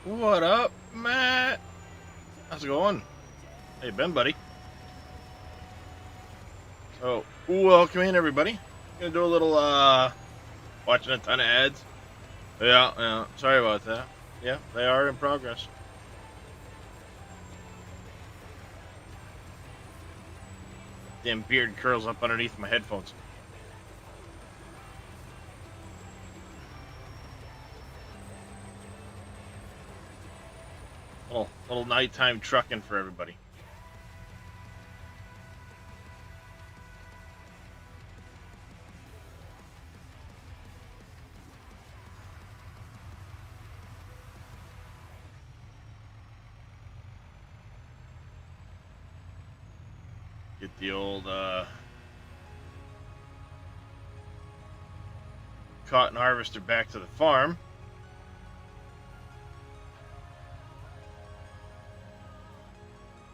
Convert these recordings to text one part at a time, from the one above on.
What up, Matt? How's it going? How you been, buddy? So, welcome in, everybody. Gonna do a little, watching a ton of ads. Yeah, sorry about that. Yeah, they are in progress. Damn beard curls up underneath my headphones. Little nighttime trucking for everybody. Get the old, cotton harvester back to the farm.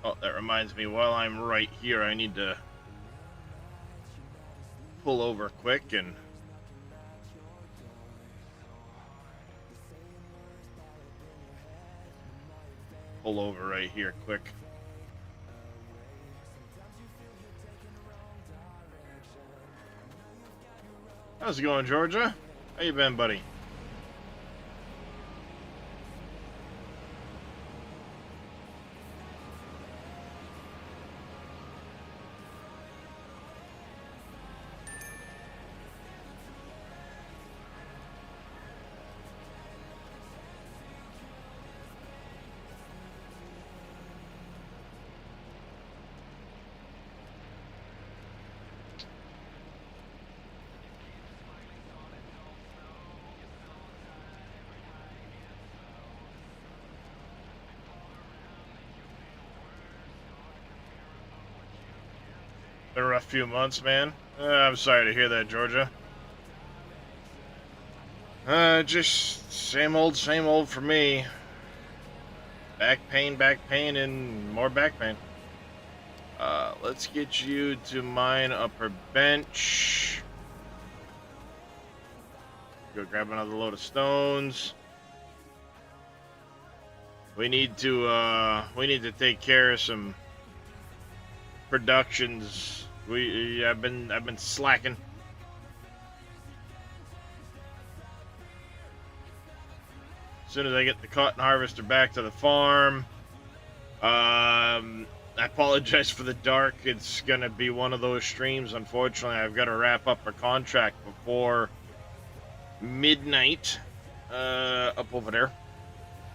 Oh, that reminds me, while I'm right here, I need to pull over quick and pull over right here quick. How's it going, Georgia? How you been, buddy? Been a rough few months, man. I'm sorry to hear that, Georgia. Just same old for me. Back pain, and more back pain. Let's get you to mine upper bench. Go grab another load of stones. We need to take care of some productions. I've been slacking. As soon as I get the cotton harvester back to the farm, I apologize for the dark. It's gonna be one of those streams. Unfortunately, I've got to wrap up a contract before midnight up over there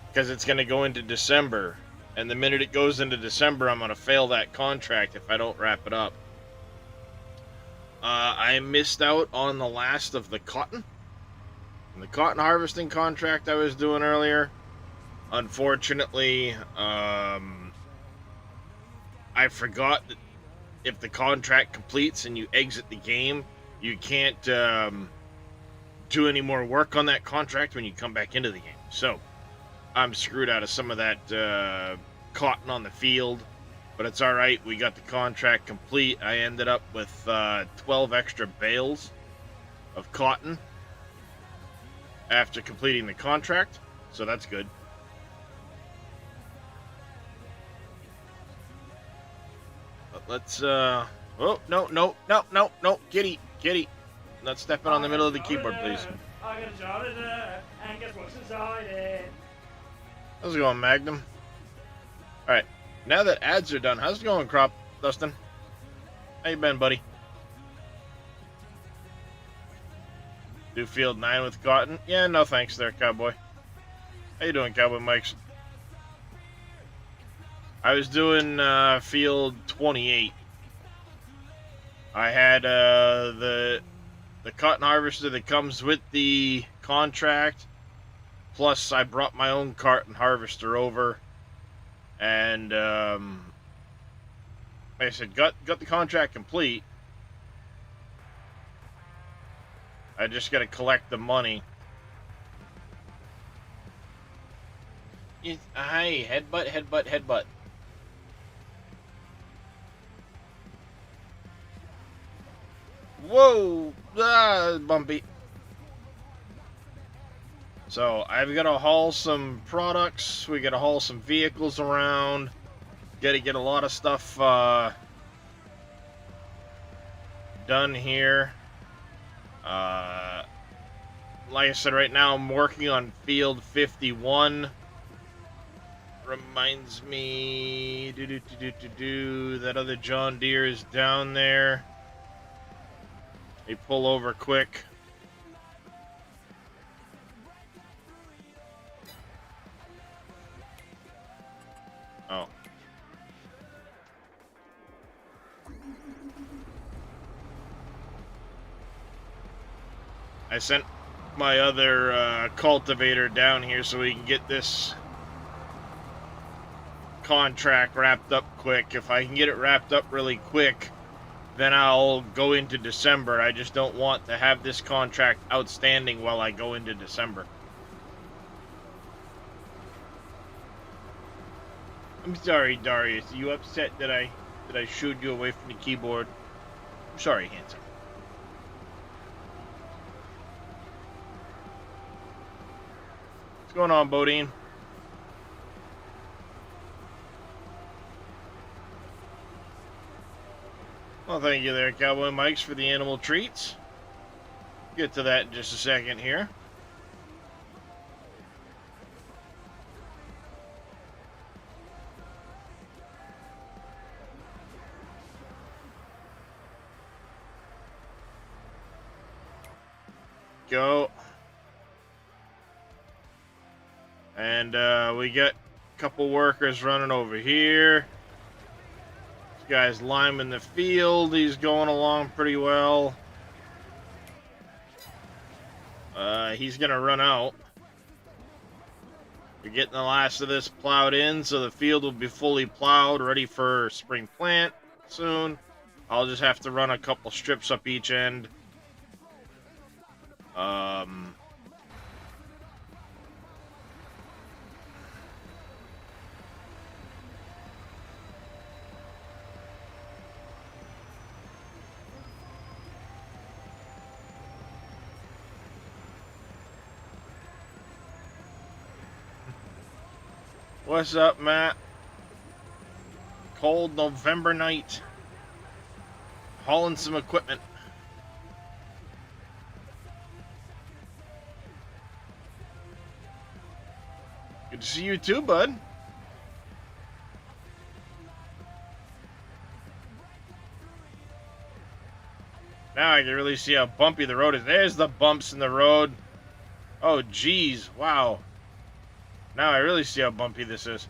because it's gonna go into December. And the minute it goes into December, I'm gonna fail that contract if I don't wrap it up. I missed out on the last of the cotton harvesting contract I was doing earlier. Unfortunately, I forgot that if the contract completes and you exit the game, you can't do any more work on that contract when you come back into the game. So I'm screwed out of some of that cotton on the field, but it's all right. We got the contract complete. I ended up with 12 extra bales of cotton after completing the contract, so that's good. But let's oh, no, kitty, not stepping on the middle of the keyboard, please. I got a jar in there, and guess what's inside it? How's it going, Magnum? Alright, now that ads are done, how's it going, Crop Dustin? How you been, buddy? Do field 9 with cotton? Yeah, no thanks there, Cowboy. How you doing, Cowboy Mikes? I was doing field 28. I had the cotton harvester that comes with the contract, plus I brought my own cotton harvester over, and like I said, got the contract complete. I just got to collect the money. Hi, headbutt. Whoa! Bumpy. So I've got to haul some products. We got to haul some vehicles around. Got to get a lot of stuff done here. Like I said, right now I'm working on Field 51. Reminds me, that other John Deere is down there. They pull over quick. Oh. I sent my other cultivator down here so we can get this contract wrapped up quick. If I can get it wrapped up really quick, then I'll go into December. I just don't want to have this contract outstanding while I go into December. I'm sorry, Darius. Are you upset that I shooed you away from the keyboard? I'm sorry, handsome. What's going on, Bodine? Well, thank you there, Cowboy Mike's, for the animal treats. Get to that in just a second here. Go. And we got a couple workers running over here. This guy's liming the field. He's going along pretty well. He's gonna run out. We're getting the last of this plowed in, so the field will be fully plowed, ready for spring plant soon. I'll just have to run a couple strips up each end. What's up, Matt? Cold November night. Hauling some equipment. Good to see you too, bud. Now I can really see how bumpy the road is. There's the bumps in the road. Oh, geez. Wow. Now I really see how bumpy this is.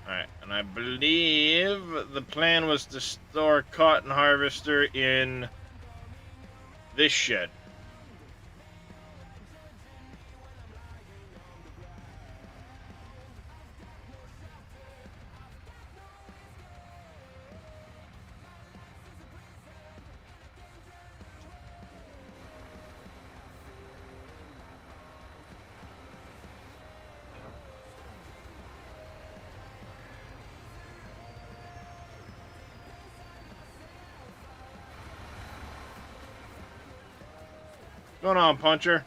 Alright, and I believe the plan was to store cotton harvester in this shed. What's going on, Puncher?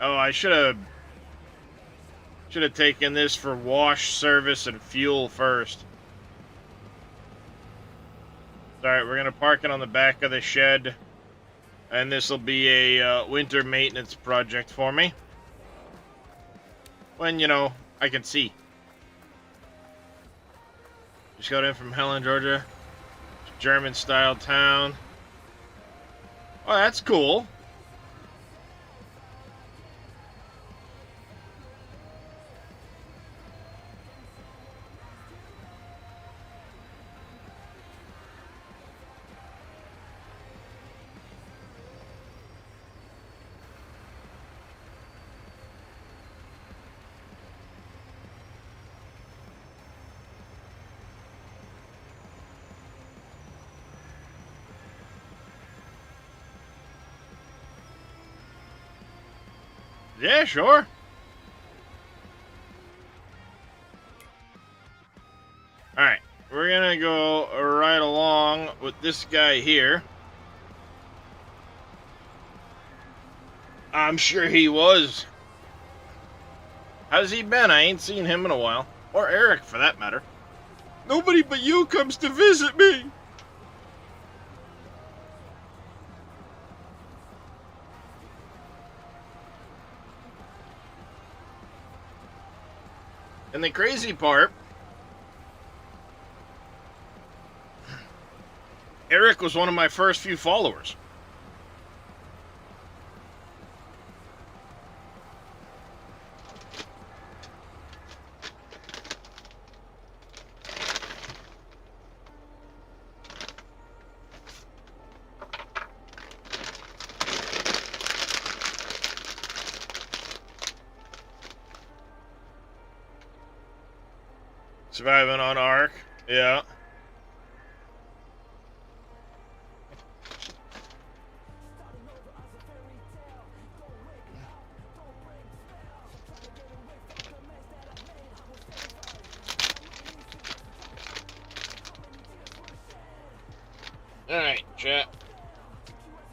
Oh, I should have taken this for wash, service, and fuel first. Alright, we're gonna park it on the back of the shed, and this will be a winter maintenance project for me. When, you know, I can see. Just got in from Helen, Georgia. German-style town. Oh, that's cool. Yeah, sure. Alright, we're gonna go right along with this guy here. I'm sure he was. How's he been? I ain't seen him in a while. Or Eric, for that matter. Nobody but you comes to visit me. And the crazy part, Eric was one of my first few followers. Surviving on Ark, yeah. Alright, chat.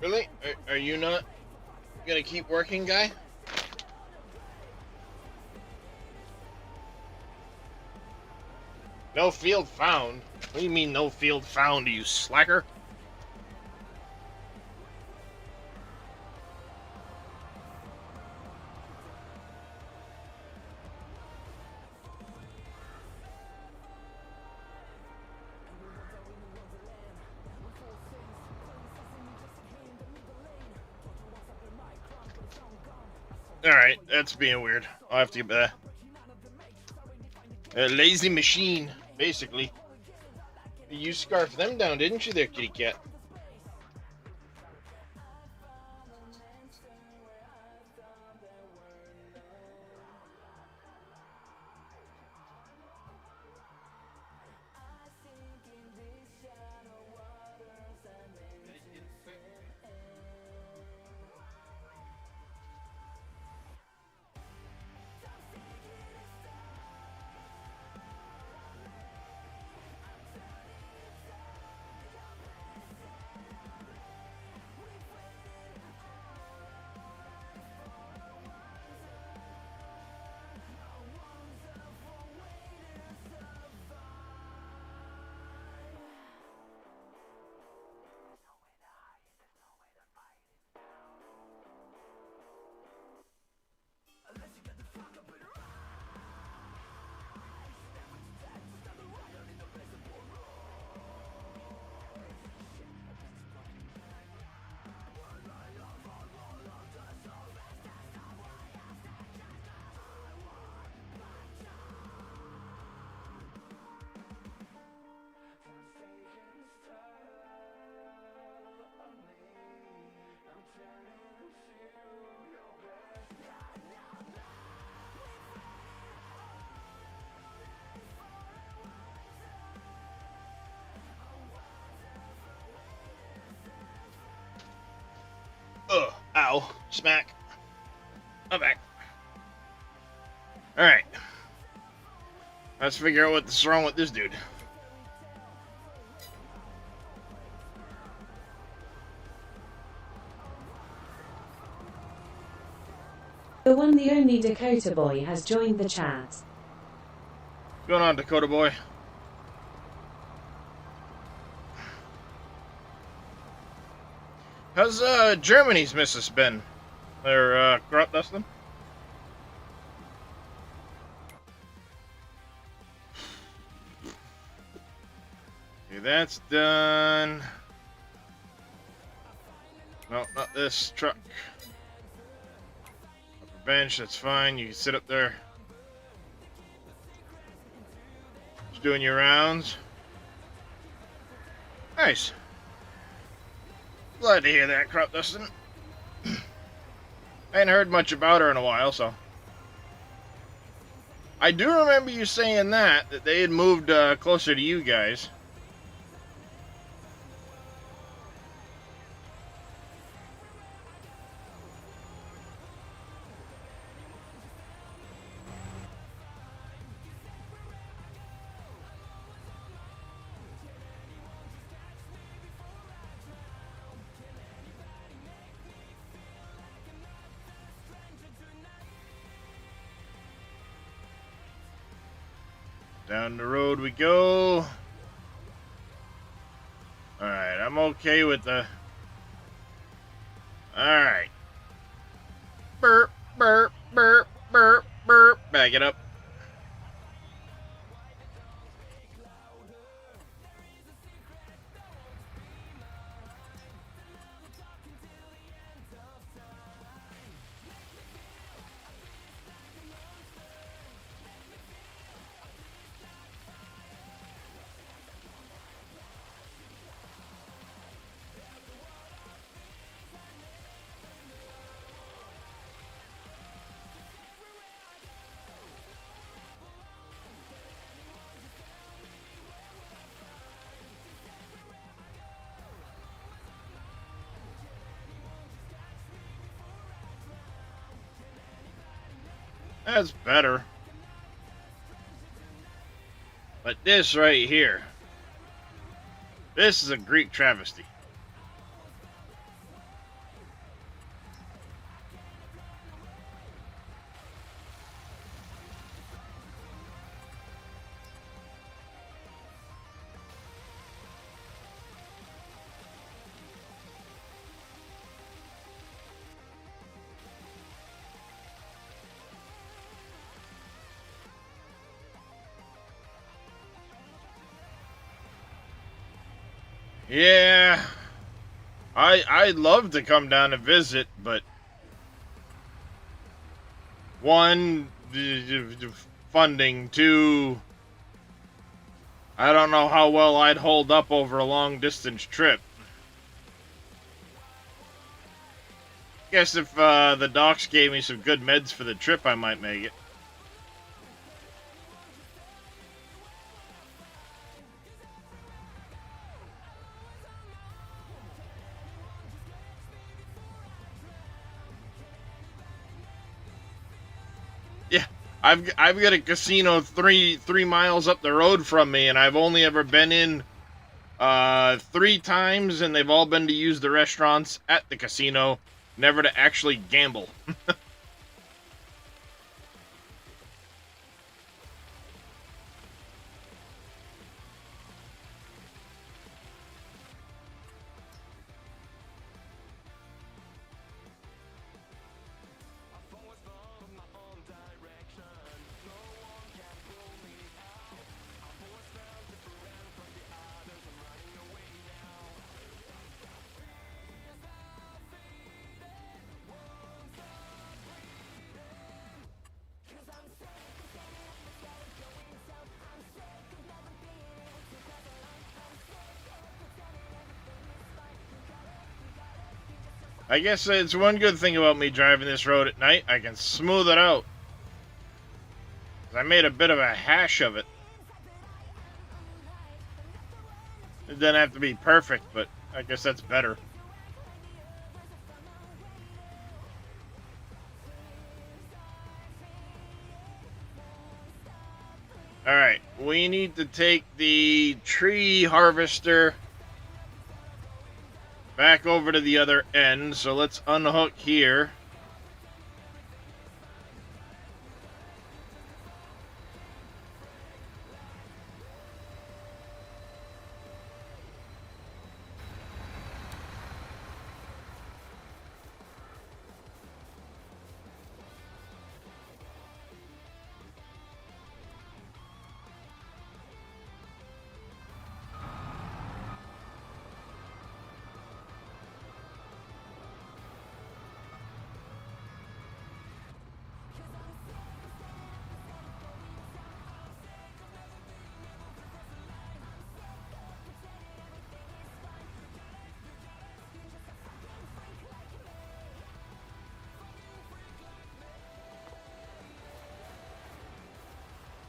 Really? Are you not gonna keep working, guy? No field found? What do you mean no field found, you slacker? Alright, that's being weird. I'll have to get back. A lazy machine, basically. You scarfed them down, didn't you there, kitty cat? Ugh, ow, smack. I'm back. Alright. Let's figure out what's wrong with this dude. The one, the only Dakota Boy has joined the chat. What's going on, Dakota Boy? How's Germany's missus been? They're crop dusting? Okay, that's done. No, not this truck. Upper bench, that's fine. You can sit up there. Just doing your rounds. Nice. Glad to hear that, crop dusting. I ain't heard much about her in a while, so. I do remember you saying that they had moved closer to you guys. Down the road we go. Alright, I'm okay with the... Alright. Burp, burp, burp, burp, burp. Back it up. That's better. But this right here, this is a Greek travesty. Yeah, I'd love to come down and visit, but one, funding, two, I don't know how well I'd hold up over a long distance trip. Guess if the docs gave me some good meds for the trip, I might make it. Yeah, I've got a casino three miles up the road from me, and I've only ever been in 3 times, and they've all been to use the restaurants at the casino, never to actually gamble. I guess it's one good thing about me driving this road at night. I can smooth it out. I made a bit of a hash of it. It doesn't have to be perfect, but I guess that's better. Alright, we need to take the tree harvester back over to the other end, so let's unhook here.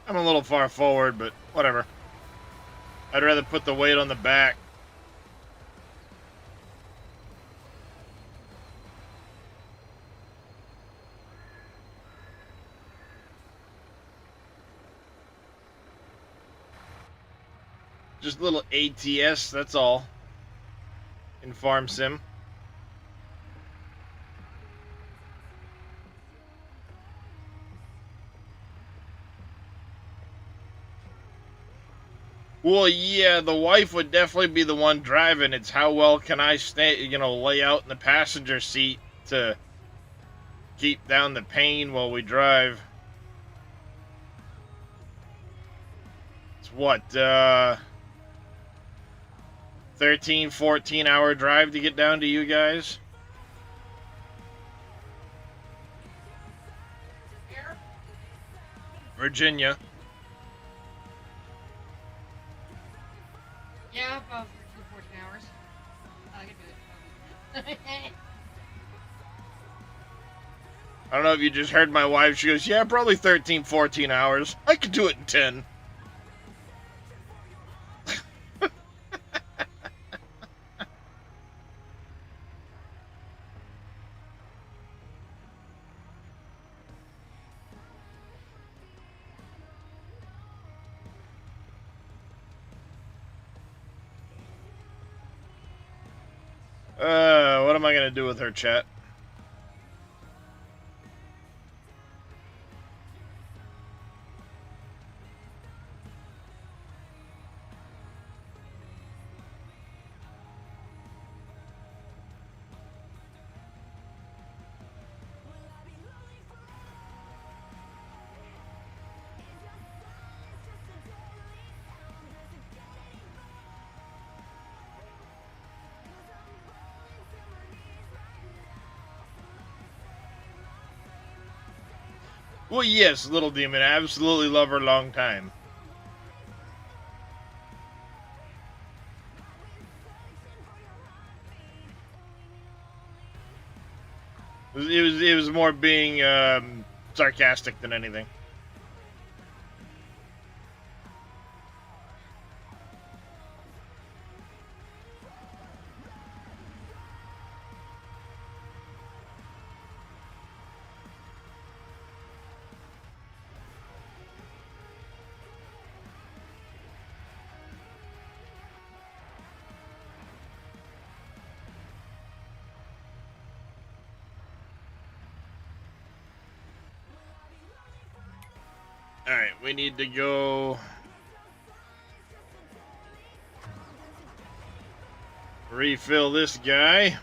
I'm a little far forward, but whatever. I'd rather put the weight on the back. Just a little ATS, that's all. In Farm Sim. Well, yeah, the wife would definitely be the one driving. It's how well can I stay, lay out in the passenger seat to keep down the pain while we drive. It's what, 13, 14-hour drive to get down to you guys? Here? Virginia. Yeah, about 13, 14 hours. I can do it. I don't know if you just heard my wife. She goes, yeah, probably 13, 14 hours. I could do it in 10. What am I going to do with her, chat? Well, yes, Little Demon. I absolutely love her long time. It was more being sarcastic than anything. Alright, we need to go refill this guy.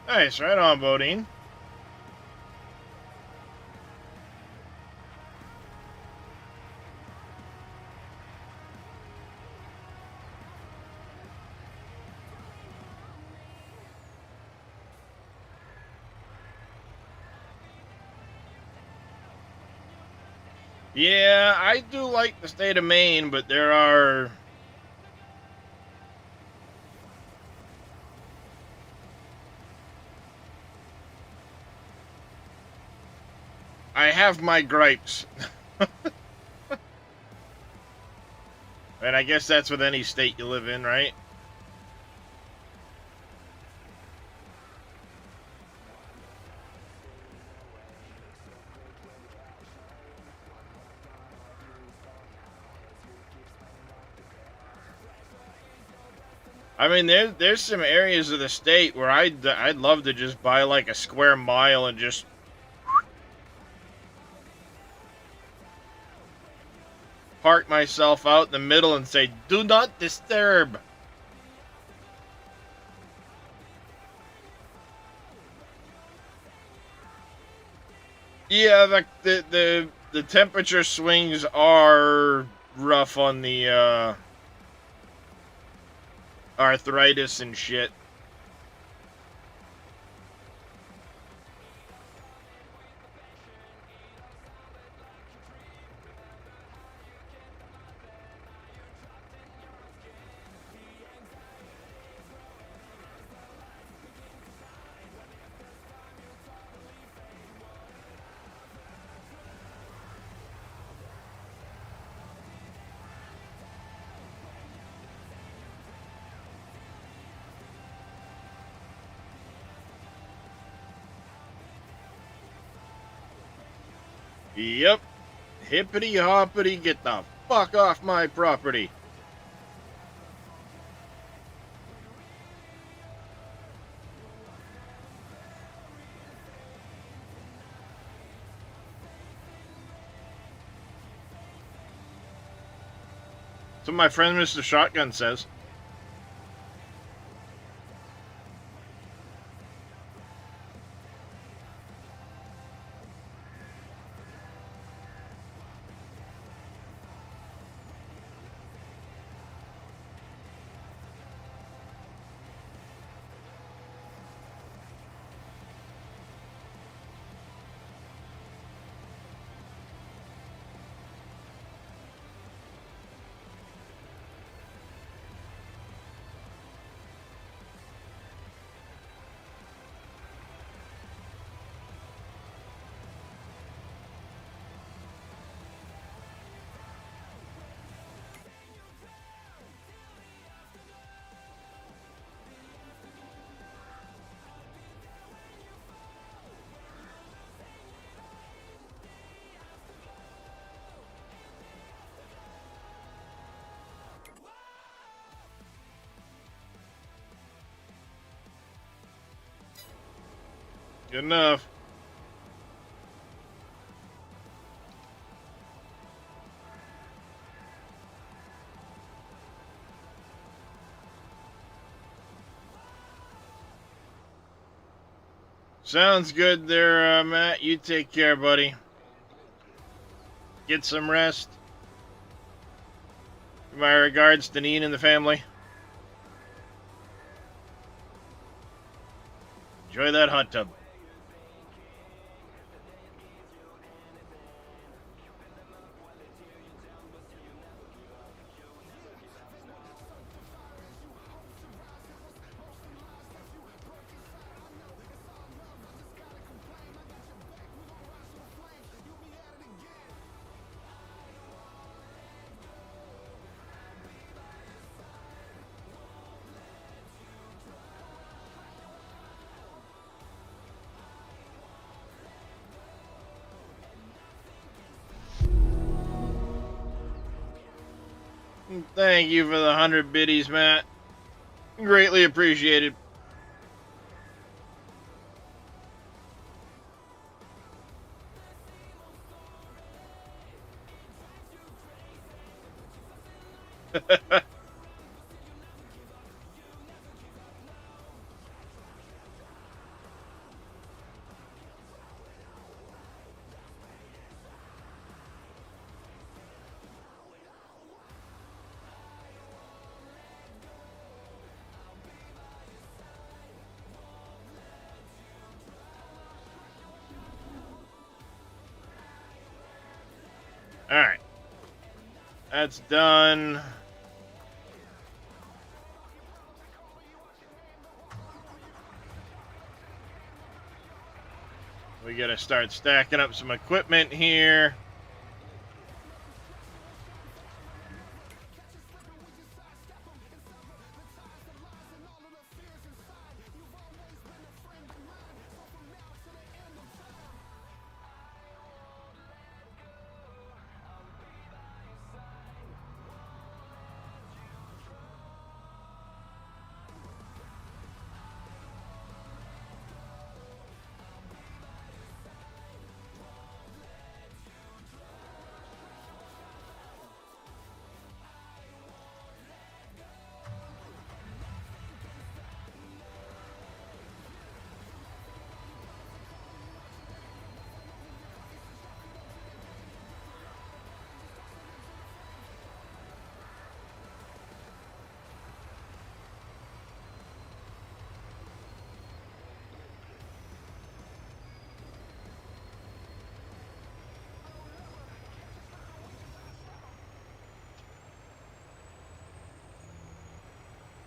Nice, right on, Bodine. Yeah, I do like the state of Maine, but there are... I have my gripes. And I guess that's with any state you live in, right? I mean, there's some areas of the state where I'd love to just buy like a square mile and just park myself out in the middle and say, "Do not disturb." Yeah, the temperature swings are rough on the arthritis and shit. Yep. Hippity hoppity, get the fuck off my property. So my friend Mr. Shotgun says. Good enough. Sounds good there, Matt. You take care, buddy. Get some rest. My regards to Neen and the family. Enjoy that hot tub. Thank you for the 100 biddies, Matt. Greatly appreciated. Alright. That's done. We gotta start stacking up some equipment here.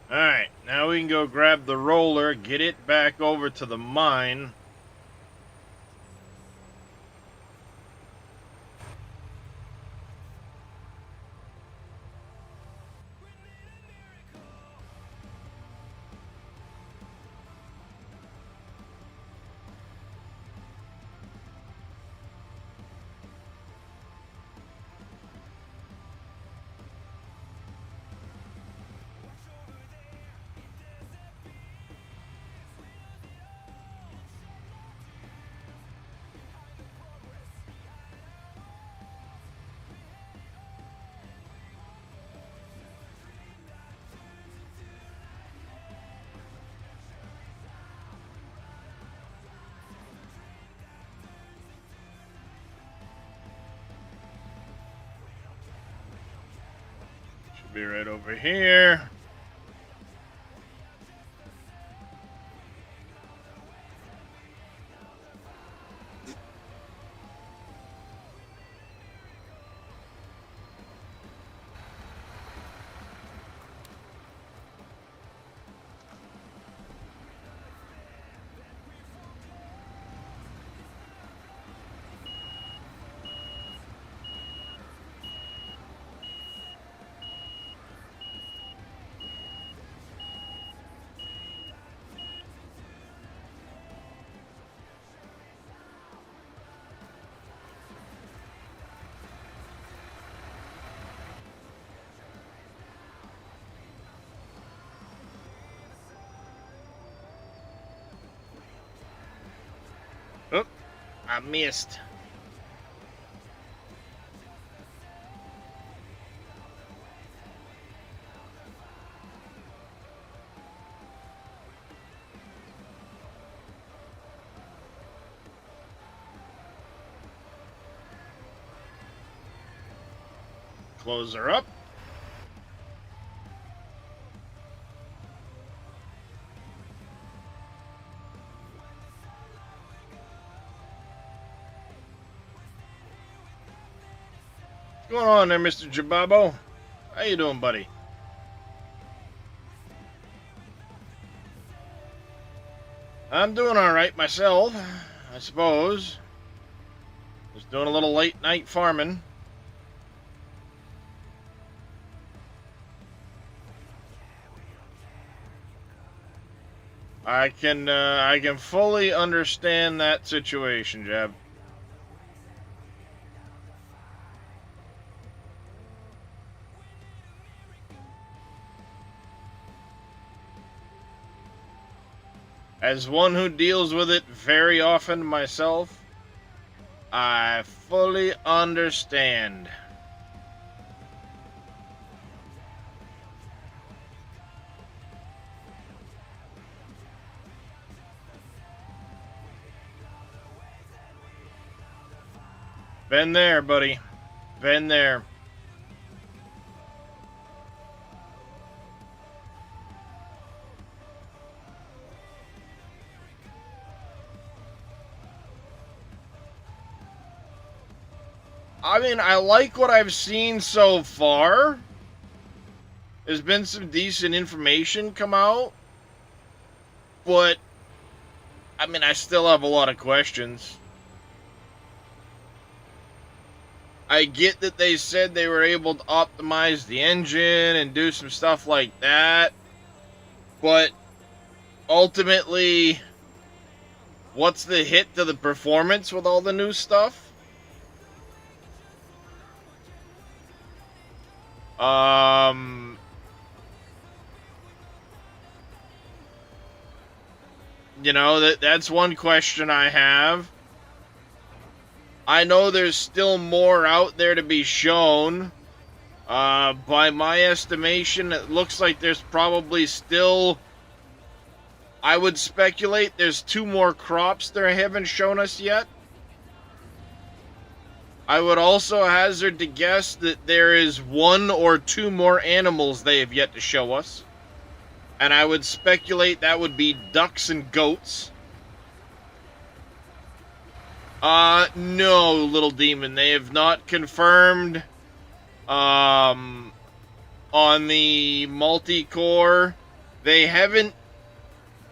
Alright, now we can go grab the roller, get it back over to the mine. be right over here. Oh, I missed. Close her up. What's going on there, Mr. Jababo? How you doing, buddy? I'm doing all right myself, I suppose. Just doing a little late night farming. I can fully understand that situation, Jeb. As one who deals with it very often myself, I fully understand. Been there, buddy. Been there. I mean, I like what I've seen so far. There's been some decent information come out. But, I mean, I still have a lot of questions. I get that they said they were able to optimize the engine and do some stuff like that. But, ultimately, what's the hit to the performance with all the new stuff? You know, that's one question I have. I know there's still more out there to be shown. By my estimation, it looks like there's probably still... I would speculate there's 2 more crops they haven't shown us yet. I would also hazard to guess that there is 1 or 2 more animals they have yet to show us. And I would speculate that would be ducks and goats. No, Little Demon. They have not confirmed, on the multi-core. They haven't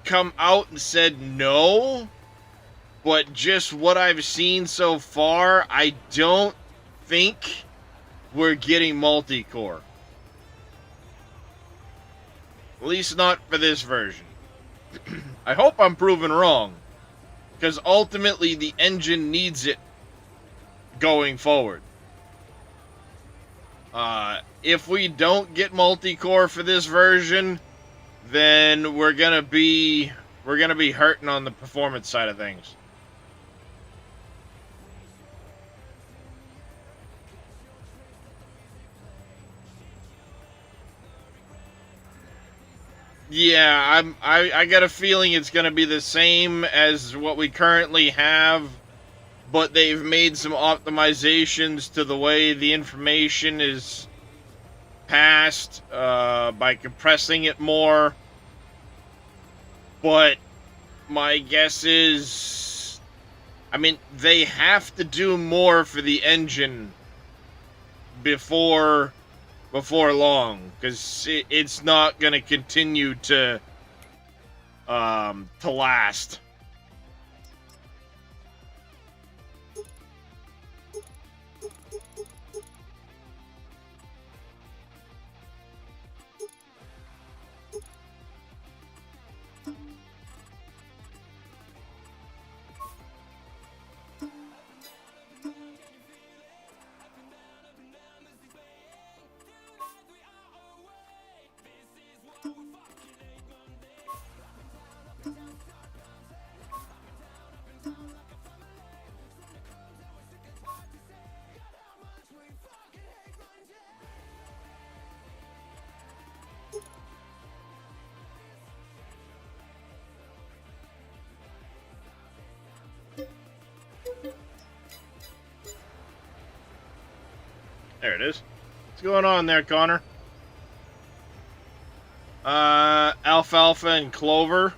come out and said no. But just what I've seen so far, I don't think we're getting multi-core. At least not for this version. I hope I'm proven wrong. Because ultimately the engine needs it going forward. If we don't get multi-core for this version, then we're gonna be hurting on the performance side of things. Yeah, I got a feeling it's going to be the same as what we currently have, but they've made some optimizations to the way the information is past by compressing it more. But my guess is, I mean, they have to do more for the engine before long, because it's not going to continue to last. There it is. What's going on there, Connor? Alfalfa and Clover.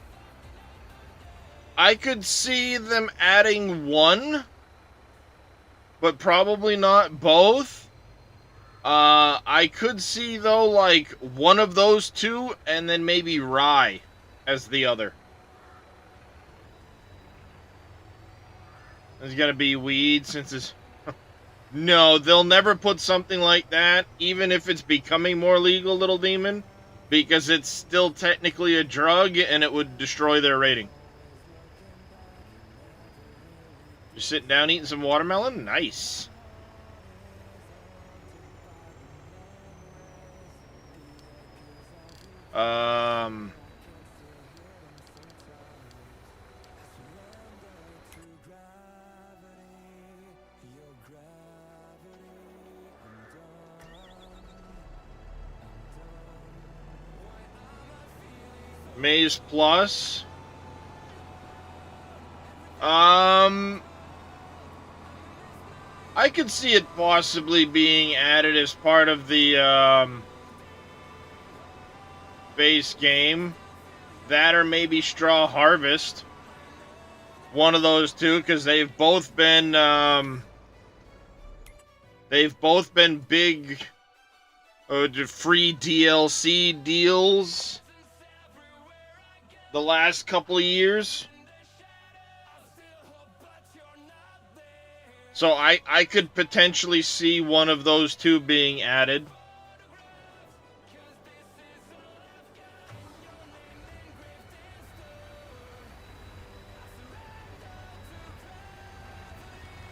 I could see them adding one, but probably not both. I could see, though, like, one of those two, and then maybe rye as the other. There's gonna be weed, since it's... No, they'll never put something like that, even if it's becoming more legal, Little Demon, because it's still technically a drug, and it would destroy their rating. You're sitting down eating some watermelon? Nice. Maze Plus. I could see it possibly being added as part of the base game. That or maybe Straw Harvest. One of those two, because they've both been big free DLC deals the last couple of years. So I could potentially see one of those two being added.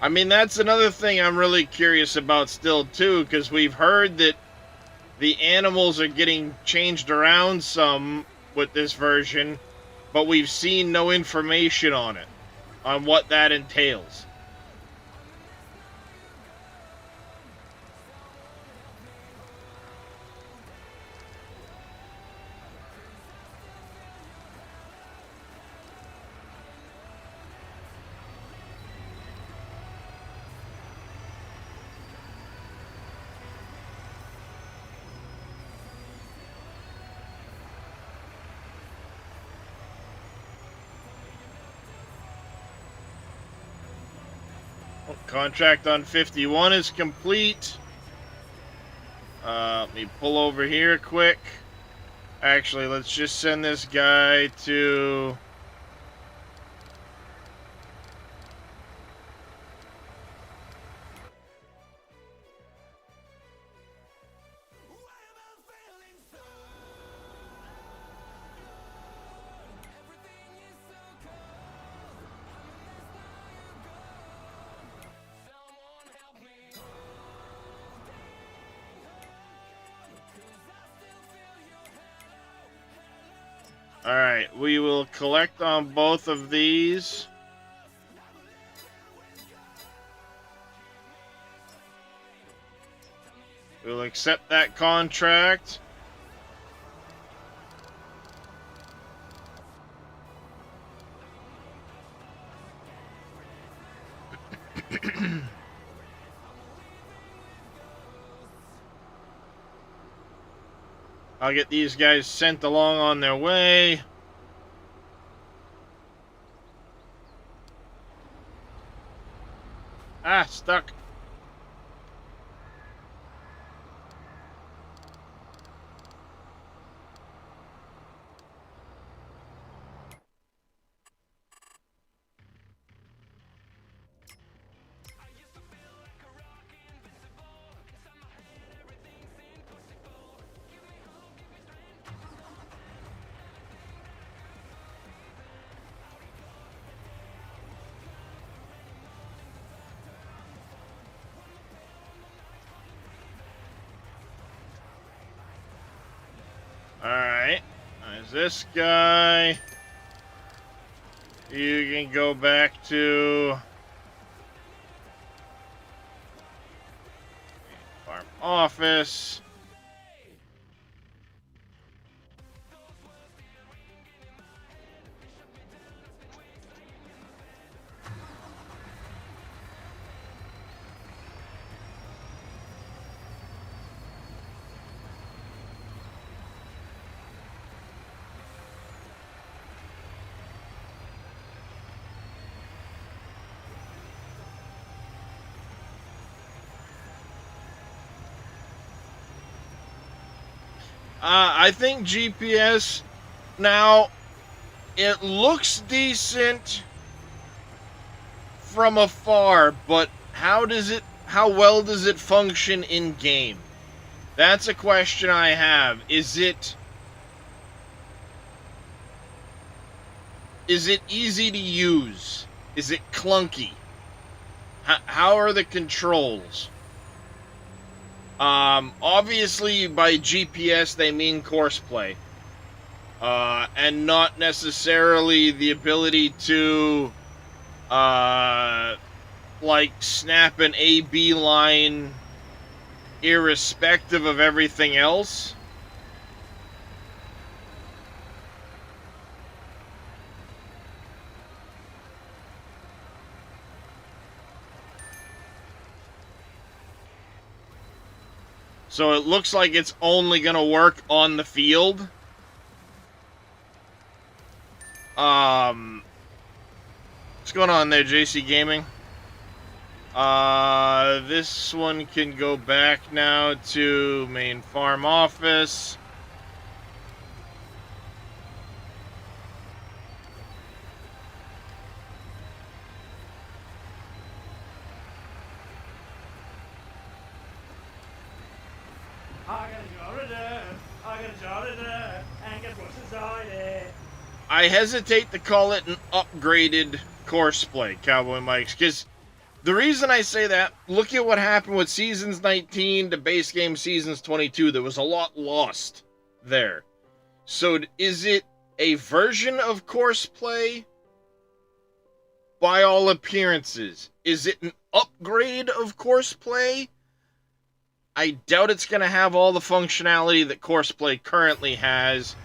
I mean, that's another thing I'm really curious about still, too, because we've heard that the animals are getting changed around some with this version, but we've seen no information on it, on what that entails. Contract on 51 is complete. Let me pull over here quick. Actually, let's just send this guy to... Alright, we will collect on both of these. We'll accept that contract. I'll get these guys sent along on their way. Ah, stuck. Alright. There's this guy. You can go back to farm office. I think GPS now, it looks decent from afar, but how well does it function in game? That's a question I have. Is it easy to use? Is it clunky? How are the controls? Obviously by GPS they mean course play. And not necessarily the ability to, like, snap an A-B line irrespective of everything else. So it looks like it's only going to work on the field. What's going on there, JC Gaming? This one can go back now to main farm office. I got a jar of dirt, I got a jar of dirt, and guess what's inside it? I hesitate to call it an upgraded course play, Cowboy Mike's, because the reason I say that, look at what happened with Seasons 19 to base game Seasons 22. There was a lot lost there. So is it a version of course play? By all appearances. Is it an upgrade of course play? I doubt it's going to have all the functionality that course play currently has,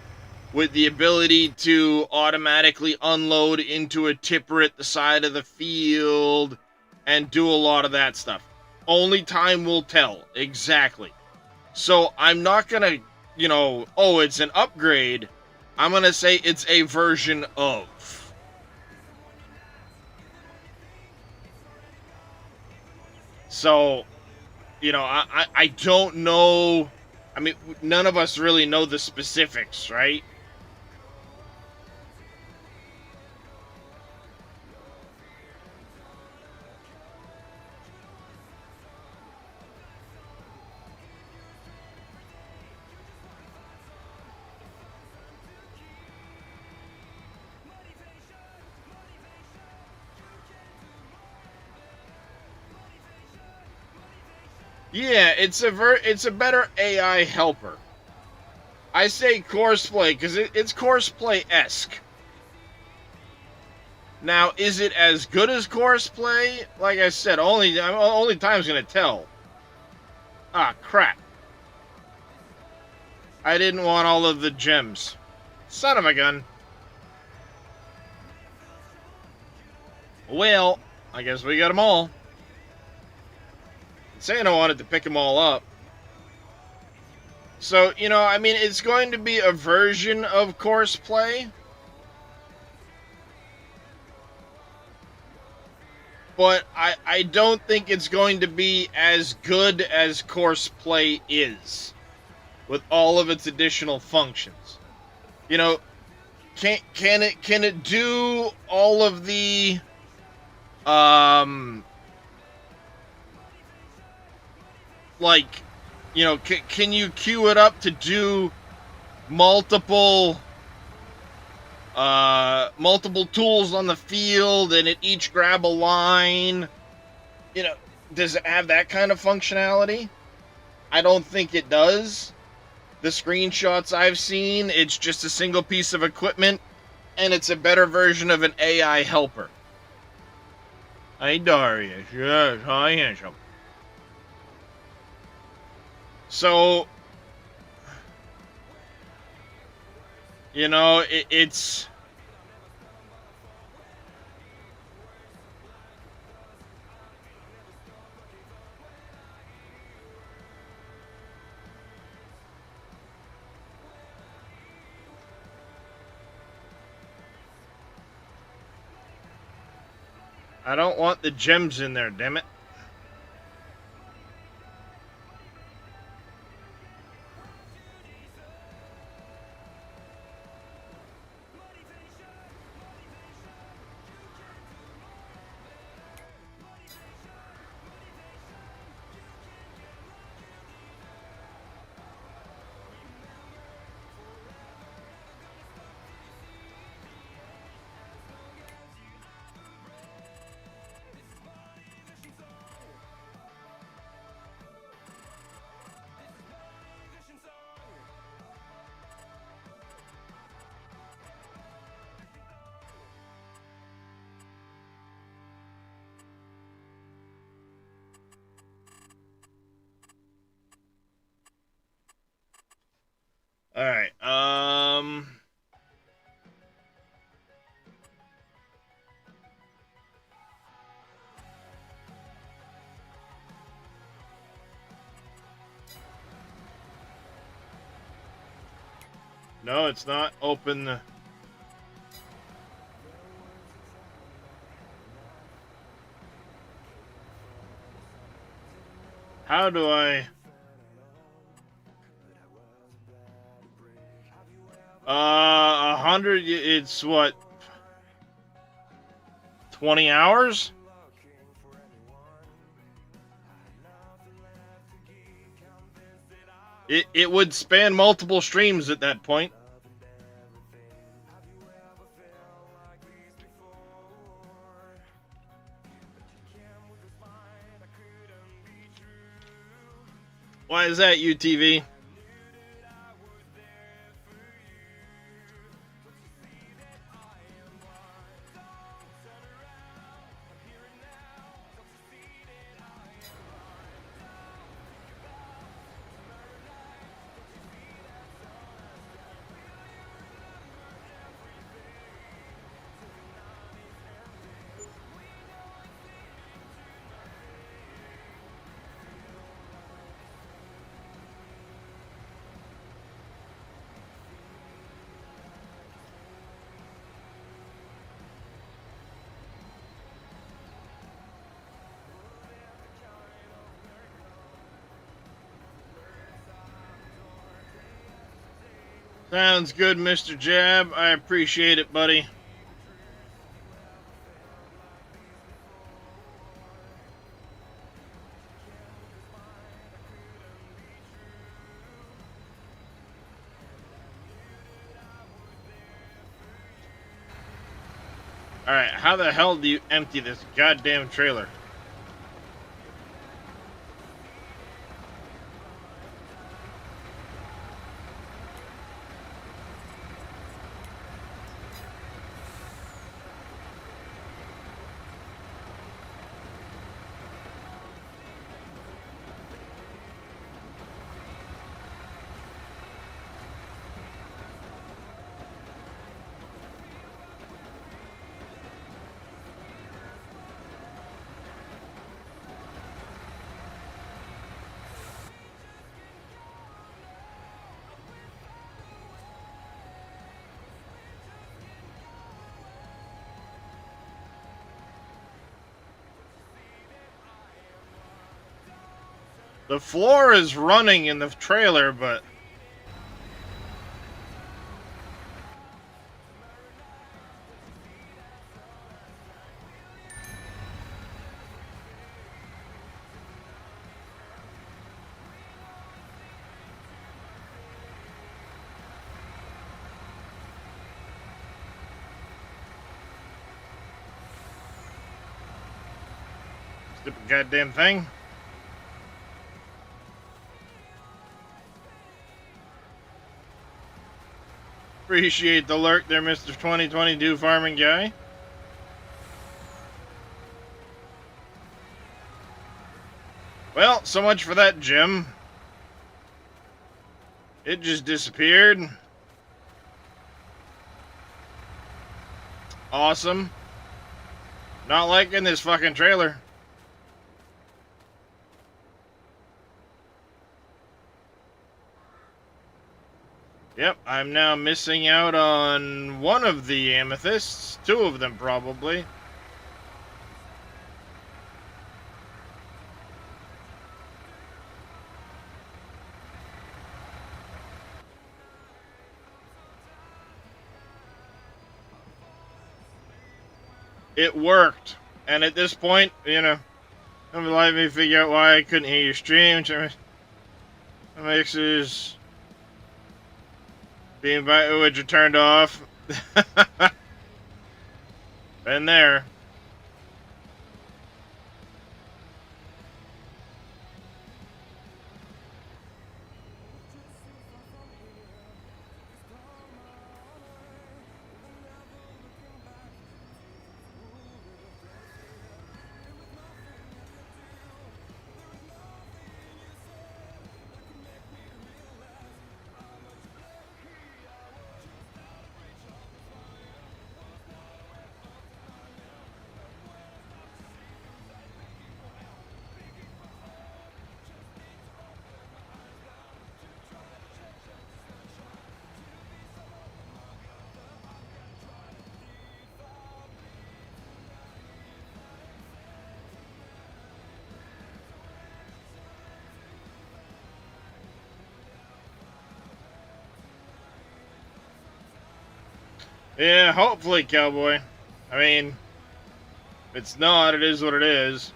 with the ability to automatically unload into a tipper at the side of the field and do a lot of that stuff. Only time will tell. Exactly. So I'm not going to, oh, it's an upgrade. I'm going to say it's a version of. So, I don't know. I mean, none of us really know the specifics, right? Yeah, it's a better AI helper. I say course play because it's course play-esque. Now, is it as good as course play? Like I said, only time's gonna tell. Ah, crap. I didn't want all of the gems. Son of a gun. Well, I guess we got them all. Saying I wanted to pick them all up. So, you know, I mean, it's going to be a version of course play. But I don't think it's going to be as good as course play is with all of its additional functions. You know, can it do all of the like, you know, can you queue it up to do multiple multiple tools on the field and it each grab a line? You know, does it have that kind of functionality? I don't think it does. The screenshots I've seen, it's just a single piece of equipment, and it's a better version of an AI helper. Hey, Darius. Yes, hi, handsome. So, you know, it's... I don't want the gems in there, damn it. All right. No, it's not open. How do I... 100, it's what? 20 hours? It would span multiple streams at that point. Why is that, UTV? Sounds good, Mr. Jab. I appreciate it, buddy. Alright, how the hell do you empty this goddamn trailer? The floor is running in the trailer, but stupid goddamn thing. Appreciate the lurk there, Mr. 2022 farming guy. Well, so much for that gem. It just disappeared. Awesome. Not liking this fucking trailer. Yep, I'm now missing out on one of the amethysts. Two of them, probably. It worked. And at this point, you know, don't let me figure out why I couldn't hear your stream. Mixers being by which are turned off. Been there. Yeah, hopefully, Cowboy. I mean, if it's not, it is what it is.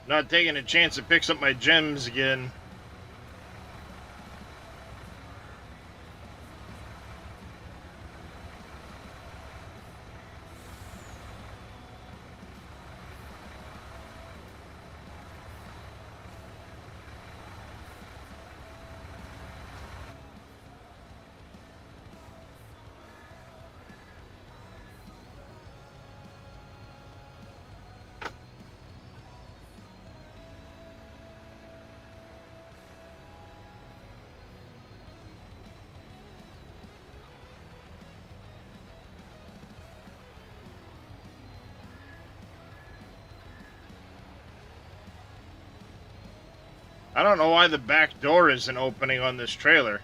Not taking a chance it picks up my gems again. I don't know why the back door isn't opening on this trailer.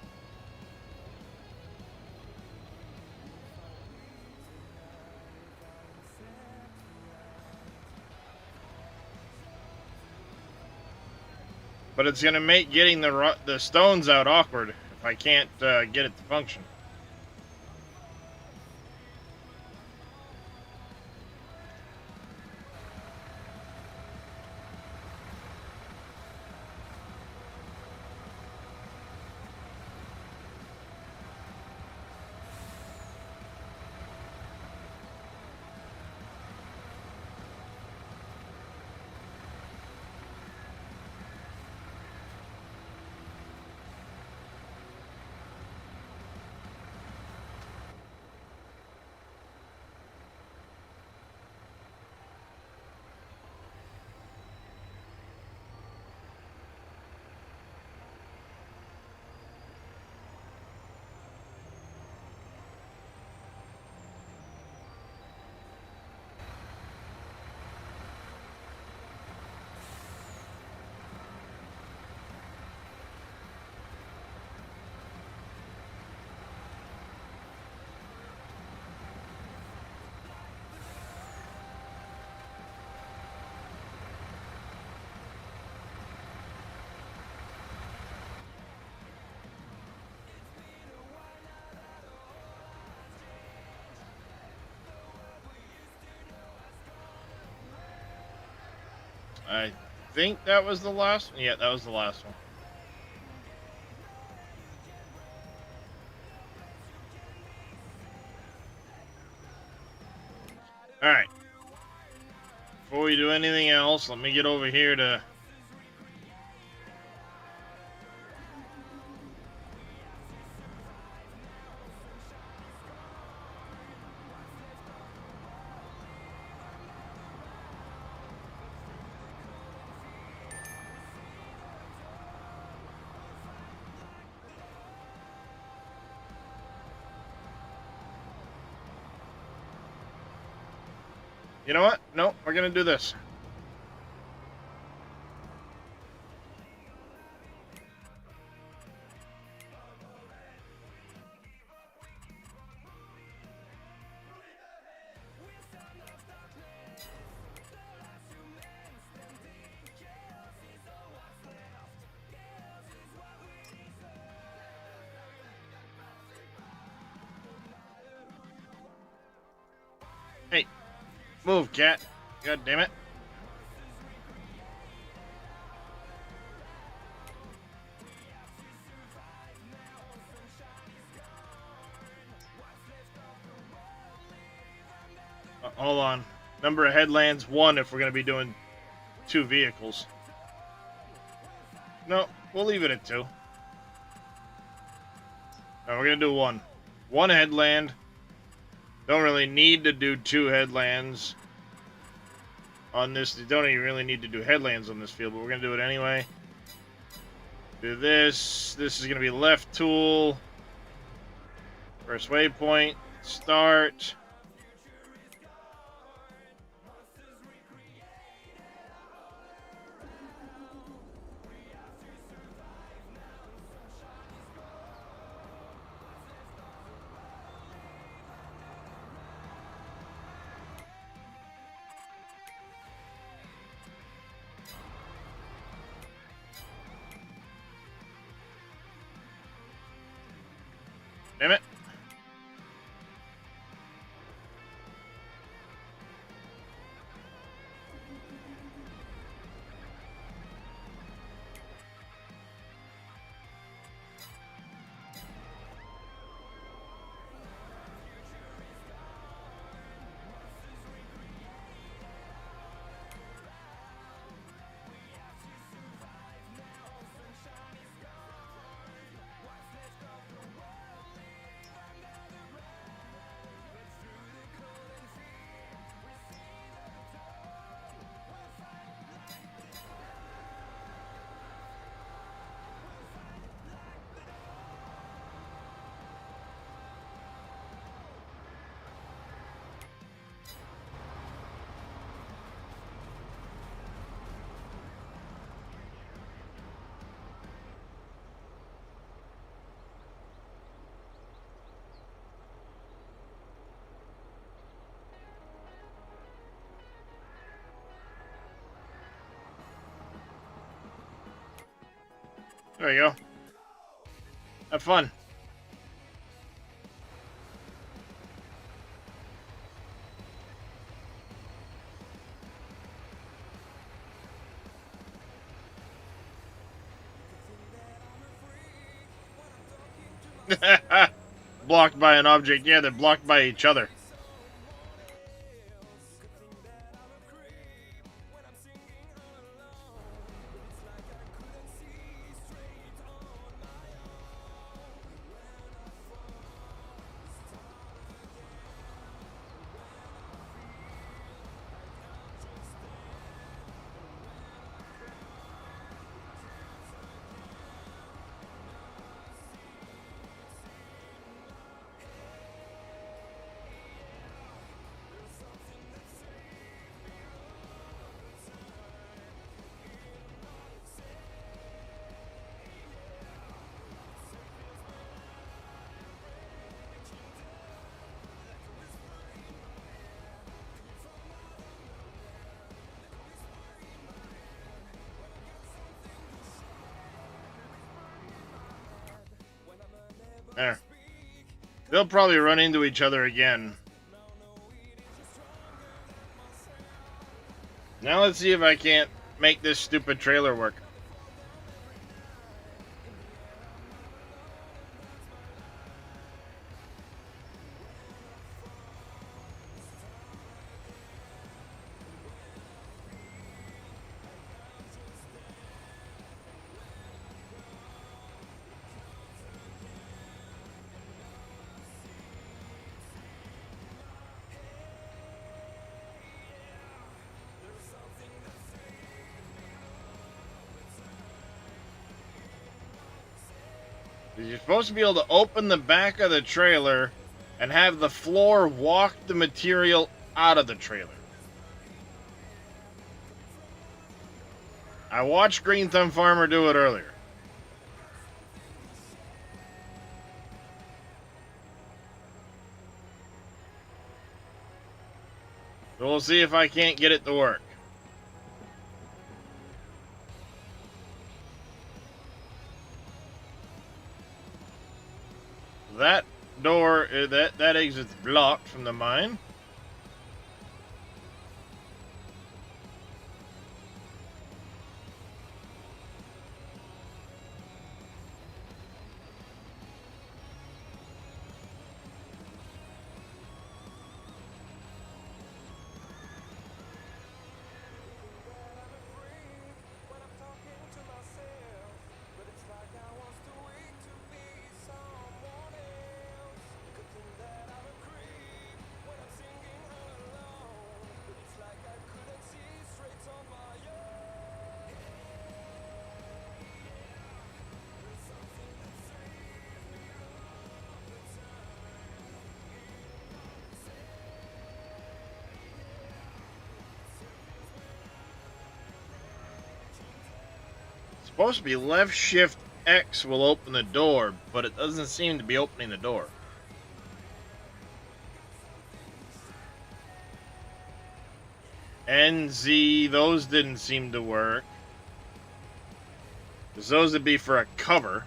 But it's going to make getting the stones out awkward if I can't get it to function. I think that was the last one. Yeah, that was the last one. Alright. Before we do anything else, let me get over here to... You know what? No, we're gonna do this. Hey, move, cat. God damn it. Hold on. Number of headlands, 1 if we're going to be doing 2 vehicles. No, we'll leave it at 2. No, we're going to do 1. 1 headland. Don't really need to do 2 headlands on this. You don't even really need to do headlands on this field, but we're going to do it anyway. Do this. This is going to be left tool. First waypoint. Start. Damn it. There you go. Have fun. Blocked by an object. Yeah, they're blocked by each other. There. They'll probably run into each other again. Now let's see if I can't make this stupid trailer work. You're supposed to be able to open the back of the trailer and have the floor walk the material out of the trailer. I watched Green Thumb Farmer do it earlier. So we'll see if I can't get it to work. That door, that exit's blocked from the mine. Supposed to be left shift X will open the door, but it doesn't seem to be opening the door. NZ, those didn't seem to work. 'Cause those would be for a cover.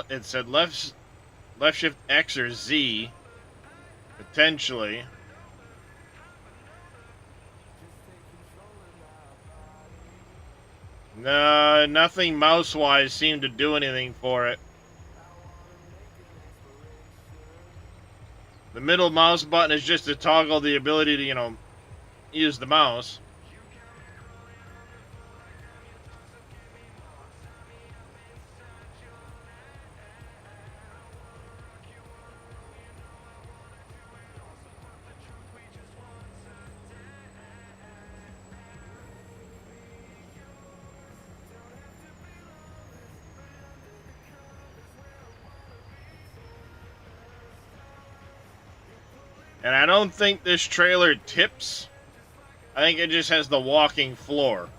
It said left shift X or Z. Potentially. No, nothing mouse-wise seemed to do anything for it. The middle mouse button is just to toggle the ability to, use the mouse. And I don't think this trailer tips. I think it just has the walking floor.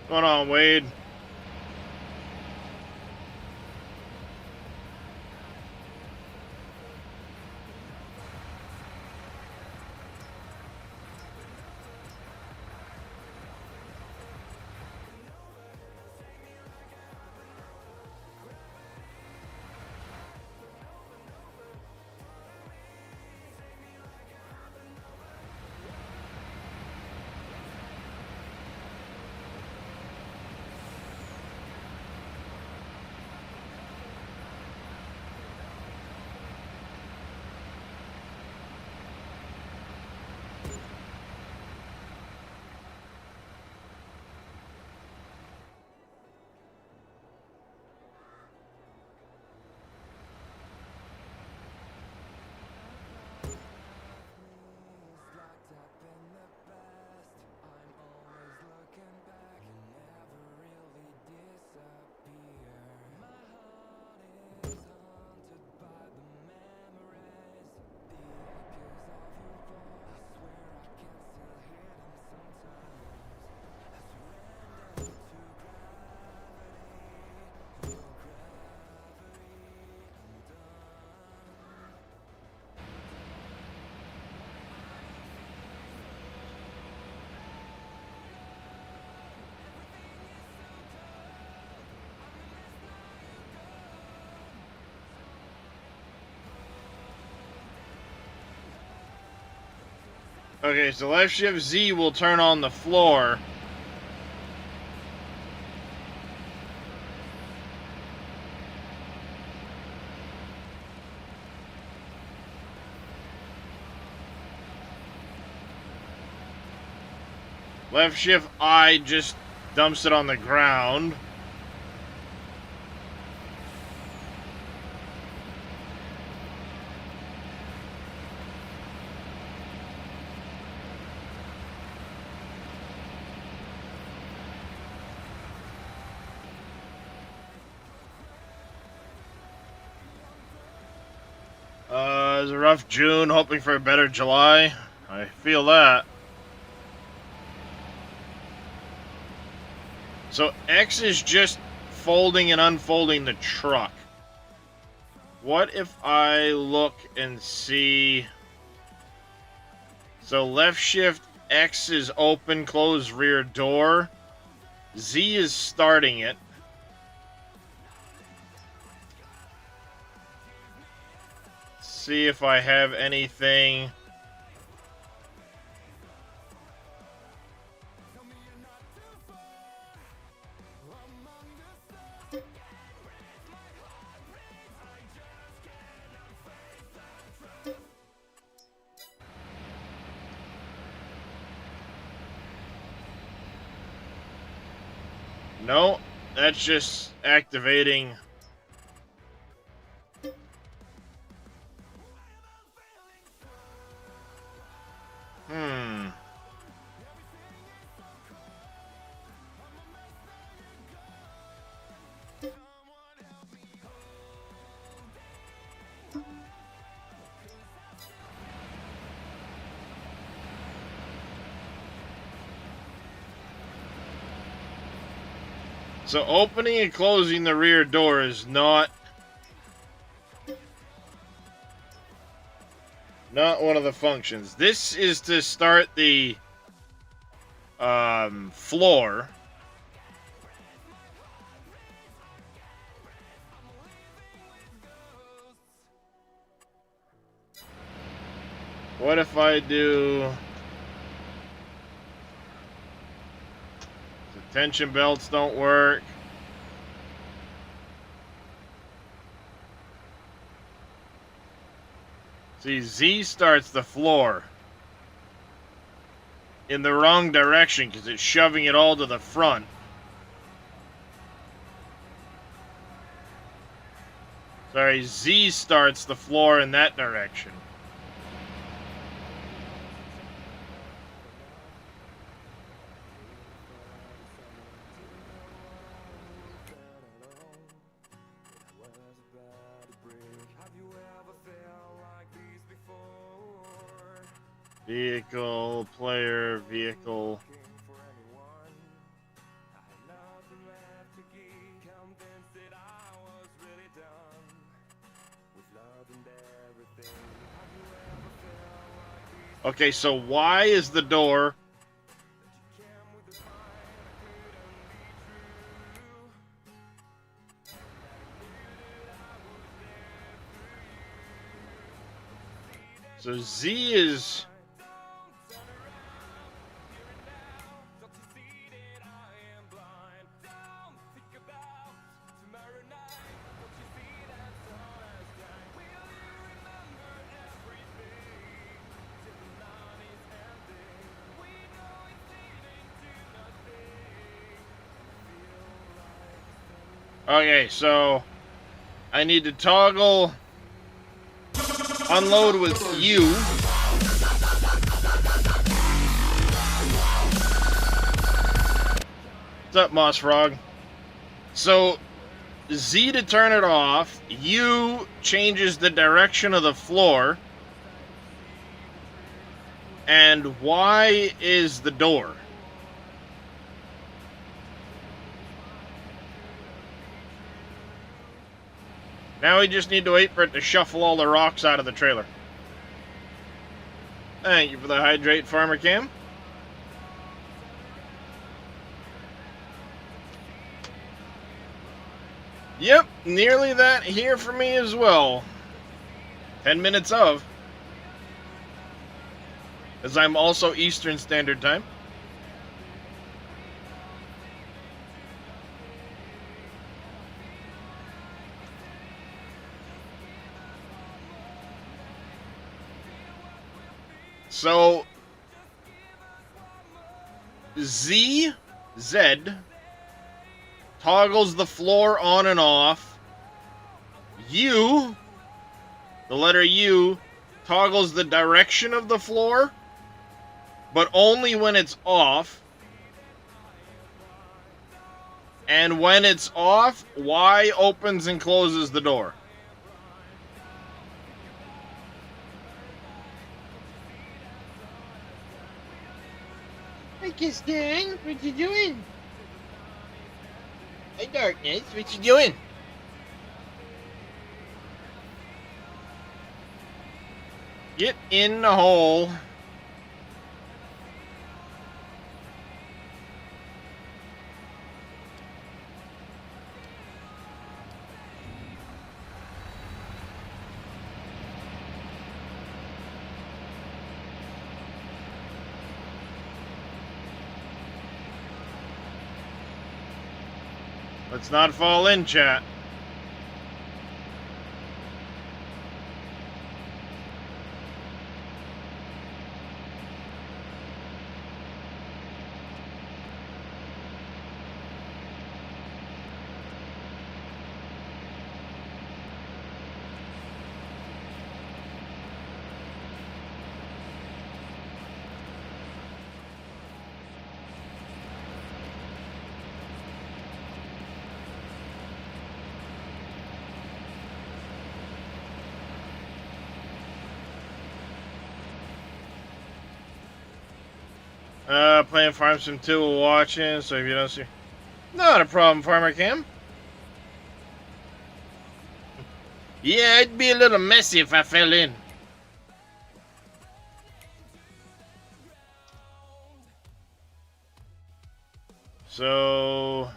What's going on, Wade? Okay, so left shift Z will turn on the floor. Left shift I just dumps it on the ground. It was a rough June, hoping for a better July. I feel that. So X is just folding and unfolding the truck. What if I look and see... So left shift X is open, close rear door. Z is starting it. See if I have anything. No, that's just activating. So opening and closing the rear door is not one of the functions. This is to start the floor. What if I do... The tension belts don't work. See, Z starts the floor in the wrong direction because it's shoving it all to the front. Sorry, Z starts the floor in that direction. Vehicle, player, vehicle. Okay, so why is the door... So Z is... Okay, so I need to toggle unload with U. What's up, Moss Frog? So Z to turn it off, U changes the direction of the floor, and Y is the door. Now we just need to wait for it to shuffle all the rocks out of the trailer. Thank you for the hydrate, Farmer Cam. Yep, nearly that here for me as well. 10 minutes of. As I'm also Eastern Standard Time. So, Z toggles the floor on and off. U, the letter U, toggles the direction of the floor, but only when it's off. And when it's off, Y opens and closes the door. Hey, Kistan, what you doing? Hey, Darkness, what you doing? Get in the hole. Let's not fall in, chat. Playing Farm Sim 2 while watching, so if you don't see... Not a problem, Farmer Cam. Yeah, it'd be a little messy if I fell in. So...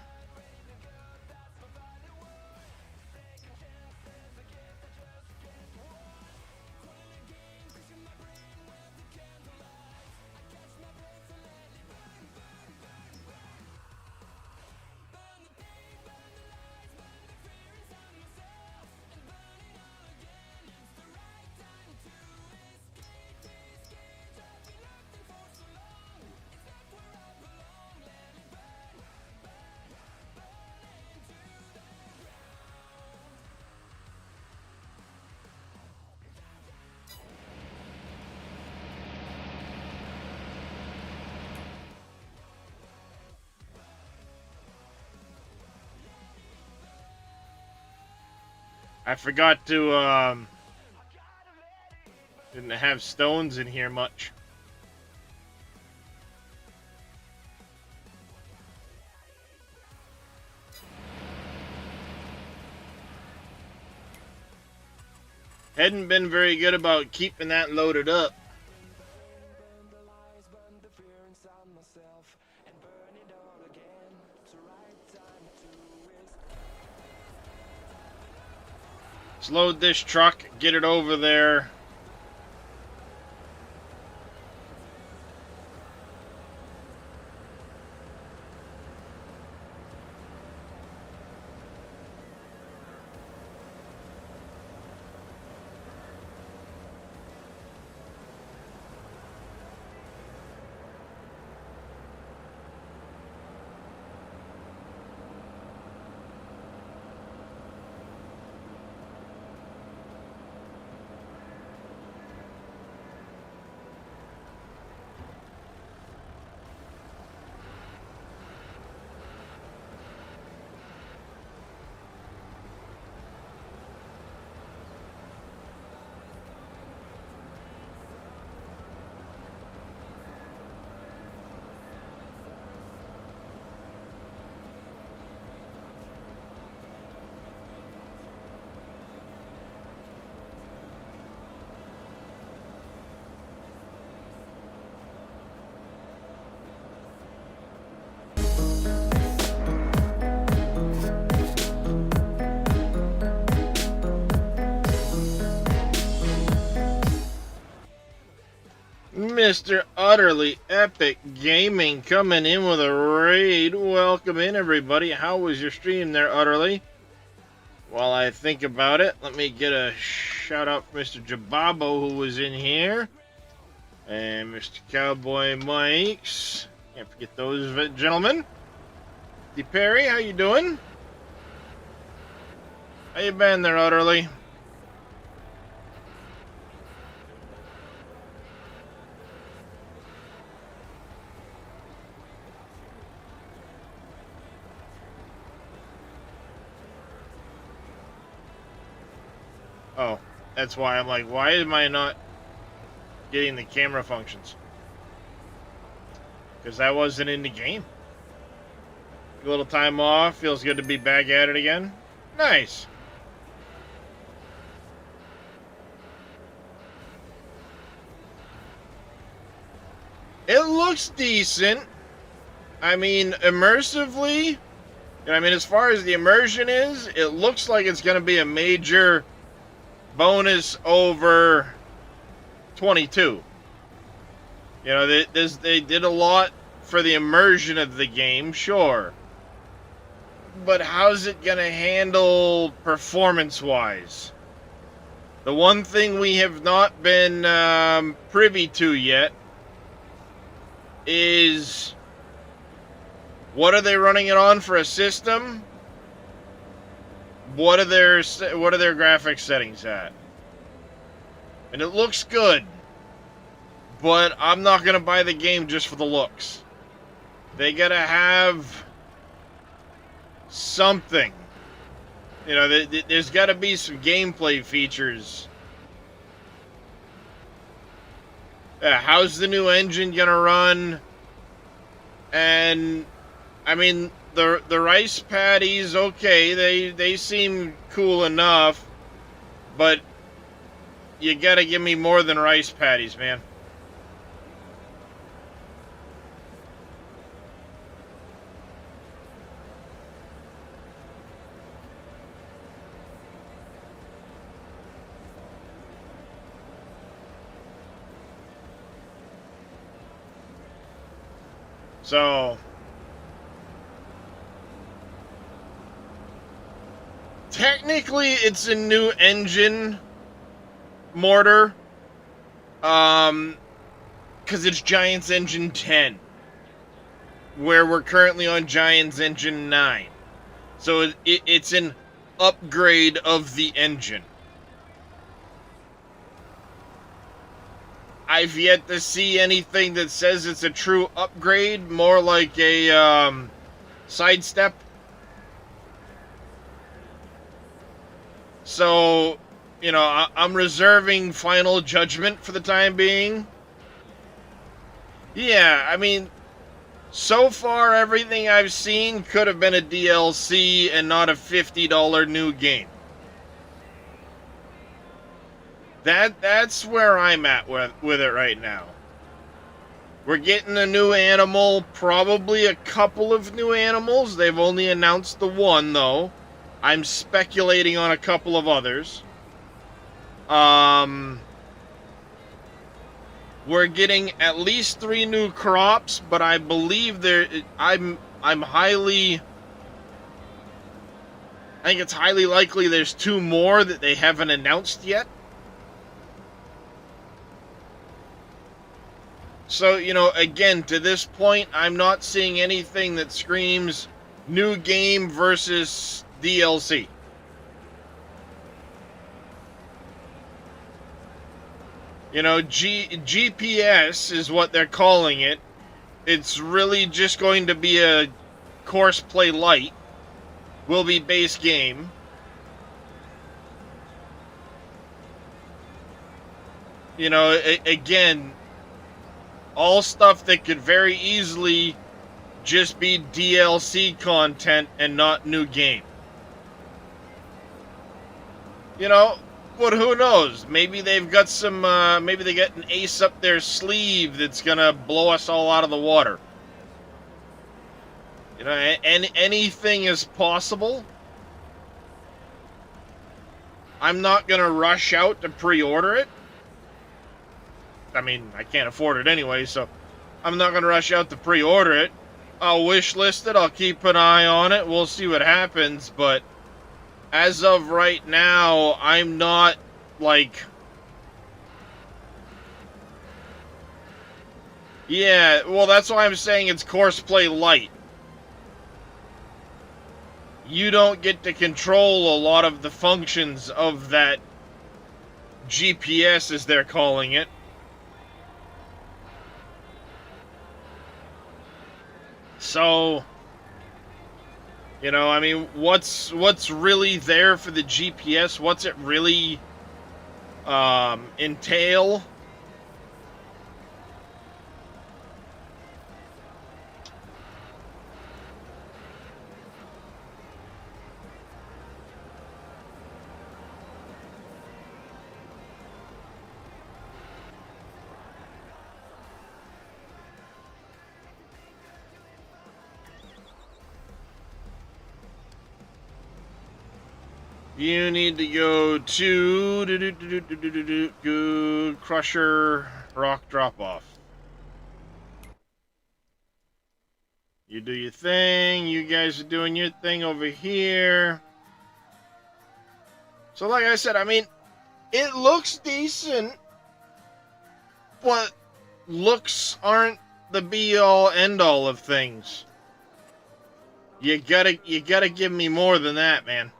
I forgot to, didn't have stones in here much. Hadn't been very good about keeping that loaded up. Let's load this truck, get it over there. Mr. Utterly Epic Gaming coming in with a raid. Welcome in, everybody. How was your stream there, Utterly? While I think about it, let me get a shout out for Mr. Jababo, who was in here. And Mr. Cowboy Mikes. Can't forget those gentlemen. D. Perry, how you doing? How you been there, Utterly? Oh, that's why I'm like, why am I not getting the camera functions? Because I wasn't in the game. A little time off. Feels good to be back at it again. Nice. It looks decent. I mean, immersively. I mean, as far as the immersion is, it looks like it's going to be a major bonus over 22. You know, they did a lot for the immersion of the game, sure. But how's it going to handle performance-wise? The one thing we have not been privy to yet is what are they running it on for a system? What are their graphics settings at? And it looks good, but I'm not gonna buy the game just for the looks. They gotta have something. You know, there's gotta be some gameplay features. How's the new engine gonna run? And I mean, the rice patties, okay, they seem cool enough, but you gotta give me more than rice patties, man. So technically, it's a new engine, Mortar, because it's Giants Engine 10, where we're currently on Giants Engine 9. So it's an upgrade of the engine. I've yet to see anything that says it's a true upgrade, more like a sidestep. So, you know, I'm reserving final judgment for the time being. Yeah, I mean, so far everything I've seen could have been a DLC and not a $50 new game. That's where I'm at with it right now. We're getting a new animal, probably a couple of new animals. They've only announced the one, though. I'm speculating on a couple of others. We're getting at least 3 new crops, but I believe I'm highly... I think it's highly likely there's 2 more that they haven't announced yet. So, you know, again, to this point, I'm not seeing anything that screams new game versus DLC. You know, GPS is what they're calling it. It's really just going to be a course play light. Will be base game. You know, again, all stuff that could very easily just be DLC content and not new game. You know, but who knows? Maybe they've got some, maybe they got an ace up their sleeve that's gonna blow us all out of the water. You know, anything is possible. I'm not going to rush out to pre-order it. I mean, I can't afford it anyway, so I'm not going to rush out to pre-order it. I'll wish list it. I'll keep an eye on it. We'll see what happens. But as of right now, I'm not, like... Yeah, well, that's why I'm saying it's course play light. You don't get to control a lot of the functions of that GPS, as they're calling it. So, you know, I mean, what's really there for the GPS? What's it really entail? You need to go to Crusher Rock Drop Off. You do your thing. You guys are doing your thing over here. So like I said, I mean, it looks decent, but looks aren't the be-all, end-all of things. You gotta give me more than that, man.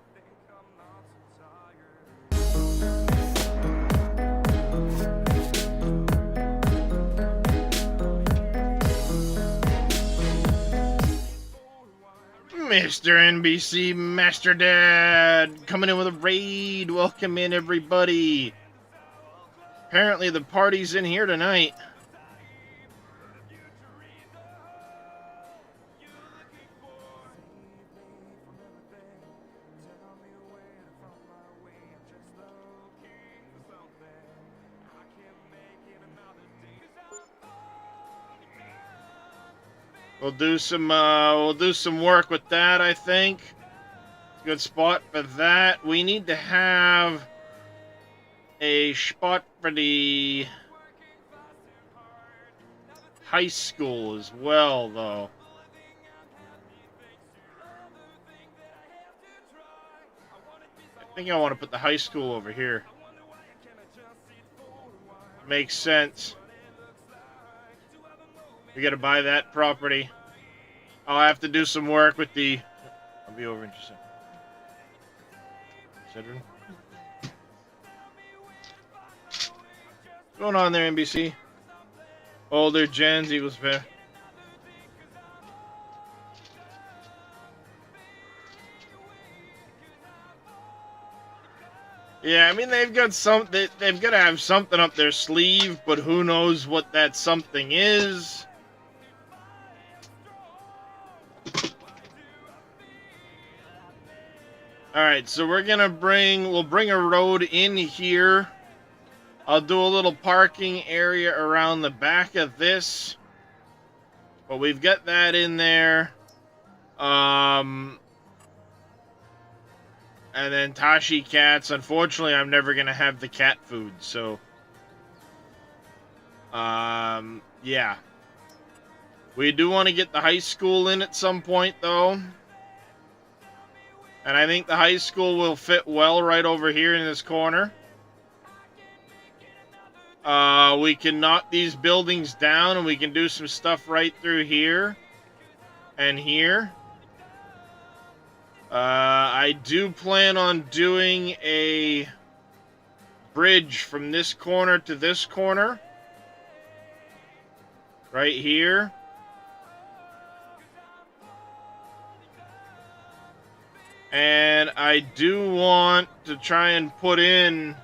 Mr. NBC Master Dad coming in with a raid. Welcome in, everybody. Apparently the party's in here tonight. We'll do some work with that, I think. Good spot for that. We need to have a spot for the high school as well, though. I think I want to put the high school over here. Makes sense. We gotta buy that property. I'll have to do some work with the... I'll be over in just a second. What's going on there, NBC? Older gens, Eagles fan. Yeah, I mean, they've got they've got to have something up their sleeve, but who knows what that something is. Alright, so we'll bring a road in here. I'll do a little parking area around the back of this. But we've got that in there. And then Tashi cats. Unfortunately, I'm never gonna have the cat food. So, yeah. We do want to get the high school in at some point, though. And I think the high school will fit well right over here in this corner. We can knock these buildings down and we can do some stuff right through here and here. I do plan on doing a bridge from this corner to this corner. Right here. And I do want to try and put in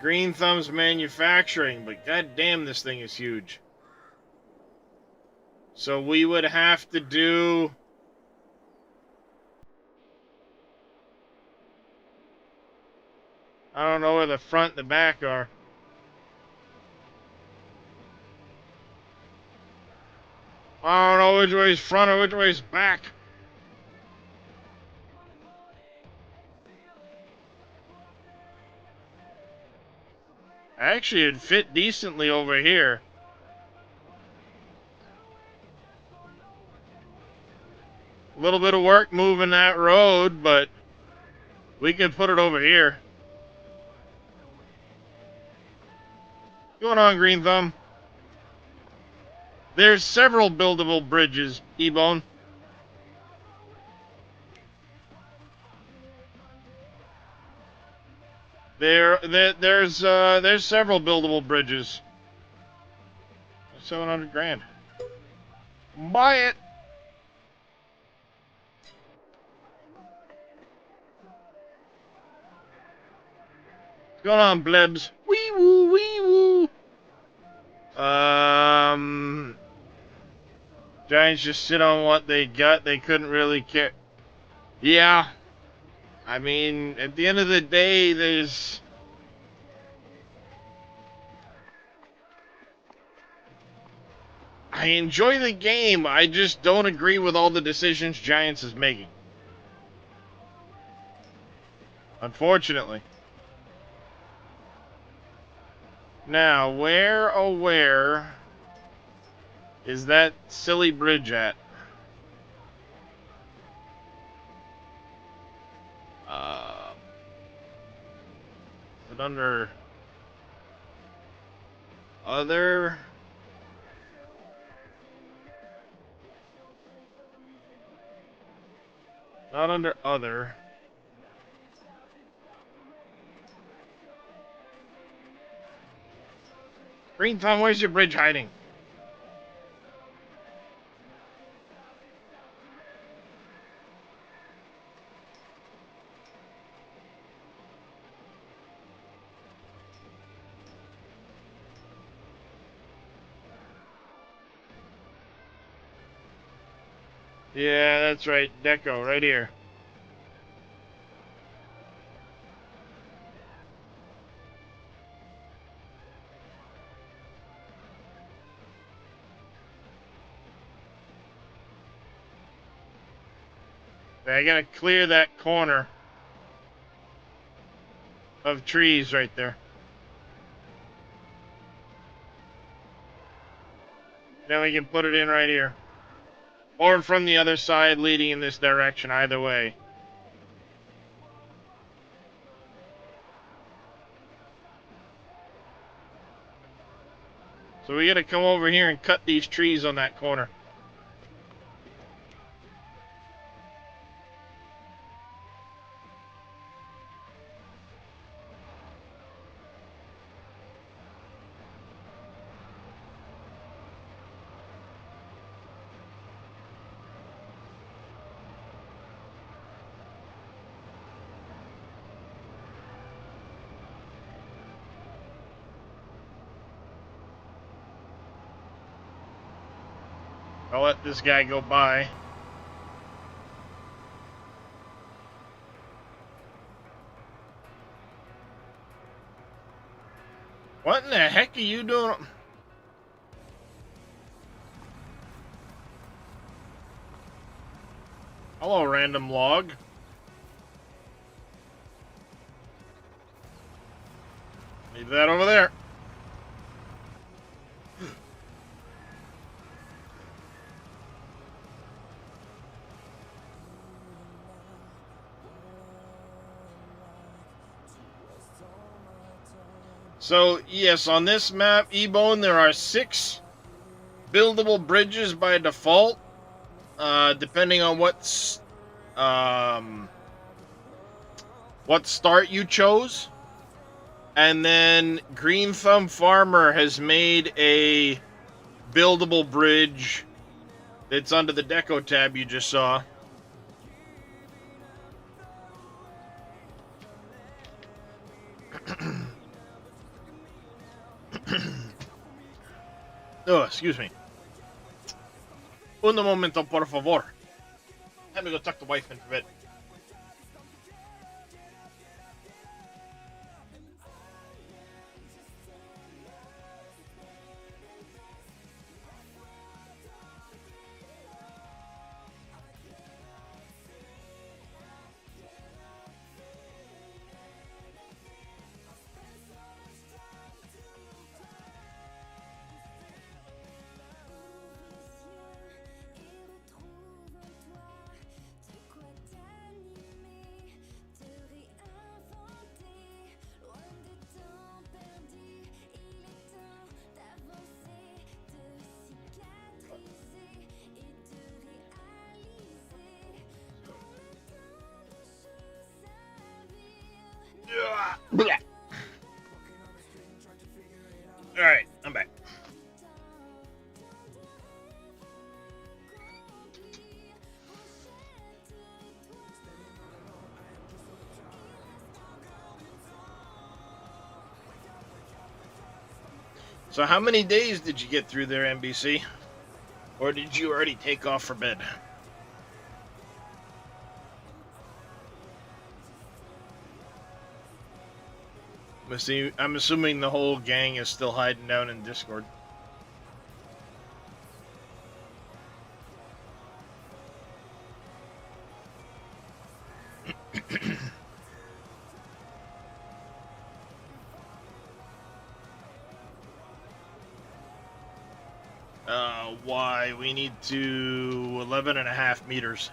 Green Thumb's manufacturing, but goddamn, this thing is huge. So we would have to do... I don't know where the front and the back are. I don't know which way's front or which way's back. Actually, it'd fit decently over here. A little bit of work moving that road, but we can put it over here. What's going on, Green Thumb? There's several buildable bridges, E-Bone. There's several buildable bridges. 700 grand. Buy it. What's going on, Blebs? Wee woo, wee woo. Giants just sit on what they got. They couldn't really care. Yeah. I mean, at the end of the day, there's... I enjoy the game. I just don't agree with all the decisions Giants is making. Unfortunately. Now, where, oh where, is that silly bridge at? Is it under other? Not under other. Green Thumb, where's your bridge hiding? Yeah, that's right. Deco, right here. I gotta clear that corner of trees right there. Then we can put it in right here. Or from the other side leading in this direction, either way. So we gotta come over here and cut these trees on that corner. I'll let this guy go by. What in the heck are you doing? Hello, random log. Leave that over there. So, yes, on this map, E-Bone, there are 6 buildable bridges by default, depending on what start you chose. And then Green Thumb Farmer has made a buildable bridge that's under the deco tab you just saw. Oh, excuse me. Un momento, por favor. Let me go tuck the wife into bed. Alright, I'm back. So how many days did you get through there, NBC? Or did you already take off for bed? I'm assuming the whole gang is still hiding down in Discord. Why? We need to 11.5 meters.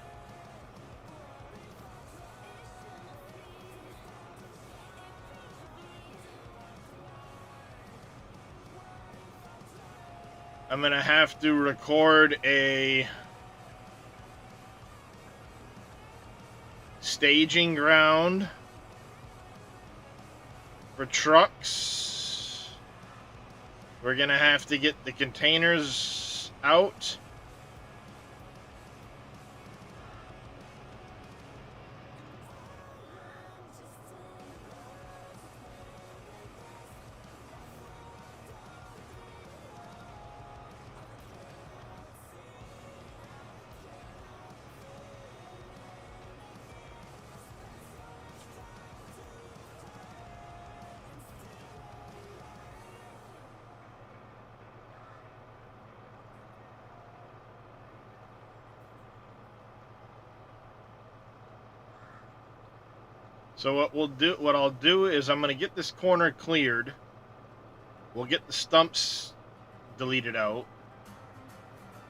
I'm going to have to record a staging ground for trucks. We're going to have to get the containers out. So what I'll do is I'm going to get this corner cleared. We'll get the stumps deleted out.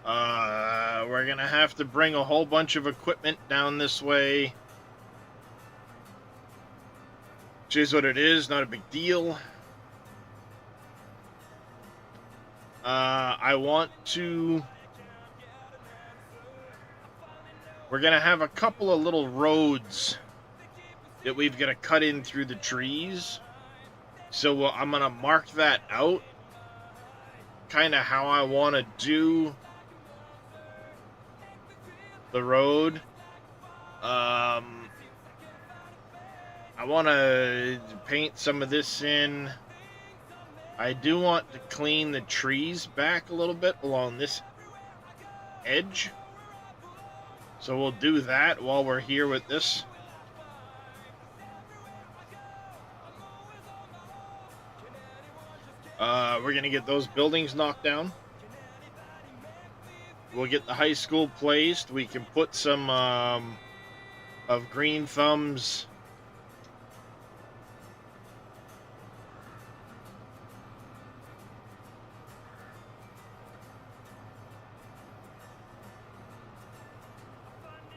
We're going to have to bring a whole bunch of equipment down this way. Which is what it is, not a big deal. We're going to have a couple of little roads that we've got to cut in through the trees. So I'm going to mark that out. Kind of how I want to do the road. I want to paint some of this in. I do want to clean the trees back a little bit along this edge. So we'll do that while we're here with this. We're going to get those buildings knocked down. We'll get the high school placed. We can put some of Green Thumb's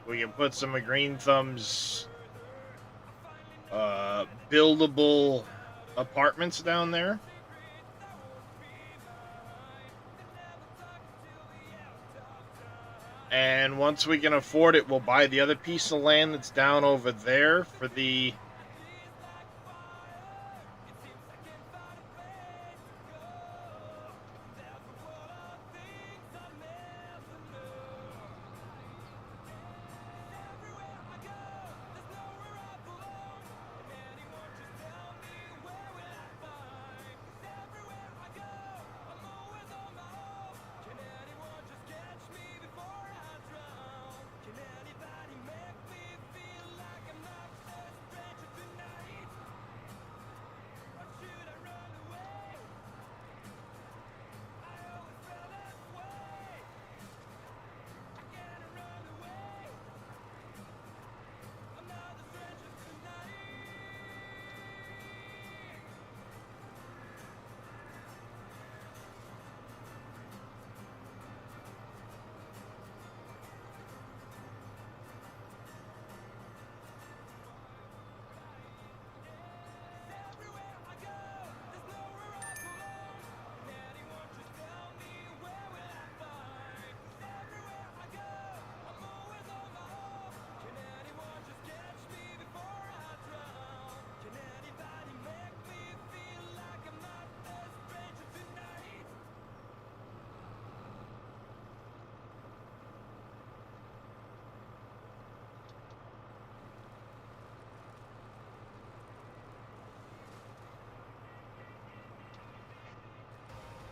We can put some of Green Thumb's buildable apartments down there. And once we can afford it, we'll buy the other piece of land that's down over there for the...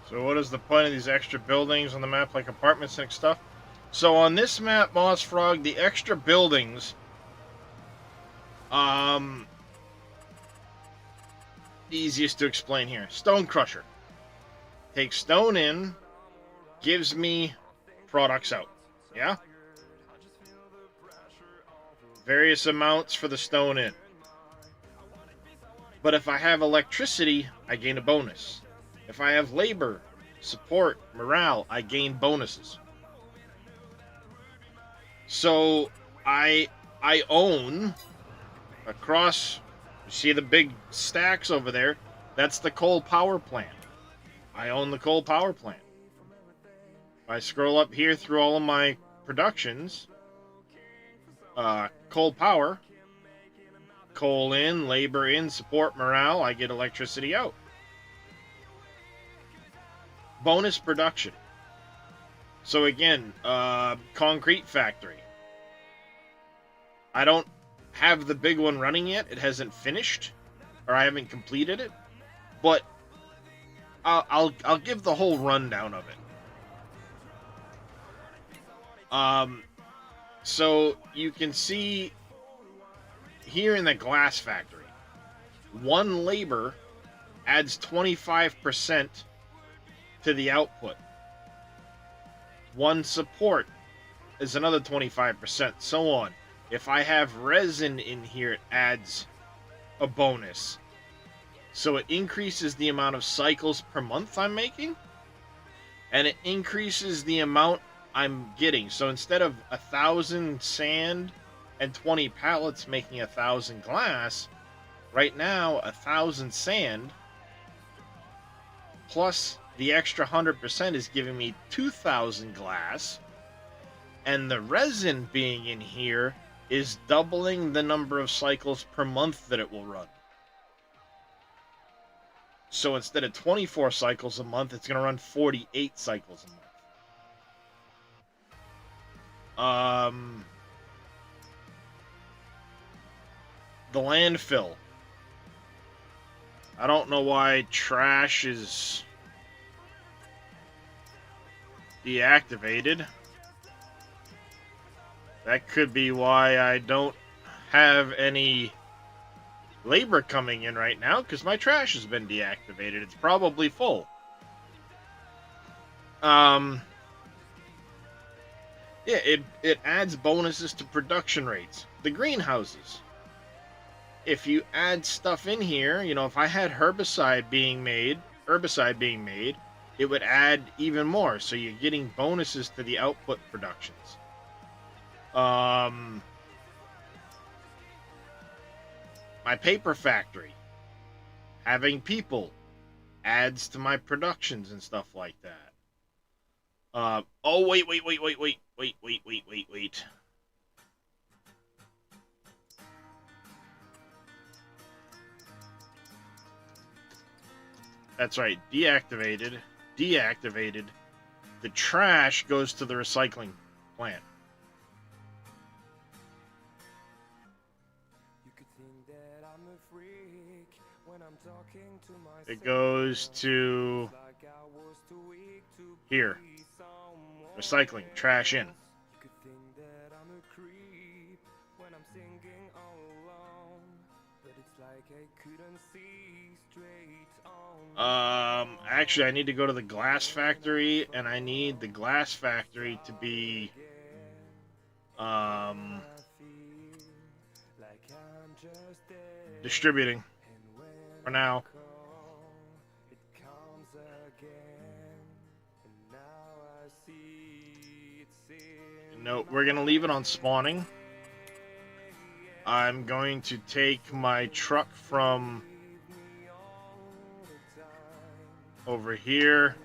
So what is the point of these extra buildings on the map, like apartments and stuff? So on this map, Moss Frog, the extra buildings, easiest to explain here. Stone Crusher. Takes stone in, gives me products out. Yeah? Various amounts for the stone in. But if I have electricity, I gain a bonus. If I have labor, support, morale, I gain bonuses. So I own across, you see the big stacks over there? That's the coal power plant. I own the coal power plant. If I scroll up here through all of my productions, coal power, coal in, labor in, support, morale, I get electricity out. Bonus production. So again, concrete factory. I don't have the big one running yet. It hasn't finished, or I haven't completed it. But I'll give the whole rundown of it. So you can see here in the glass factory, one labor adds 25% to the output. One support is another 25%, so on. If I have resin in here, it adds a bonus. So it increases the amount of cycles per month I'm making, and it increases the amount I'm getting. So instead of 1,000 sand and 20 pallets making 1,000 glass, right now 1,000 sand plus the extra 100% is giving me 2,000 glass, and the resin being in here is doubling the number of cycles per month that it will run. So instead of 24 cycles a month, it's going to run 48 cycles a month. The landfill. I don't know why trash is deactivated. That could be why I don't have any labor coming in right now, because my trash has been deactivated. It's probably full. Yeah, it adds bonuses to production rates. The greenhouses. If you add stuff in here, you know, if I had herbicide being made, it would add even more. So you're getting bonuses to the output productions. My paper factory, having people adds to my productions and stuff like that. Oh, wait. That's right. Deactivated. Deactivated. The trash goes to the recycling plant. It goes to here. Recycling. Trash in. Actually, I need to go to the glass factory, and I need the glass factory to be, distributing for now. No, we're gonna leave it on spawning. I'm going to take my truck from over here.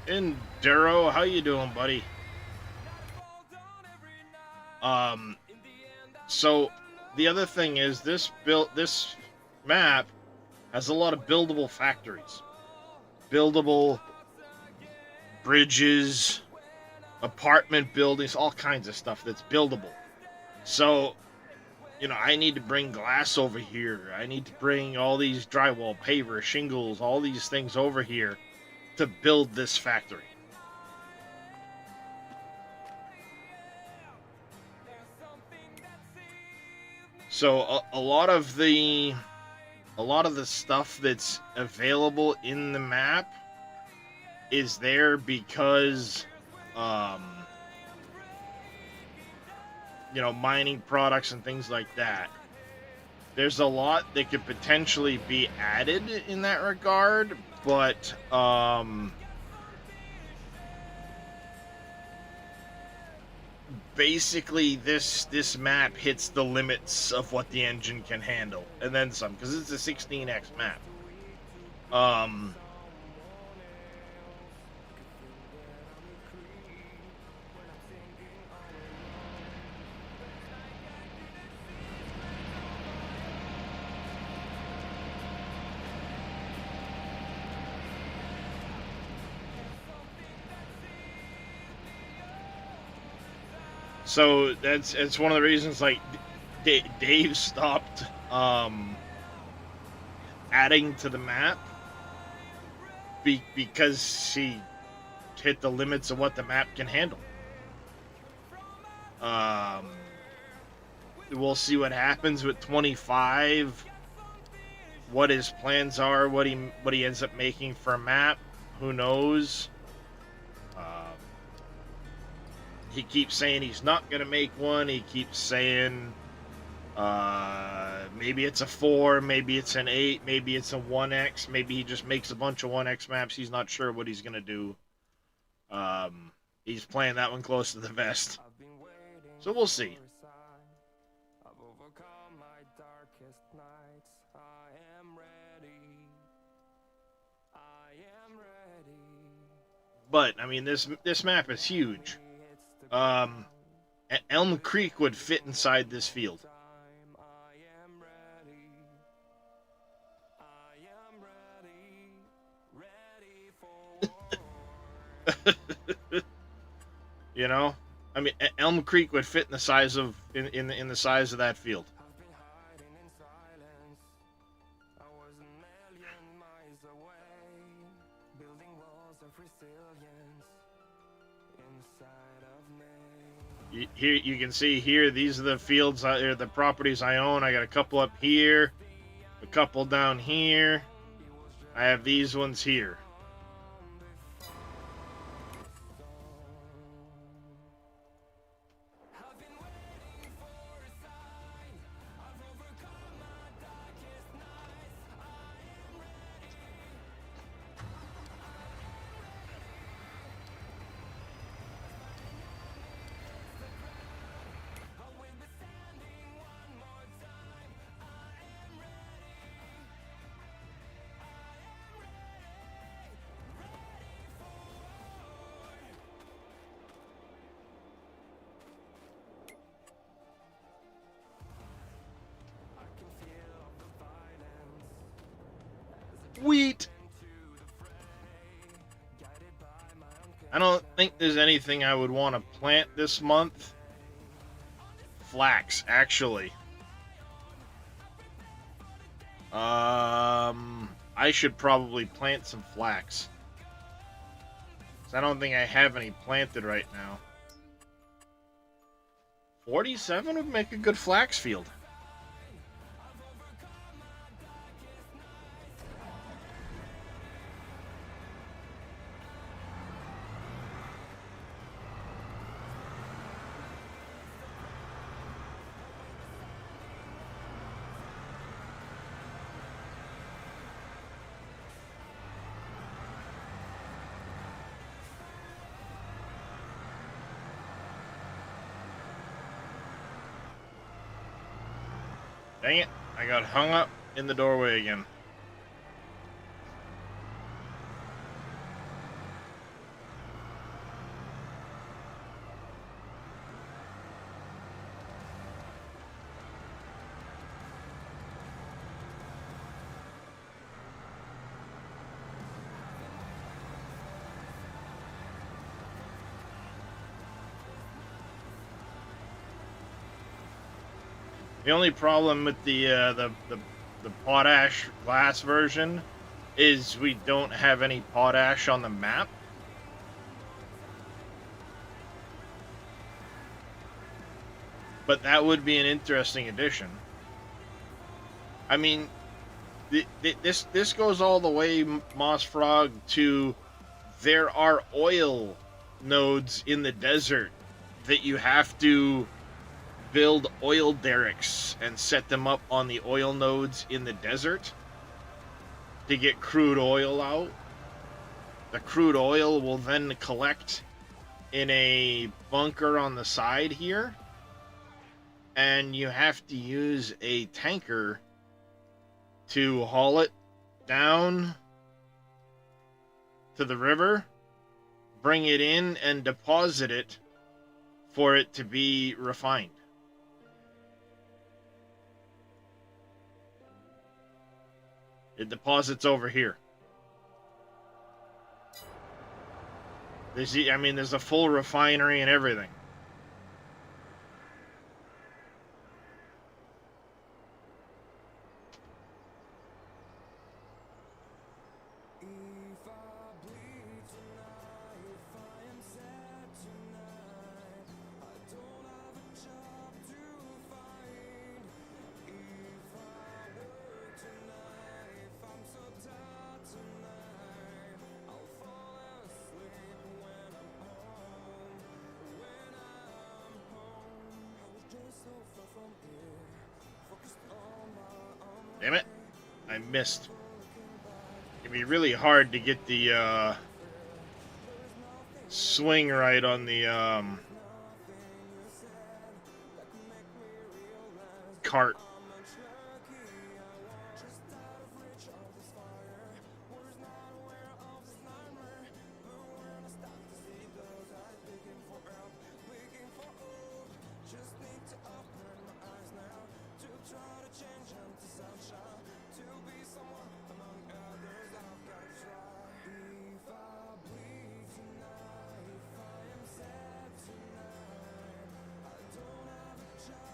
Enduro, how you doing, buddy? So the other thing is this map has a lot of buildable factories, buildable bridges, apartment buildings, all kinds of stuff that's buildable. So, you know, I need to bring glass over here. I need to bring all these drywall, paver, shingles, all these things over here to build this factory. So a lot of the stuff that's available in the map is there because you know, mining products and things like that. There's a lot that could potentially be added in that regard, but basically this map hits the limits of what the engine can handle, and then some, because it's a 16x map. So it's one of the reasons, like, Dave stopped adding to the map because he hit the limits of what the map can handle. We'll see what happens with 25, what his plans are, what he ends up making for a map. Who knows? He keeps saying he's not going to make one. He keeps saying maybe it's a 4, maybe it's an 8, maybe it's a 1X, maybe he just makes a bunch of 1X maps. He's not sure what he's going to do. He's playing that one close to the vest. So we'll see. But, I mean, this map is huge. Elm Creek would fit inside this field. You know, I mean, Elm Creek would fit in the size of in the size of that field. Here you can see here, these are the fields, or the properties I own. I got a couple up here, a couple down here. I have these ones here. Wheat. I don't think there's anything I would want to plant this month. Flax, actually. I should probably plant some flax. 'Cause I don't think I have any planted right now. 47 would make a good flax field. Dang it, I got hung up in the doorway again. The only problem with the potash glass version is we don't have any potash on the map. But that would be an interesting addition. I mean, this goes all the way, Moss Frog, to there are oil nodes in the desert that you have to build oil derricks and set them up on the oil nodes in the desert to get crude oil out. The crude oil will then collect in a bunker on the side here, and you have to use a tanker to haul it down to the river, bring it in, and deposit it for it to be refined. It deposits over here. There's a full refinery and everything. Damn it. I missed. It'd be really hard to get the swing right on the cart.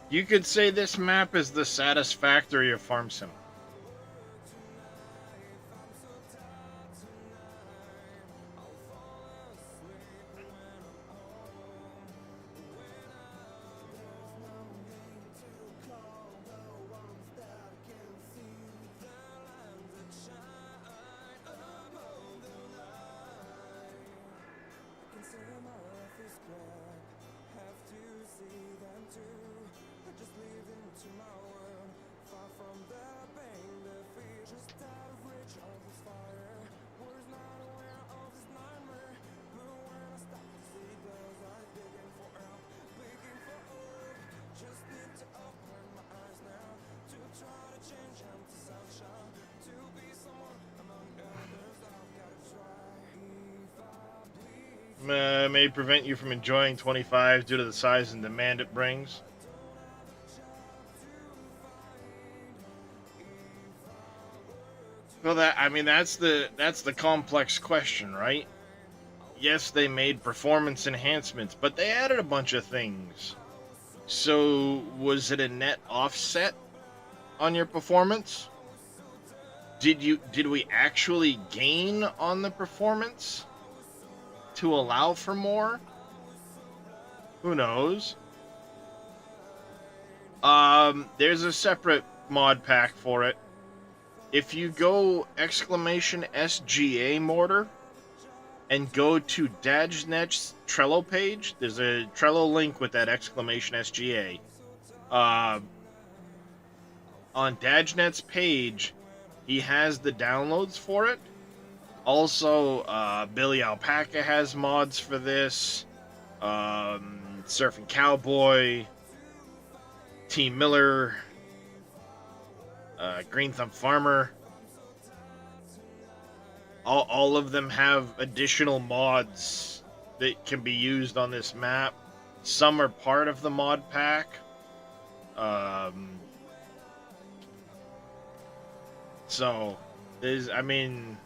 You could say this map is the Satisfactory of Farm Sim. May prevent you from enjoying 25 due to the size and demand it brings. Well, that's the complex question, right? Yes, they made performance enhancements, but they added a bunch of things. So, was it a net offset on your performance? Did we actually gain on the performance to allow for more? Who knows? There's a separate mod pack for it. If you go exclamation SGA mortar and go to Dajnet's Trello page, there's a Trello link with that exclamation SGA. On Dajnet's page, he has the downloads for it. Also, Billy Alpaca has mods for this. Surfing Cowboy, Team Miller, Green Thumb Farmer. All of them have additional mods that can be used on this map. Some are part of the mod pack. So, I mean...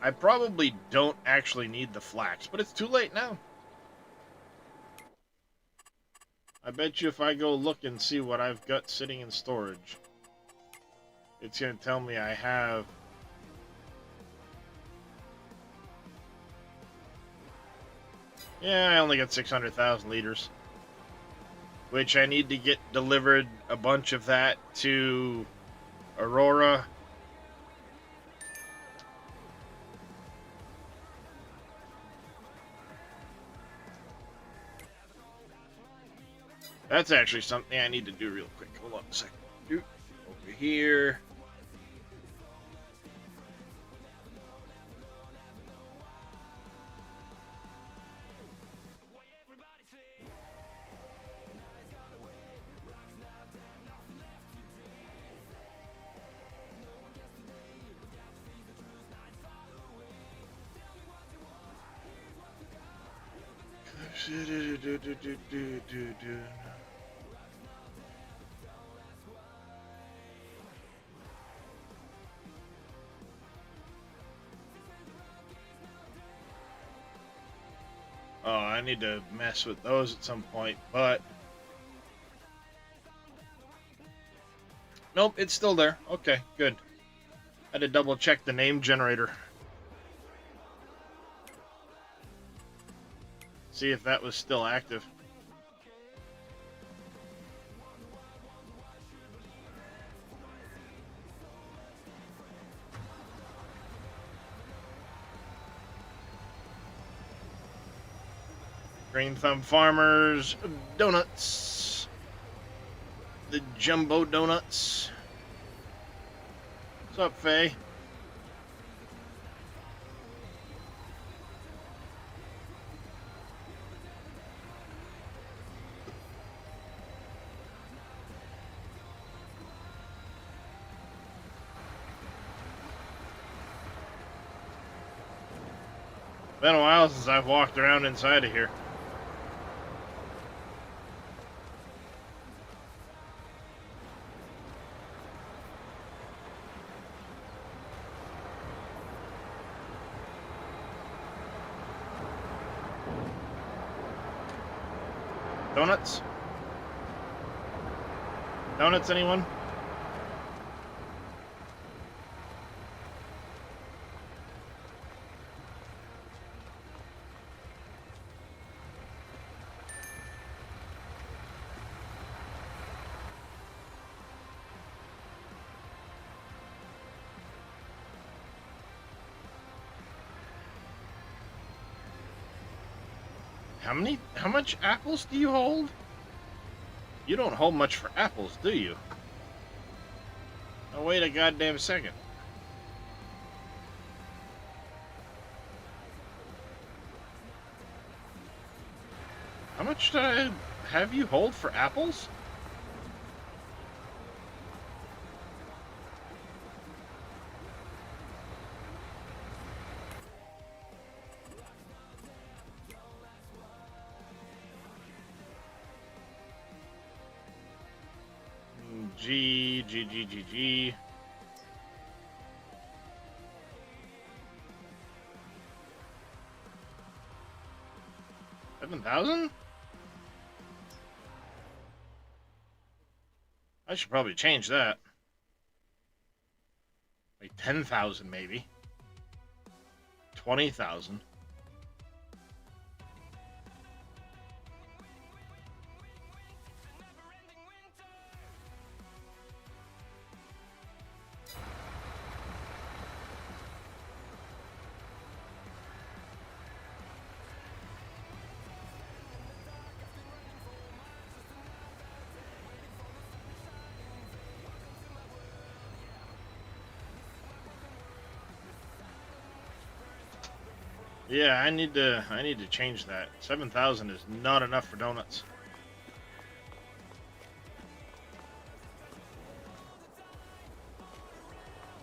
I probably don't actually need the flax, but it's too late now. I bet you if I go look and see what I've got sitting in storage, it's going to tell me I have... Yeah, I only got 600,000 liters. Which I need to get delivered a bunch of that to Aurora. That's actually something I need to do real quick. Hold on a second. Over here. Oh, I need to mess with those at some point, but... Nope, it's still there. Okay, good. Had to double check the name generator. See if that was still active. Green Thumb Farmers donuts. The jumbo donuts. What's up, Faye? Been a while since I've walked around inside of here. Donuts? Donuts, anyone? How much apples do you hold? You don't hold much for apples, do you? Now wait a goddamn second. How much did I... have you hold for apples? G. 7,000? I should probably change that. Like 10,000 maybe. 20,000. Yeah, I need to change that. 7,000 is not enough for donuts.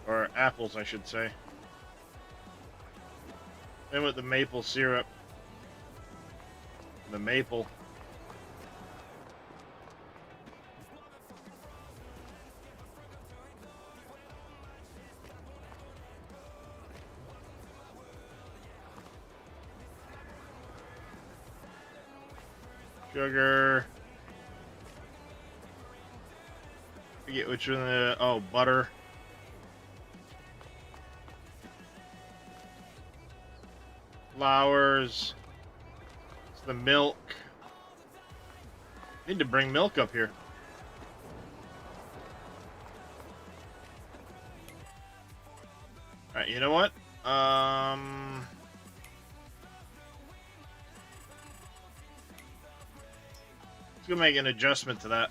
Or apples, I should say. And with the maple syrup. The maple. Sugar. Forget which one. Oh, butter. Flowers. It's the milk. Need to bring milk up here. Alright, you know what? Let's go make an adjustment to that.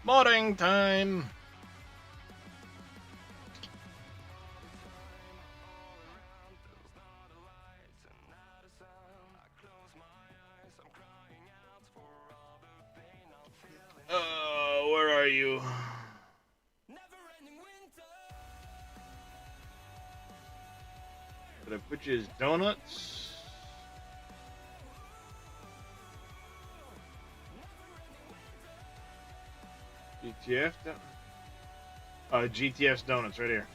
Modding time! Where are you? Did I put you as donuts? GTF? GTF's donuts right here.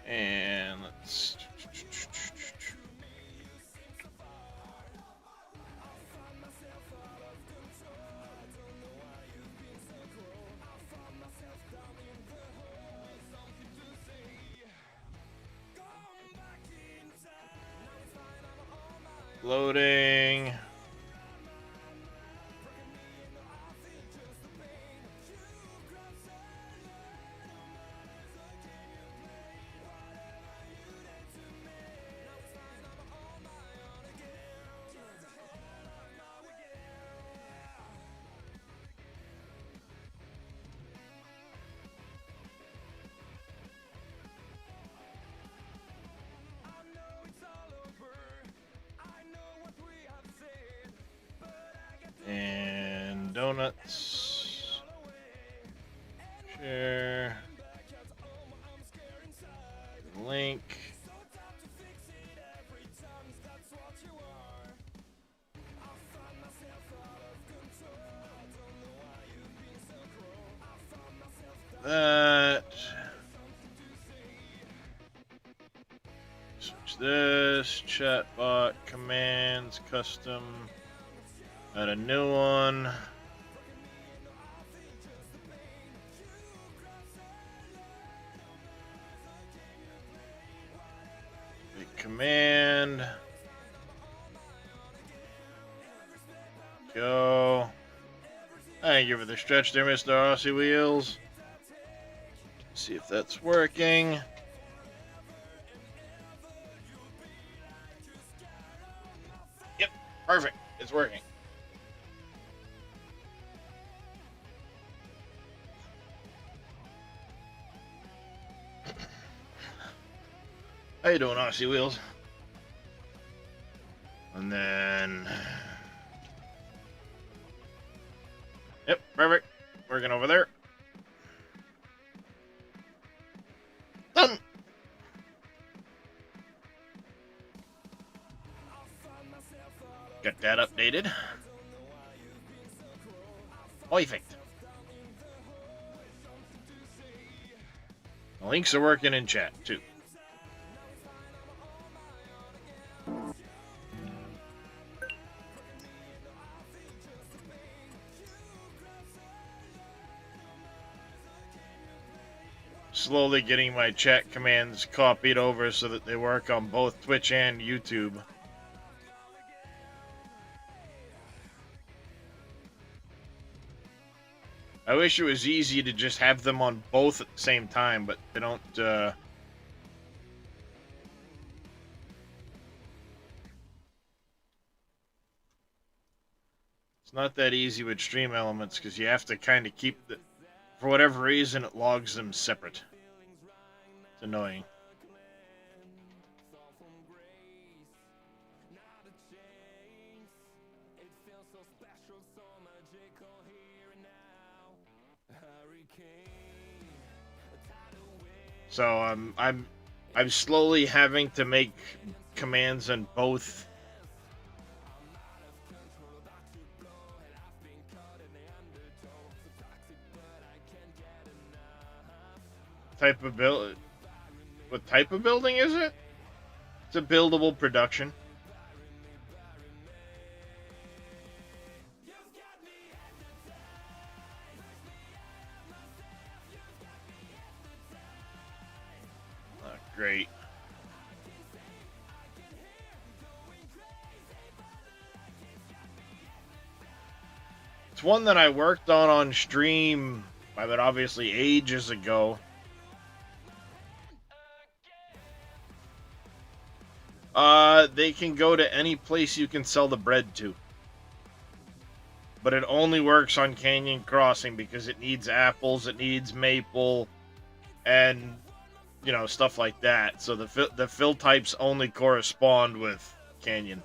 And let's... Loading. link. That. Switch this. Chatbot, commands, custom. Add a new one. Command. Go. Thank you for the stretch there, Mr. Aussie Wheels. See if that's working. Yep, perfect. It's working. How you doing, Aussie Wheels? And then... Yep, perfect. Working over there. Done! Got that updated. Perfect. The links are working in chat, too. Slowly getting my chat commands copied over so that they work on both Twitch and YouTube. I wish it was easy to just have them on both at the same time, but they don't, It's not that easy with Stream Elements, because you have to kind of keep the... For whatever reason, it logs them separate. It's annoying. So I'm slowly having to make commands on both type of build. What type of building is it? It's a buildable production. Oh, great. It's one that I worked on stream, but obviously ages ago. They can go to any place you can sell the bread to. But it only works on Canyon Crossing because it needs apples, it needs maple, and, you know, stuff like that. So the fill types only correspond with Canyon.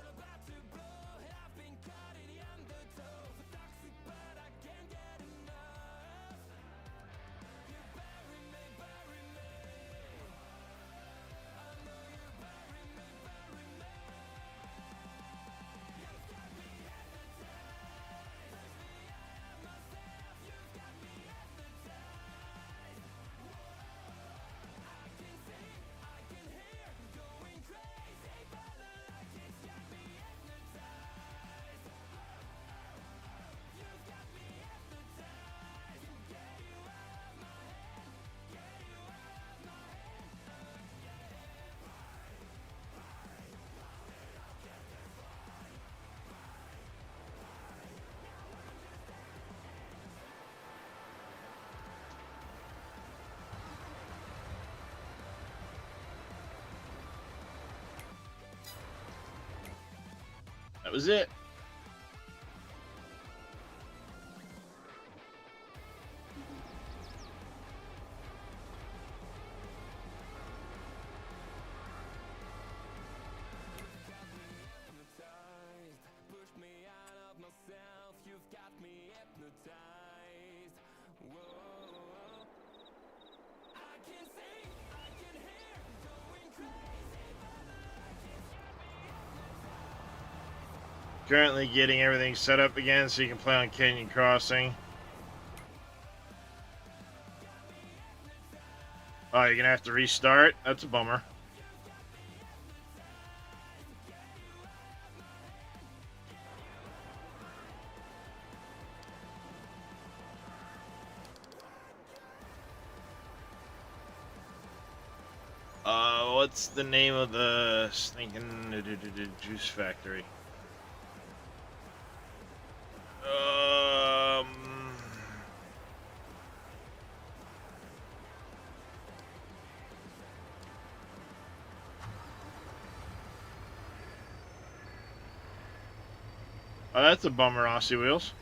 That was it. Currently getting everything set up again so you can play on Canyon Crossing. Oh, you're gonna have to restart? That's a bummer. What's the name of the stinking juice factory? Oh, that's a bummer, Aussie Wheels.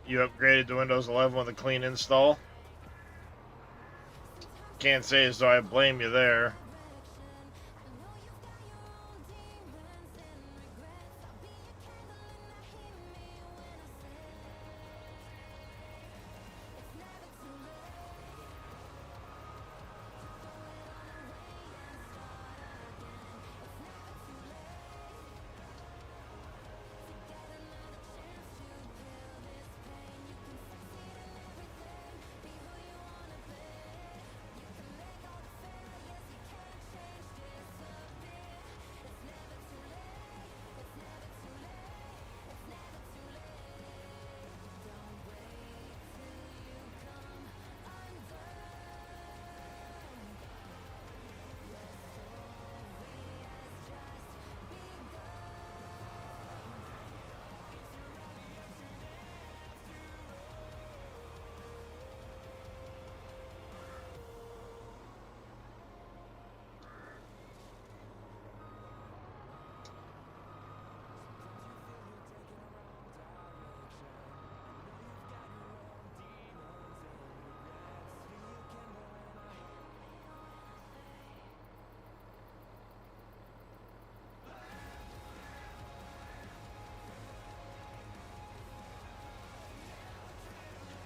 You upgraded to Windows 11 with a clean install? Can't say as though I blame you there.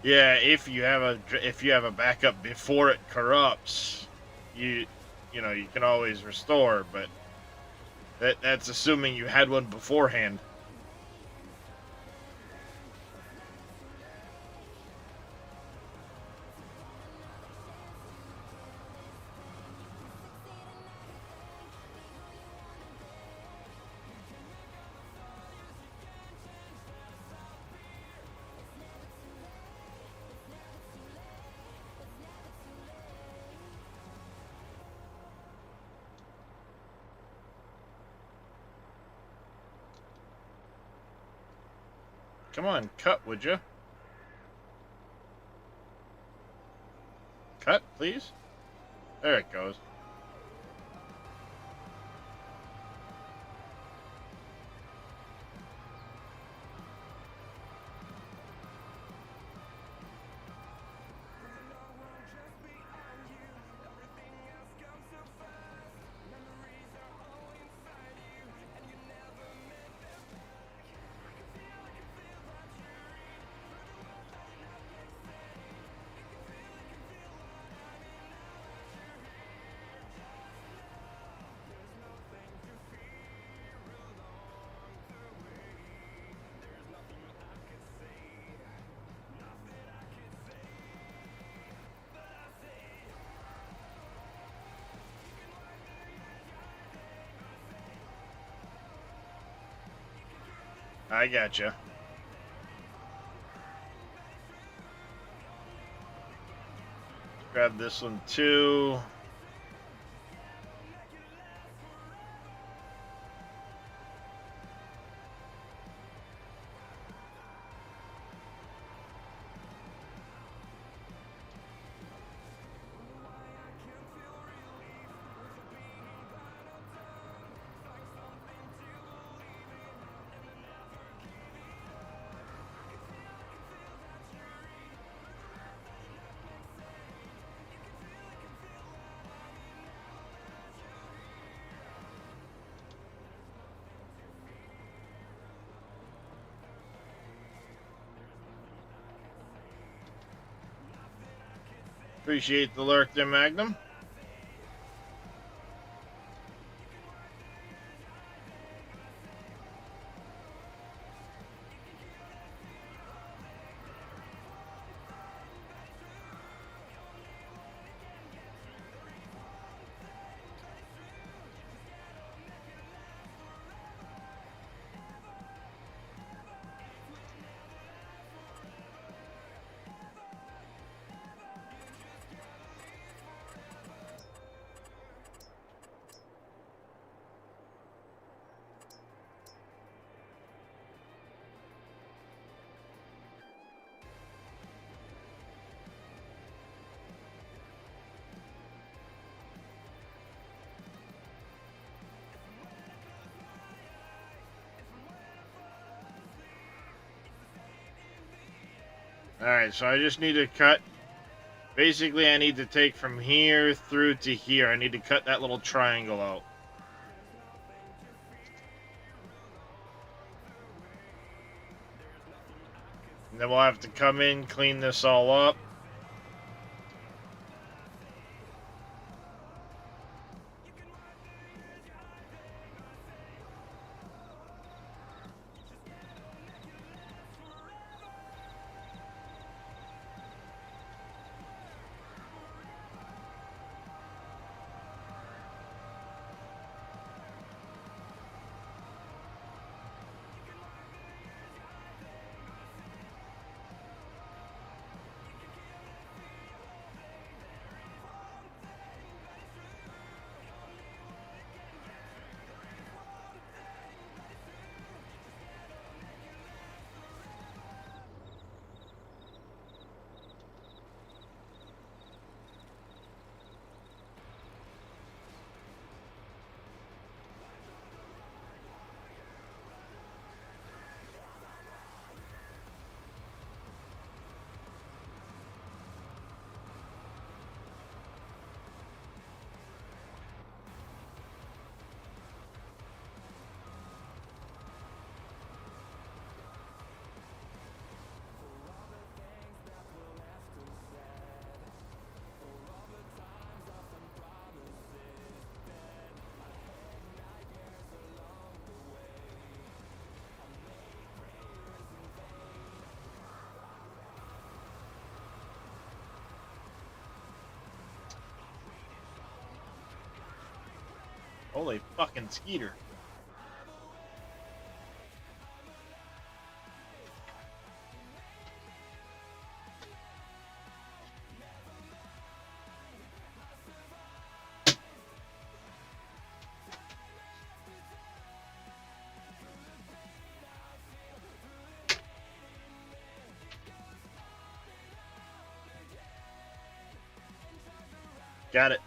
Yeah, if you have a backup before it corrupts, you know you can always restore, but that's assuming you had one beforehand. Come on, cut, would you? Cut, please. There it goes. I gotcha. Grab this one too. Appreciate the lurk there, Magnum. Alright, so I just need to cut. Basically, I need to take from here through to here. I need to cut that little triangle out. And then we'll have to come in, clean this all up. Holy fucking Skeeter. Got it.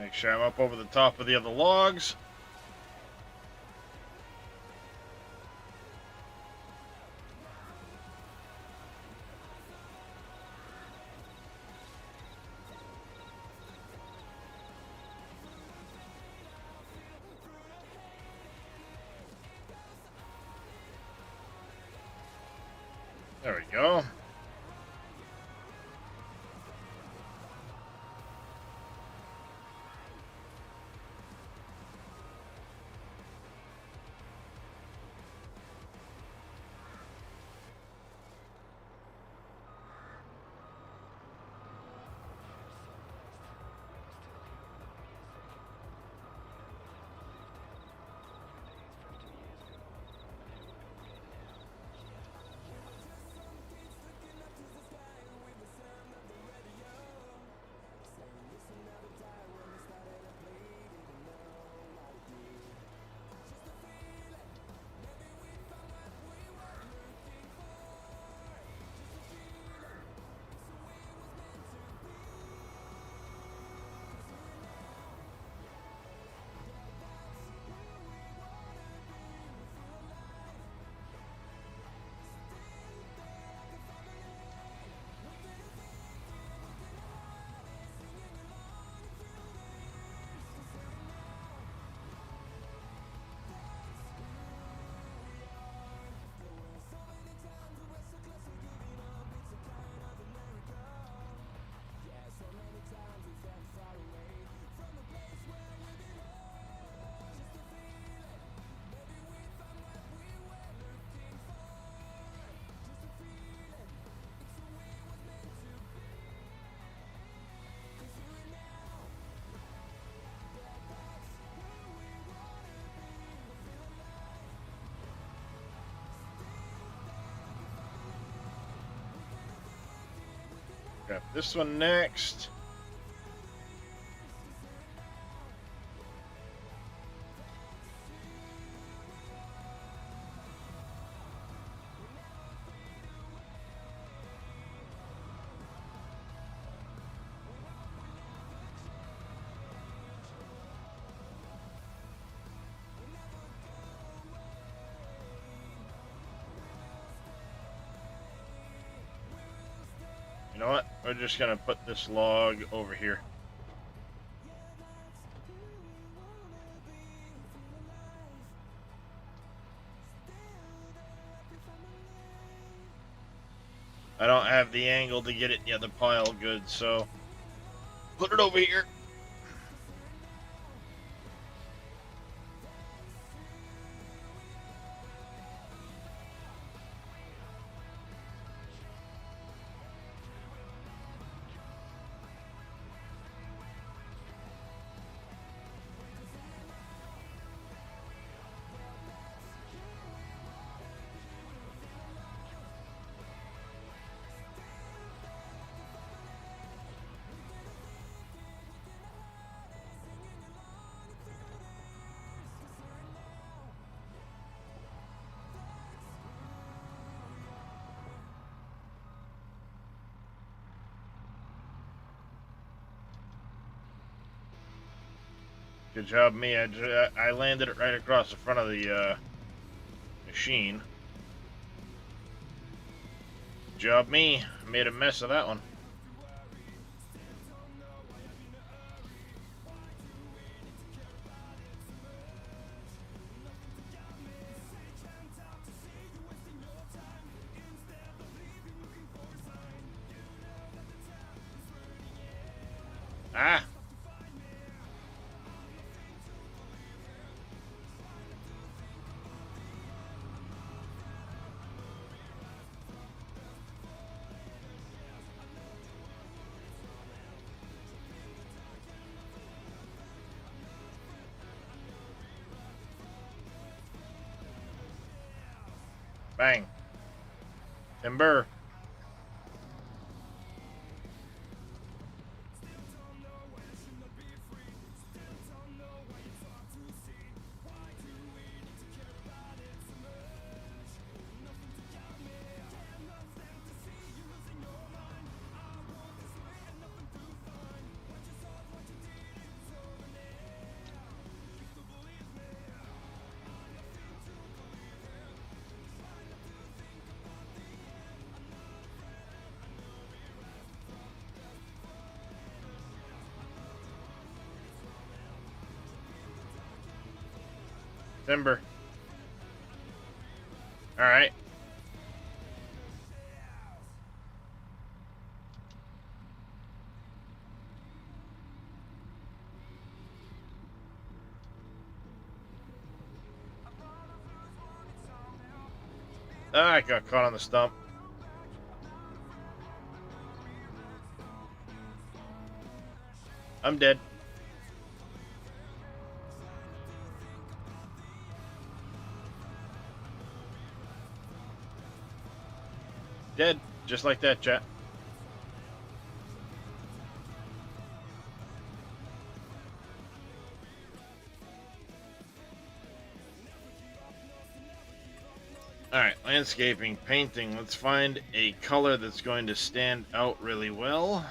Make sure I'm up over the top of the other logs. There we go. Grab this one next. You know what? We're just gonna put this log over here. I don't have the angle to get it in the other pile good, so put it over here. Good job, me. I landed it right across the front of the machine. Good job, me. I made a mess of that one. Ah! Bang. Timber. Timber. All right. Ah, I got caught on the stump. I'm dead. Dead. Just like that, chat. Alright, landscaping, painting. Let's find a color that's going to stand out really well.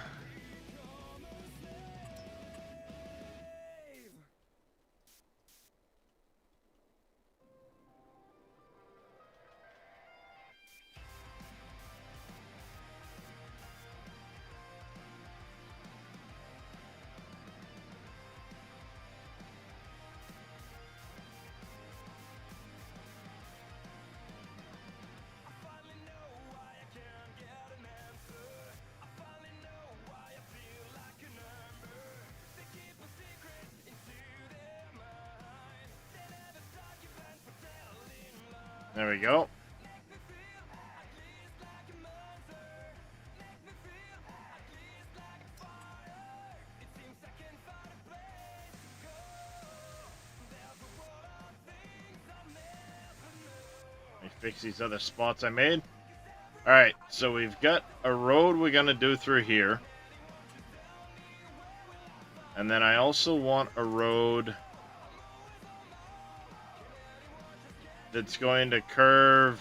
There we go. Let me fix these other spots I made. Alright, so we've got a road we're going to do through here. And then I also want a road that's going to curve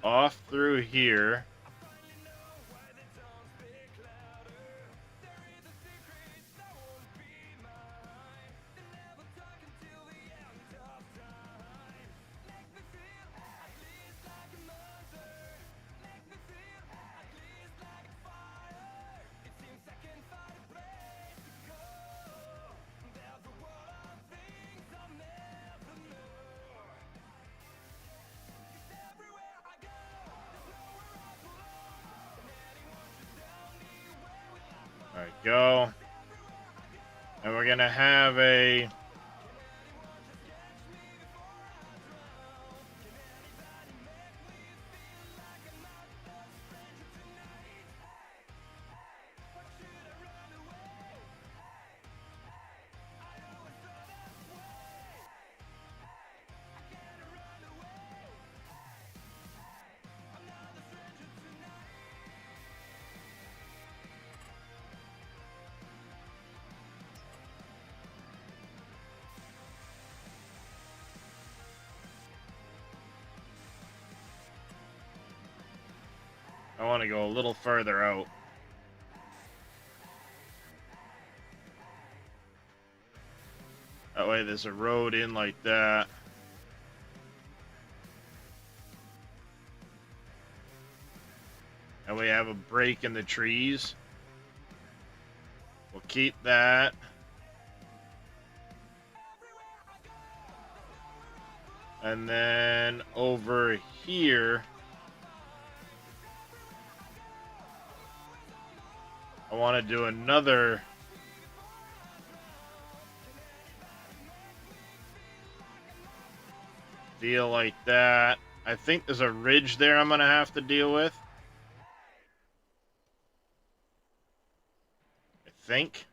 off through here. There we go. And we're going to have a I want to go a little further out. That way there's a road in like that. And we have a break in the trees. We'll keep that. And then over here, I want to do another deal like that. I think there's a ridge there I'm going to have to deal with. I think.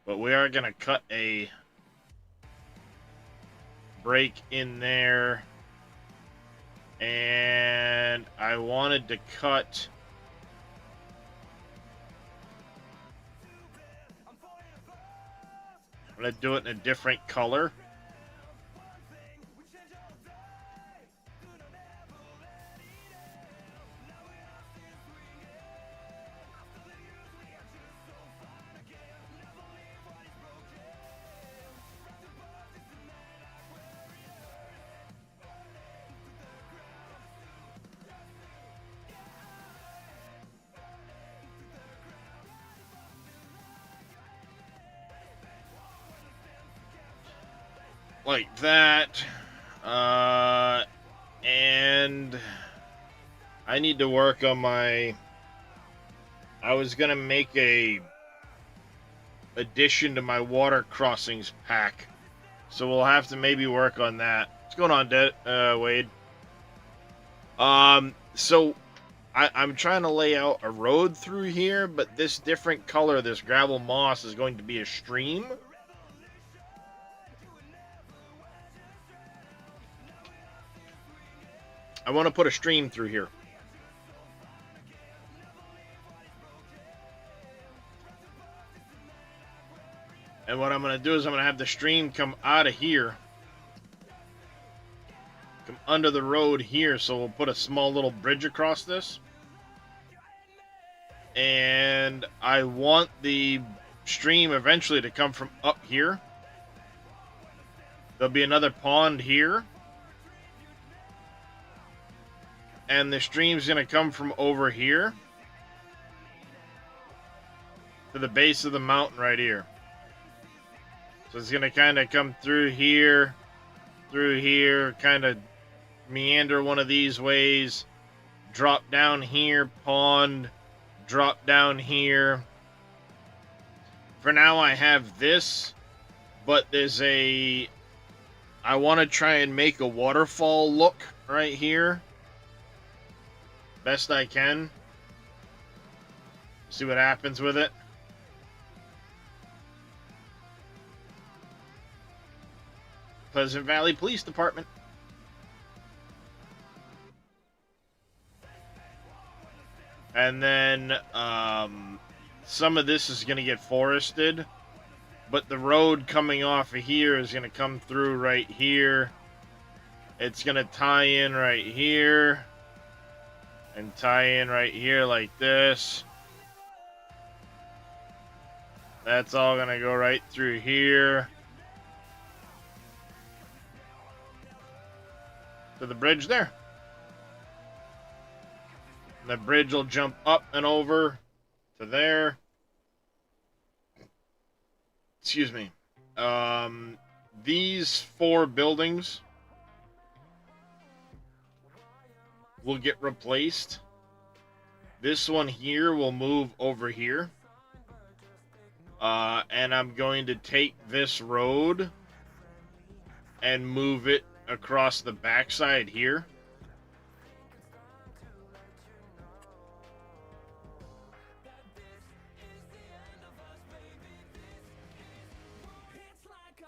But we are going to cut a break in there. And I wanted to cut I'm going to do it in a different color. like that. And I need to work on my... I was gonna make a addition to my water crossings pack, so we'll have to maybe work on that. What's going on, Wade? So I'm trying to lay out a road through here, but this different color, this gravel moss, is going to be a stream. I want to put a stream through here. And what I'm going to do is I'm going to have the stream come out of here. Come under the road here, so we'll put a small little bridge across this. And I want the stream eventually to come from up here. There'll be another pond here. And the stream's going to come from over here to the base of the mountain right here. So it's going to kind of come through here, kind of meander one of these ways, drop down here, pond, drop down here. For now, I have this, but there's a... I want to try and make a waterfall look right here. Best I can. See what happens with it. Pleasant Valley Police Department. And then some of this is going to get forested, but the road coming off of here is going to come through right here. It's going to tie in right here and tie in right here like this. That's all going to go right through here to the bridge there. And the bridge will jump up and over to there. Excuse me. These 4 buildings will get replaced. This one here will move over here. And I'm going to take this road and move it across the backside here.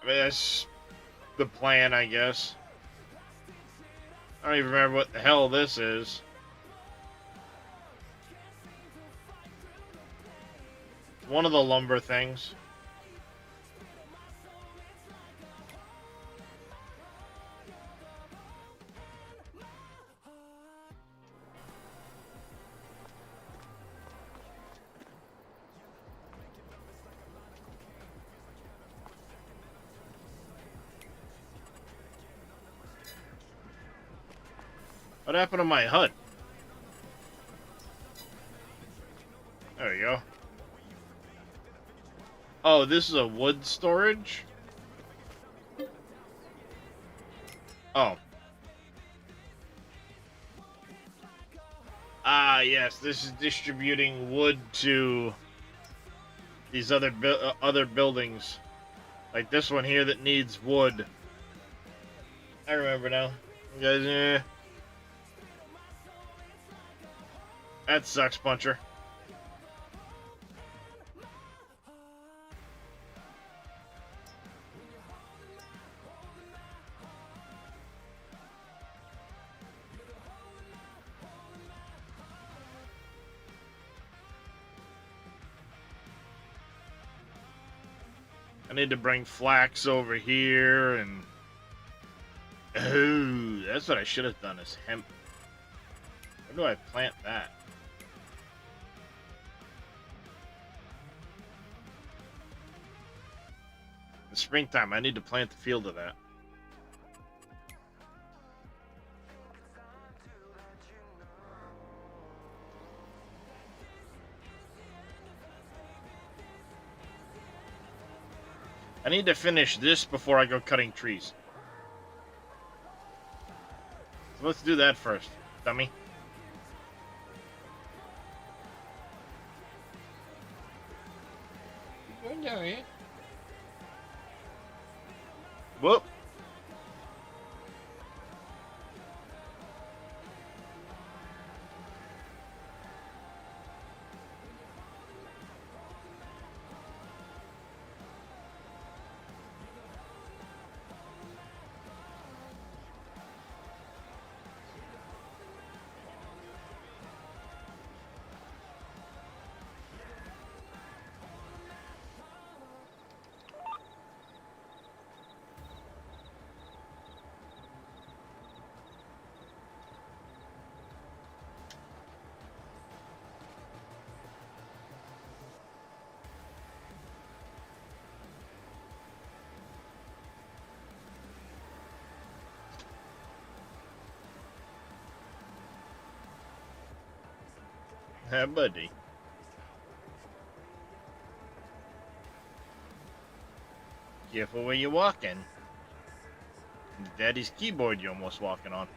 I mean, that's the plan, I guess. I don't even remember what the hell this is. One of the lumber things. What happened to my hut? There we go. Oh, this is a wood storage? Oh. Ah, yes, this is distributing wood to these other buildings. Like this one here that needs wood. I remember now. You guys, that sucks, Puncher. I need to bring flax over here and... Oh, that's what I should have done is hemp. Where do I plant that? In the springtime, I need to plant the field of that. I need to finish this before I go cutting trees. Let's do that first, dummy. Whoop. Hey, buddy. Careful where you're walking. Daddy's keyboard you're almost walking on.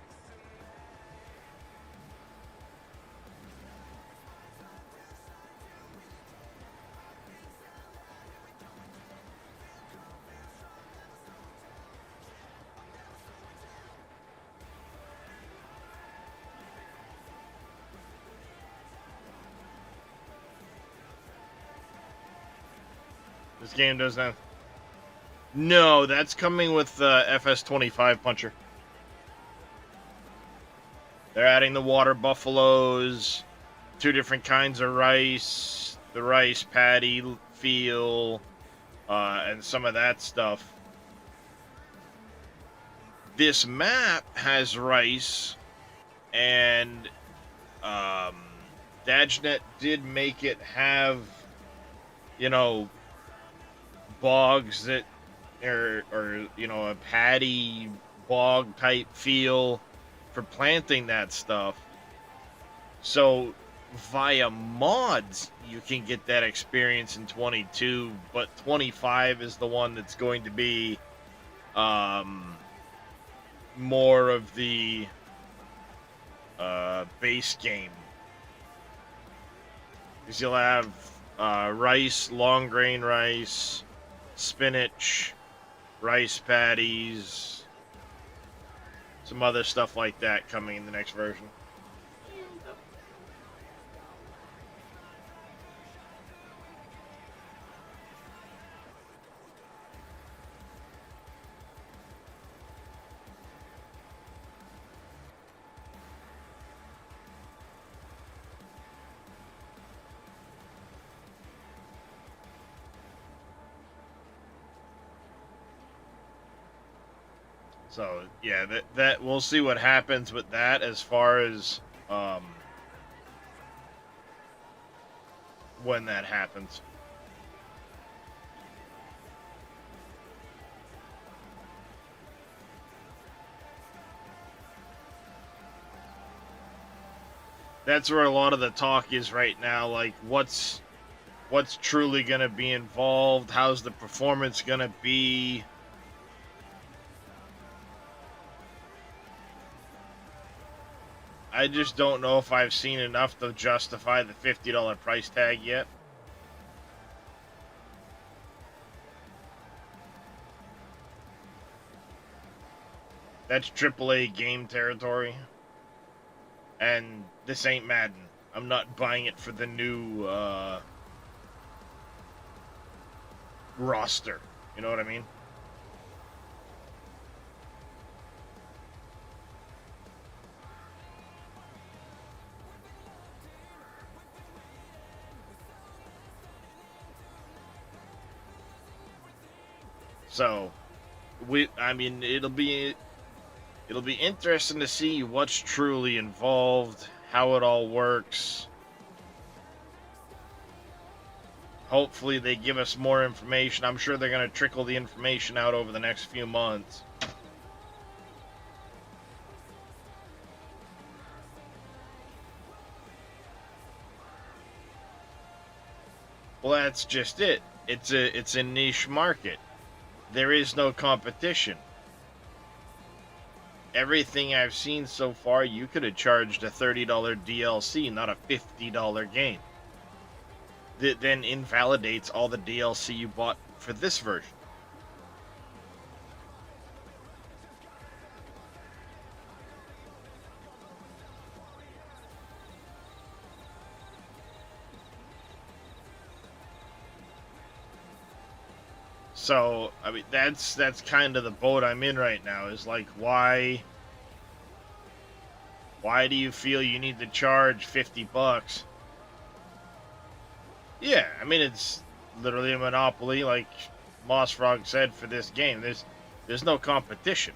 This game doesn't have... No, that's coming with FS25 Puncher. They're adding the water buffaloes, 2 different kinds of rice, the rice patty feel, and some of that stuff. This map has rice, and Dajnet did make it have, you know, bogs that or you know, a paddy bog type feel for planting that stuff. So via mods you can get that experience in 22, but 25 is the one that's going to be more of the base game, because you'll have rice, long grain rice, spinach, rice patties, some other stuff like that coming in the next version. So yeah, that we'll see what happens with that as far as when that happens. That's where a lot of the talk is right now, like what's truly going to be involved, how's the performance going to be. I just don't know if I've seen enough to justify the $50 price tag yet. That's AAA game territory. And this ain't Madden. I'm not buying it for the new roster. You know what I mean? So, it'll be interesting to see what's truly involved, how it all works. Hopefully they give us more information. I'm sure they're going to trickle the information out over the next few months. Well, that's just it. It's a niche market. There is no competition. everything I've seen so far, you could have charged a $30 DLC, not a $50 game. That then invalidates all the DLC you bought for this version. So, I mean, that's kind of the boat I'm in right now, is like, why do you feel you need to charge $50? Yeah, I mean, it's literally a monopoly, like Moss Frog said, for this game. There's no competition.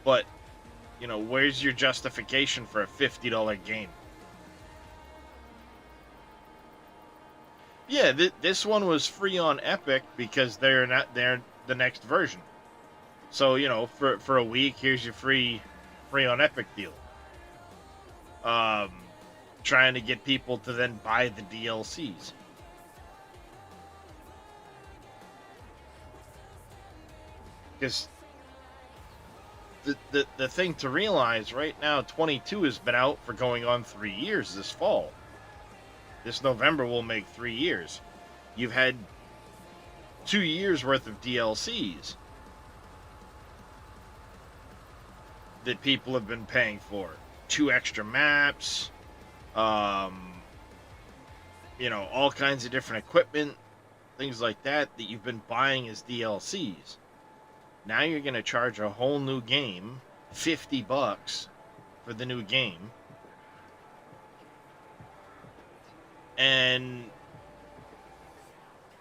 But, you know, where's your justification for a $50 game? Yeah, this one was free on Epic because they're the next version. So, you know, for a week, here's your free on Epic deal. Trying to get people to then buy the DLCs. Because the thing to realize right now, 22 has been out for going on 3 years this fall. This November will make 3 years. You've had 2 years worth of DLCs that people have been paying for. 2 extra maps, you know, all kinds of different equipment, things like that you've been buying as DLCs. Now you're going to charge a whole new game, $50 for the new game. And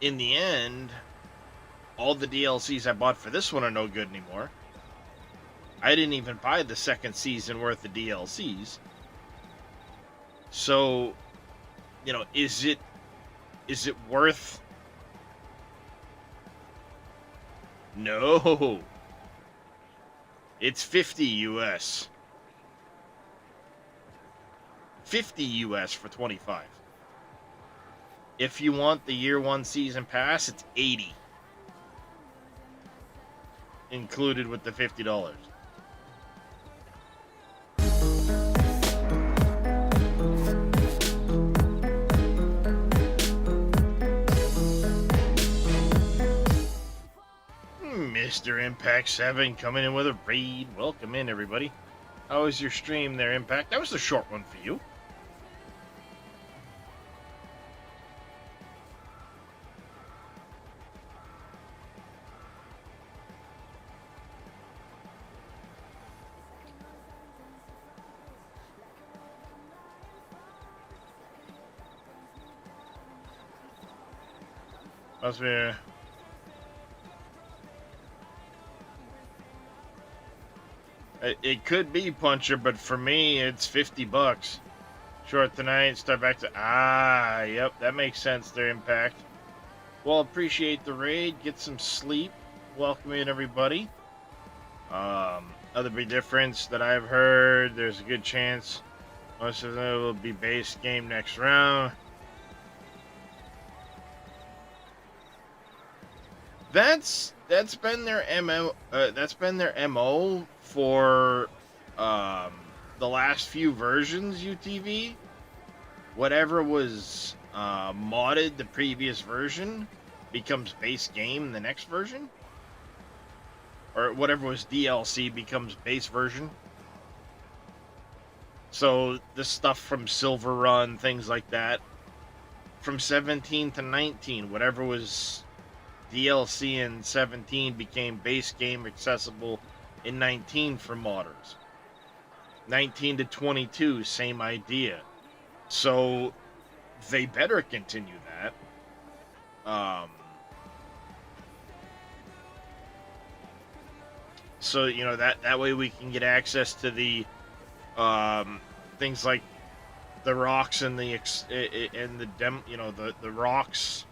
in the end, all the DLCs I bought for this one are no good anymore. I didn't even buy the second season worth of DLCs. So, you know, is it worth? No. It's 50 US. 50 US for 25. If you want the year 1 season pass, it's 80. Included with the $50. Mr. Impact 7 coming in with a raid. Welcome in, everybody. How was your stream there, Impact? That was a short one for you. Must be. It could be, Puncher, but for me, it's $50. Short tonight, start back to... Yep, that makes sense there, Impact. Well, appreciate the raid. Get some sleep. Welcome in, everybody. Other big difference that I've heard, there's a good chance most of them will be base game next round. That's been their MO. That's been their MO for the last few versions. UTV, whatever was modded the previous version becomes base game the next version, or whatever was DLC becomes base version. So the stuff from Silver Run, things like that, from 17 to 19, whatever was DLC in 17 became base game accessible in 19 for modders. 19 to 22, same idea. So they better continue that. So, you know, that way we can get access to the things like the rocks and the rocks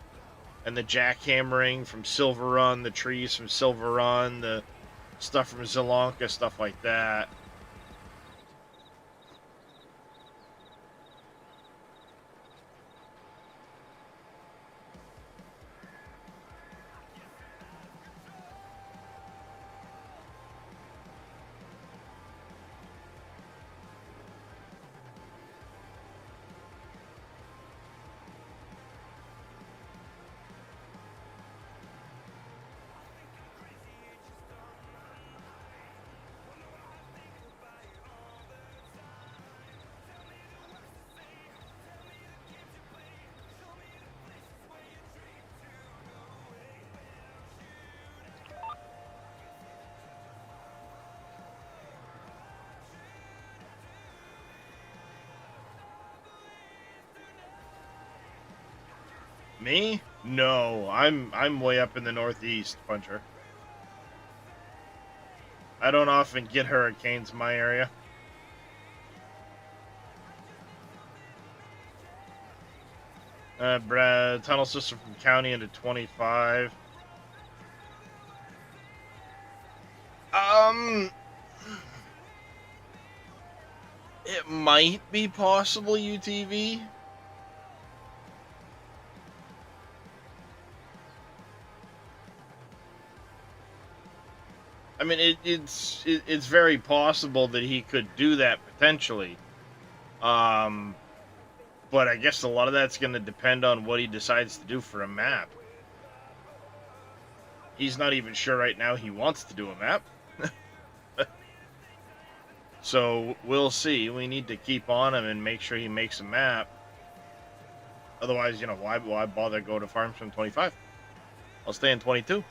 and the jackhammering from Silver Run, the trees from Silver Run, the stuff from Zelonka, stuff like that. Me? No, I'm way up in the northeast, Puncher. I don't often get hurricanes in my area. Tunnel system from county into 25. It might be possible UTV. I mean, it's very possible that he could do that potentially. But I guess a lot of that's going to depend on what he decides to do for a map. He's not even sure right now he wants to do a map. So we'll see. We need to keep on him and make sure he makes a map. Otherwise, why bother go to Farms from 25? I'll stay in 22.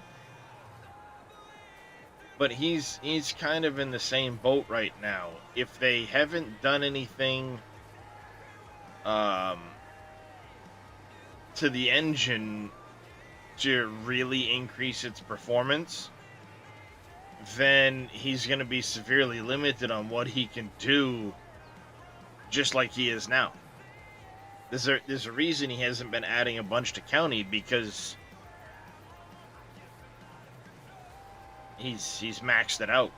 But he's kind of in the same boat right now. If they haven't done anything to the engine to really increase its performance, then he's going to be severely limited on what he can do, just like he is now. There's a reason he hasn't been adding a bunch to county, because he's maxed it out.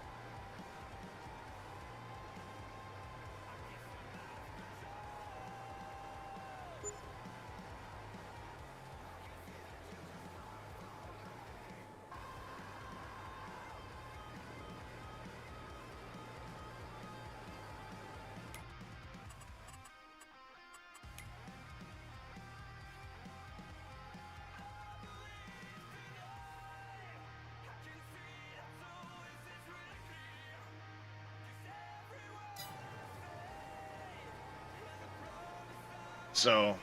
So,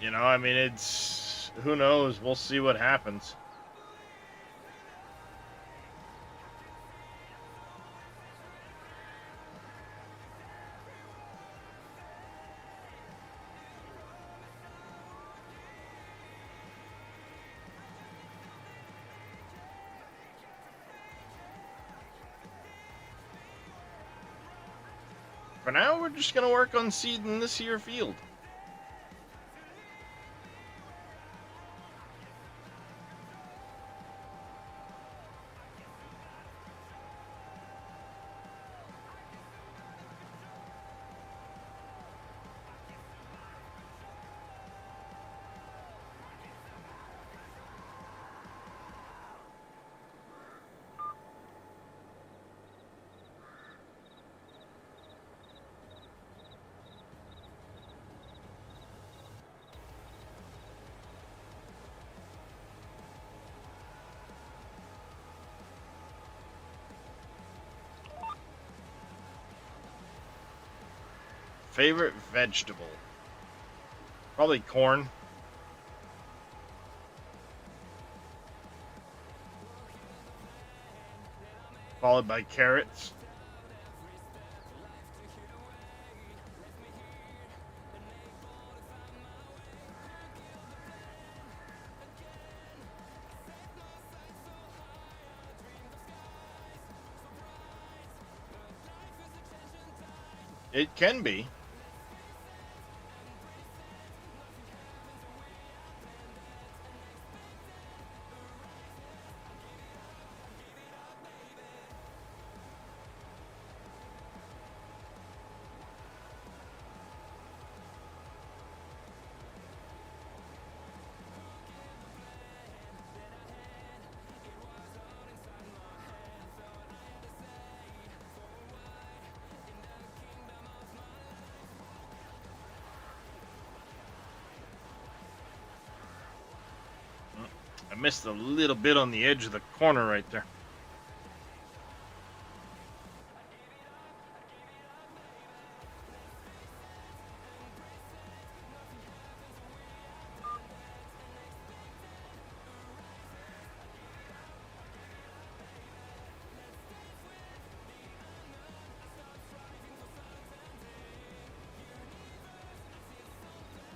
I mean, it's, who knows? We'll see what happens. For now, we're just going to work on seeding this here field. Favorite vegetable? Probably corn. Followed by carrots. It can be. I missed a little bit on the edge of the corner right there.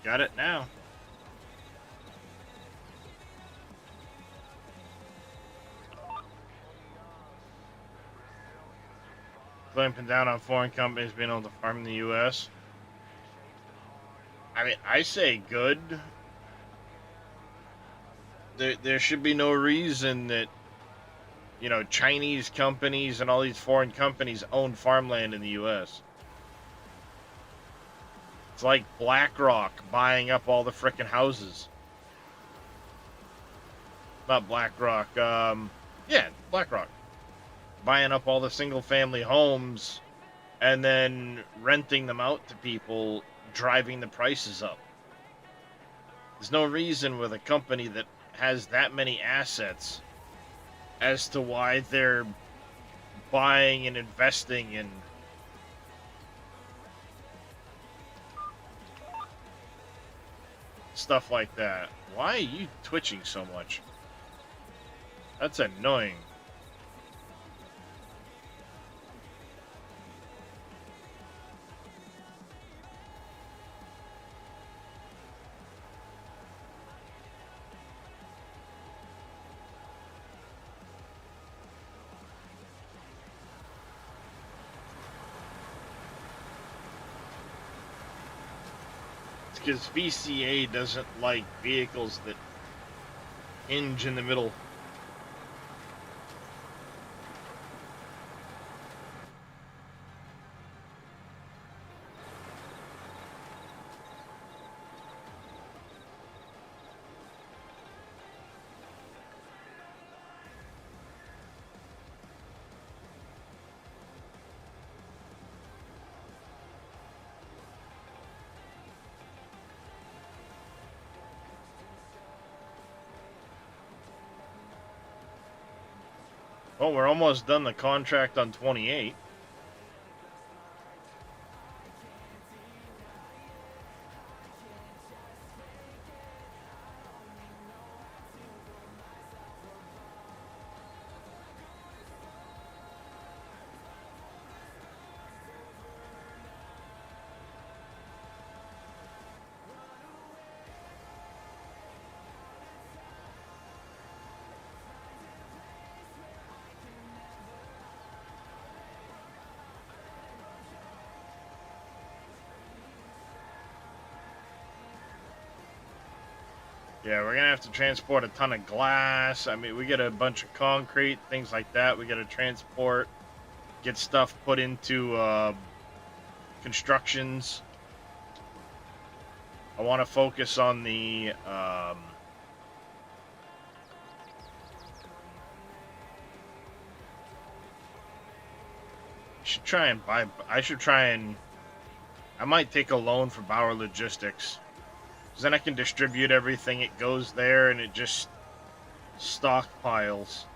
Got it now. clamping down on foreign companies being able to farm in the U.S. I mean, I say good. There should be no reason that, you know, Chinese companies and all these foreign companies own farmland in the U.S. It's like BlackRock buying up all the frickin' houses. Not BlackRock. Yeah, BlackRock. Buying up all the single-family homes and then renting them out to people, driving the prices up. There's no reason with a company that has that many assets as to why they're buying and investing in stuff like that. Why are you twitching so much? That's annoying. Because VCA doesn't like vehicles that hinge in the middle. Well, we're almost done the contract on 28. Yeah, we're gonna have to transport a ton of glass. I mean, we get a bunch of concrete, things like that. We gotta transport, get stuff put into constructions. I want to focus on the I might take a loan for Bauer Logistics. Because then I can distribute everything. It goes there and it just stockpiles.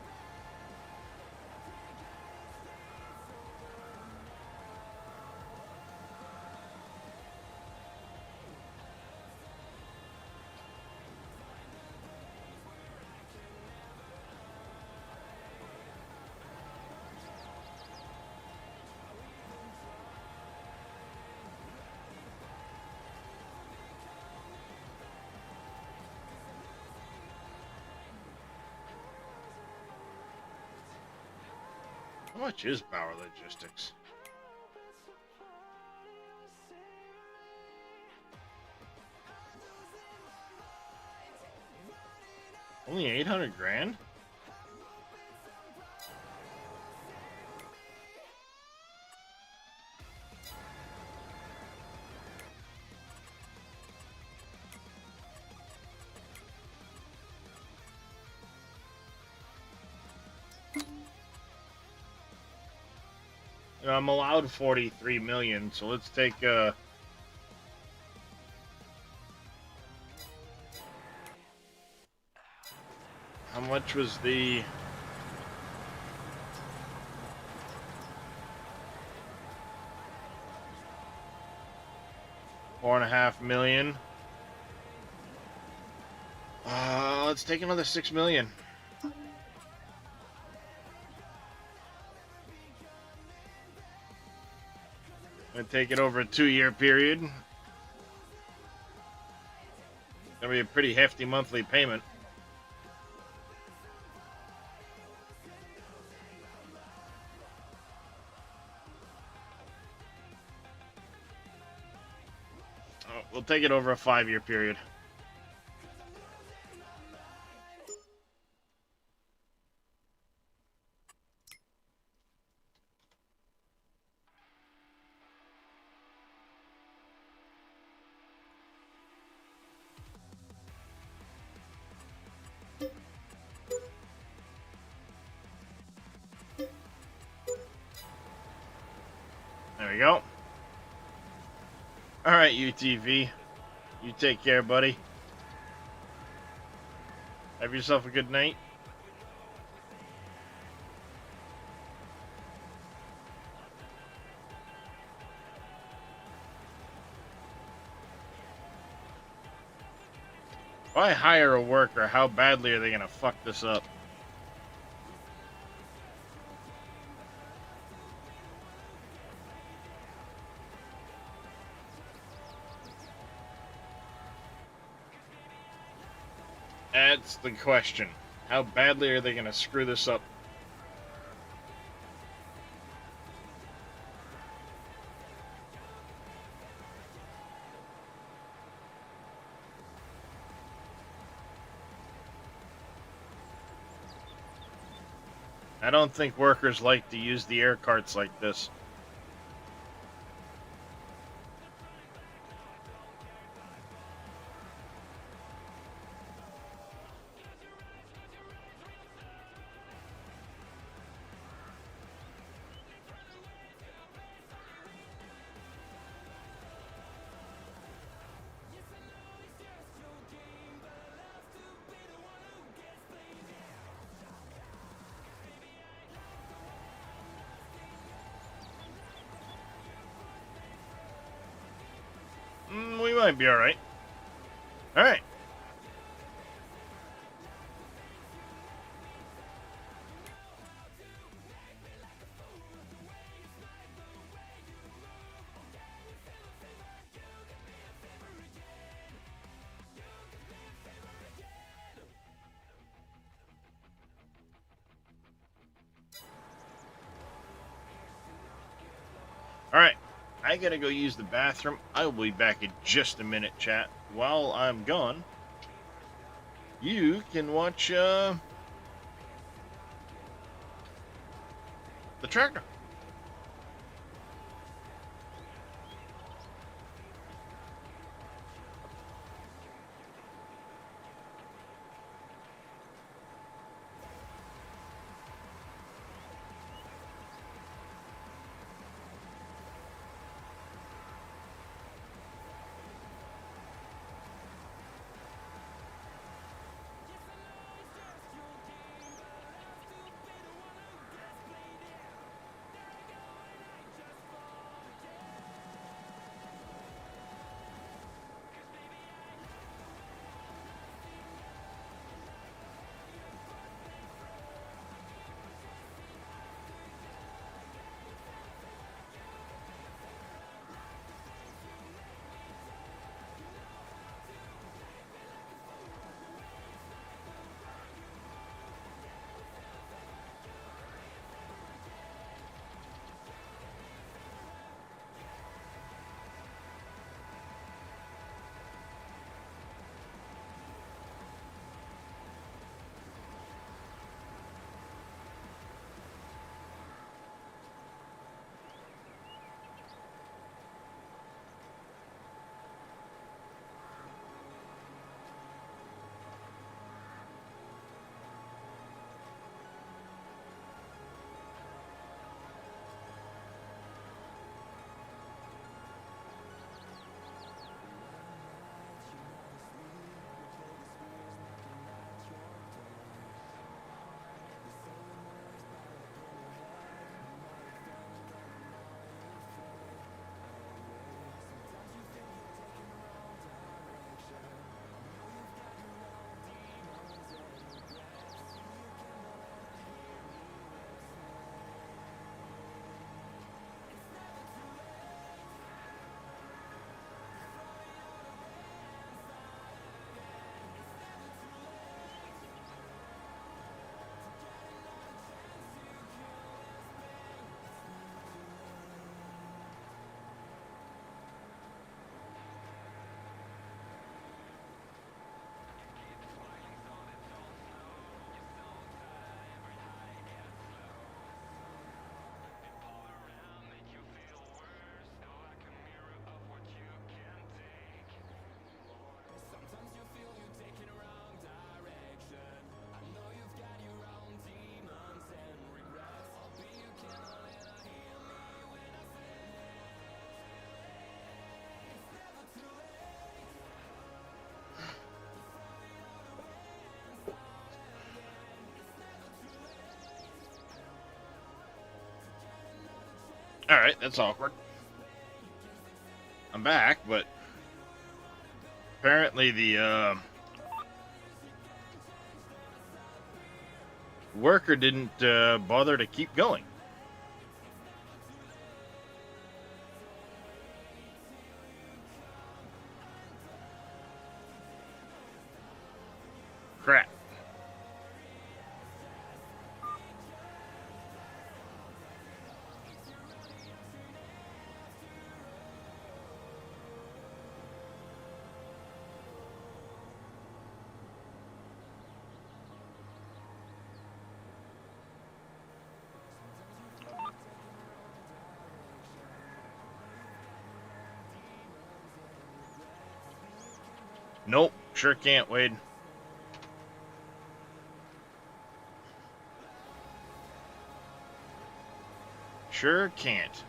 How much is Bauer Logistics? Only 800 grand? You know, I'm allowed 43 million, so let's take how much was the $4.5 million? Let's take another 6 million. Gonna take it over a 2-year period. Gonna be a pretty hefty monthly payment. We'll take it over a 5-year period. There we go. All right, UTV. You take care, buddy. Have yourself a good night. If I hire a worker, how badly are they going to fuck this up? That's the question. How badly are they going to screw this up? I don't think workers like to use the air carts like this. We might be alright. Alright. Alright. I gotta go use the bathroom. I will be back in just a minute, chat. While I'm gone, you can watch the tractor. All right, that's awkward. I'm back, but apparently the worker didn't bother to keep going. Crap. Nope, sure can't, Wade. Sure can't.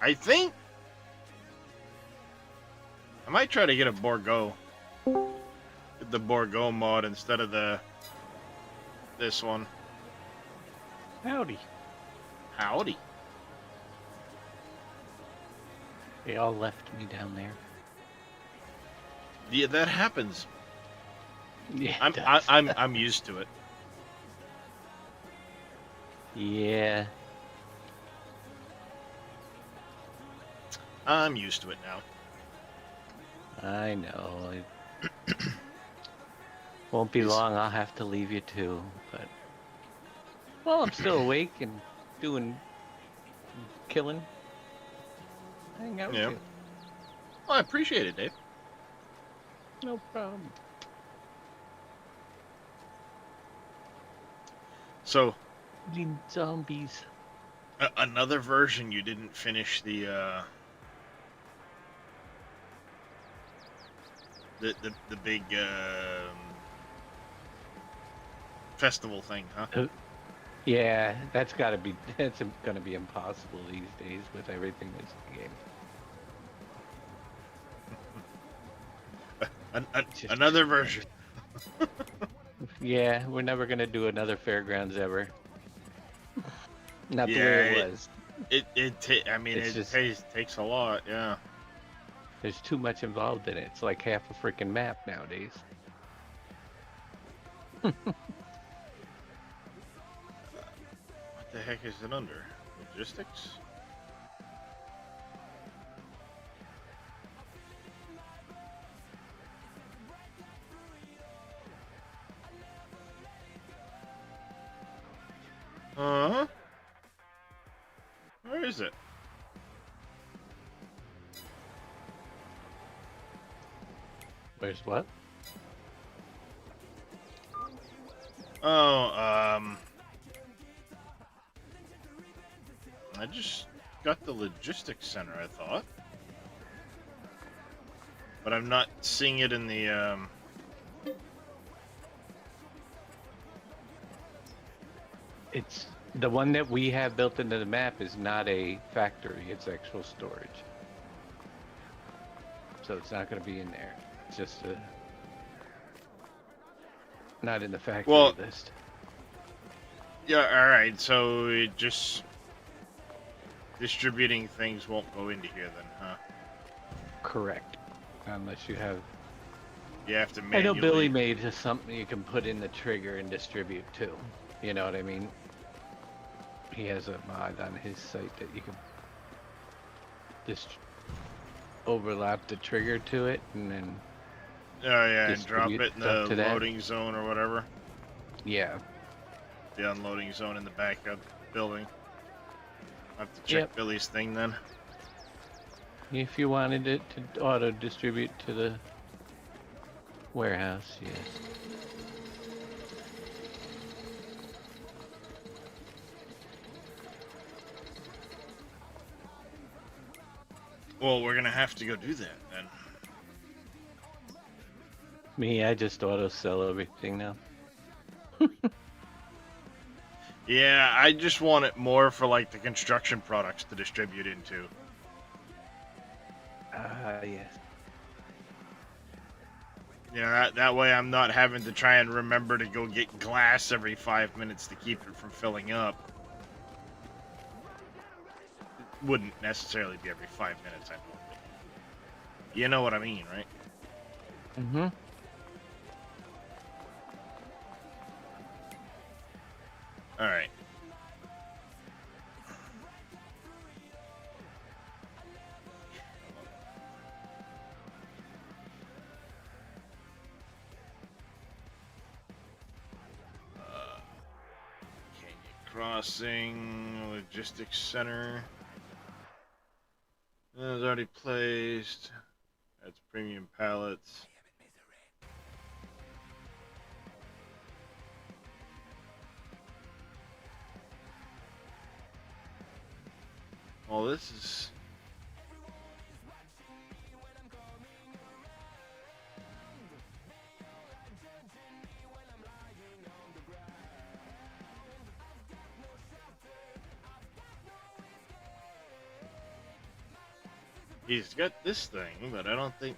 I think I might try to get a Borgo. Get the Borgo mod instead of this one. Howdy. Howdy. They all left me down there. Yeah, that happens. Yeah, I'm used to it. Yeah. I'm used to it now. I know. It won't be long. I'll have to leave you too. But well, I'm still awake and doing killing. Hang out Yeah. with you. Well, I appreciate it, Dave. No problem. So, Eating zombies. another version you didn't finish the big festival thing, huh? Yeah, that's gonna be impossible these days with everything that's in the game. Just- Another version. Yeah, we're never gonna do another fairgrounds ever. Not the Yeah, way it was. I mean, It's just- takes a lot, yeah. There's too much involved in it. It's like half a freaking map nowadays. What the heck is it under? Logistics? Huh? Where is it? Where's what? Oh, I just got the logistics center, I thought. But I'm not seeing it in the, It's the one that we have built into the map is not a factory, it's actual storage. So it's not going to be in there. It's just not in the factory list. Yeah, alright, so it just... Distributing things won't go into here then, huh? Correct. Unless you have... You have to I manually... know Billy made something you can put in the trigger and distribute too. You know what I mean? He has a mod on his site that you can just overlap the trigger to it and then... Oh yeah, and drop distribute it in stuff the to that. loading zone or whatever. Yeah. The unloading zone in the back of the building. I have to check Yep. Billy's thing then. If you wanted it to auto-distribute to the warehouse, yes. Well, we're gonna have to go do that then. Me, I just auto-sell everything now. Yeah, I just want it more for like the construction products to distribute into. Yes. You know, that way I'm not having to try and remember to go get glass every 5 minutes to keep it from filling up. It wouldn't necessarily be every 5 minutes, I know. But you know what I mean, right? Mm-hmm. All right. Canyon Crossing Logistics Center. That was already placed. That's premium pallets. Well, this is... He's got this thing, but I don't think...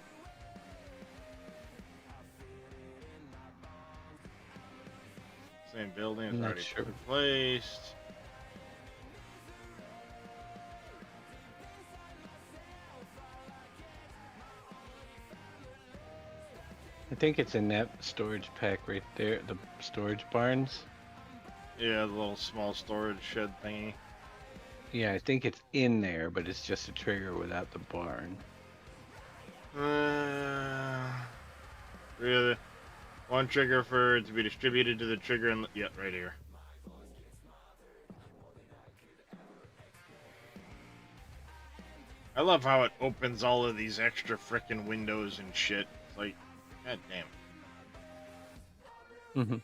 Same building is I'm not already sure. placed. I think it's in that storage pack right there, the storage barns. Yeah, the little small storage shed thingy. Yeah, I think it's in there, but it's just a trigger without the barn. Really? One trigger for it to be distributed to the trigger and... Yeah, right here. I love how it opens all of these extra frickin' windows and shit. It's like, god damn. Mm-hmm.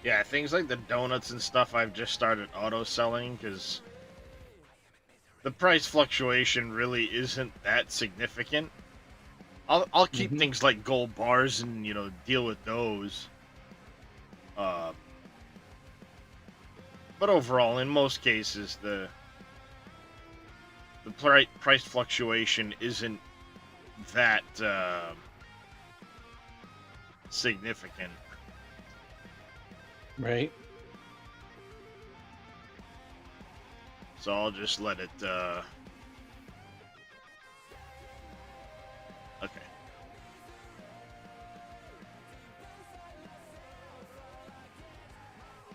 Yeah, things like the donuts and stuff I've just started auto-selling because the price fluctuation really isn't that significant. I'll keep Mhm. things like gold bars and, you know, deal with those. But overall, in most cases, the price fluctuation isn't that significant. Right? So I'll just let it, okay.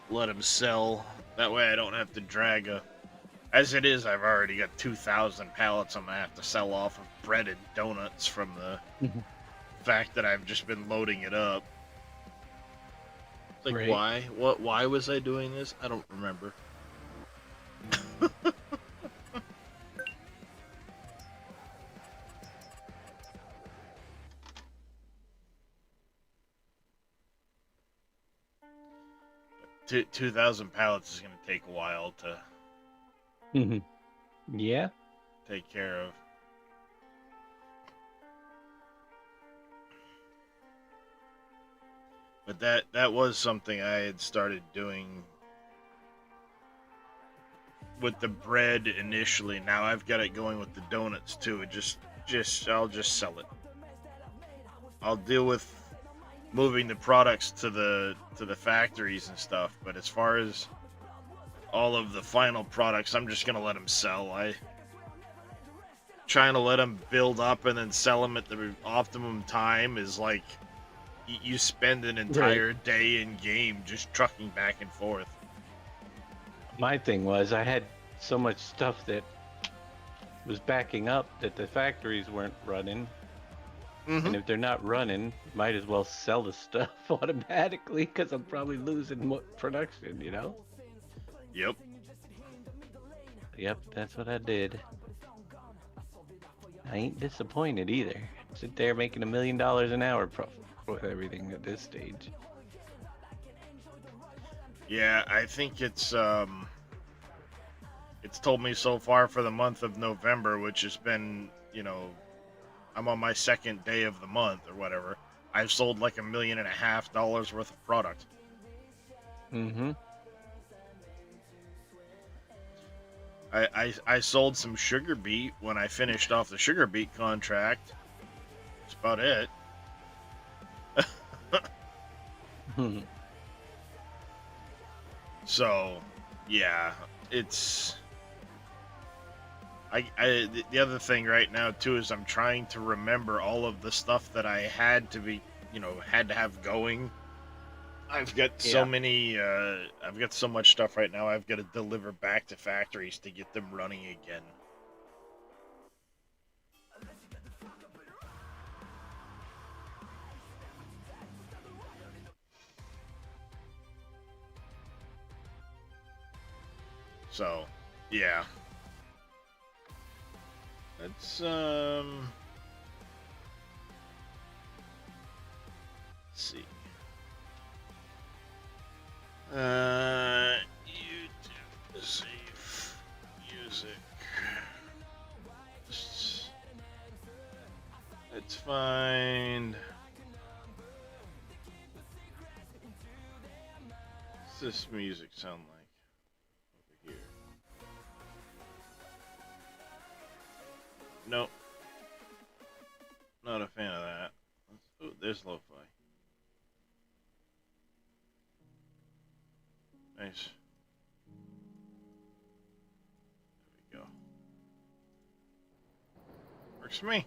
Let him sell. That way I don't have to drag a... As it is, I've already got 2,000 pallets I'm gonna have to sell off of breaded donuts from the Mhm. fact that I've just been loading it up. It's like, Right. why? Why was I doing this? I don't remember. But 2,000 pallets is going to take a while to Mm-hmm. Yeah. take care of. But that was something I had started doing with the bread initially. Now I've got it going with the donuts too. I'll just sell it. I'll deal with moving the products to the factories and stuff. But as far as all of the final products, I'm just gonna let them sell. Trying to let them build up and then sell them at the optimum time is like you spend an entire day in game just trucking back and forth. My thing was I had so much stuff that was backing up that the factories weren't running. And if they're not running, might as well sell the stuff automatically because I'm probably losing production, you know? Yep. Yep, that's what I did. I ain't disappointed either. Sit there making $1 million an hour with everything at this stage. Yeah, I think it's told me so far for the month of November, which has been, you know, I'm on my second day of the month or whatever. I've sold like $1.5 million worth of product. Mm-hmm. I sold some sugar beet when I finished off the sugar beet contract. That's about it. So, yeah, it's. The other thing right now too is I'm trying to remember all of the stuff that I had to have going. I've got so Yeah. many. I've got so much stuff right now. I've got to deliver back to factories to get them running again. So, yeah. Let's see. YouTube, save music. Let's find. What's this music sound like over here? Nope. Not a fan of that. Oh, there's lo-fi. Nice. There we go. Works for me.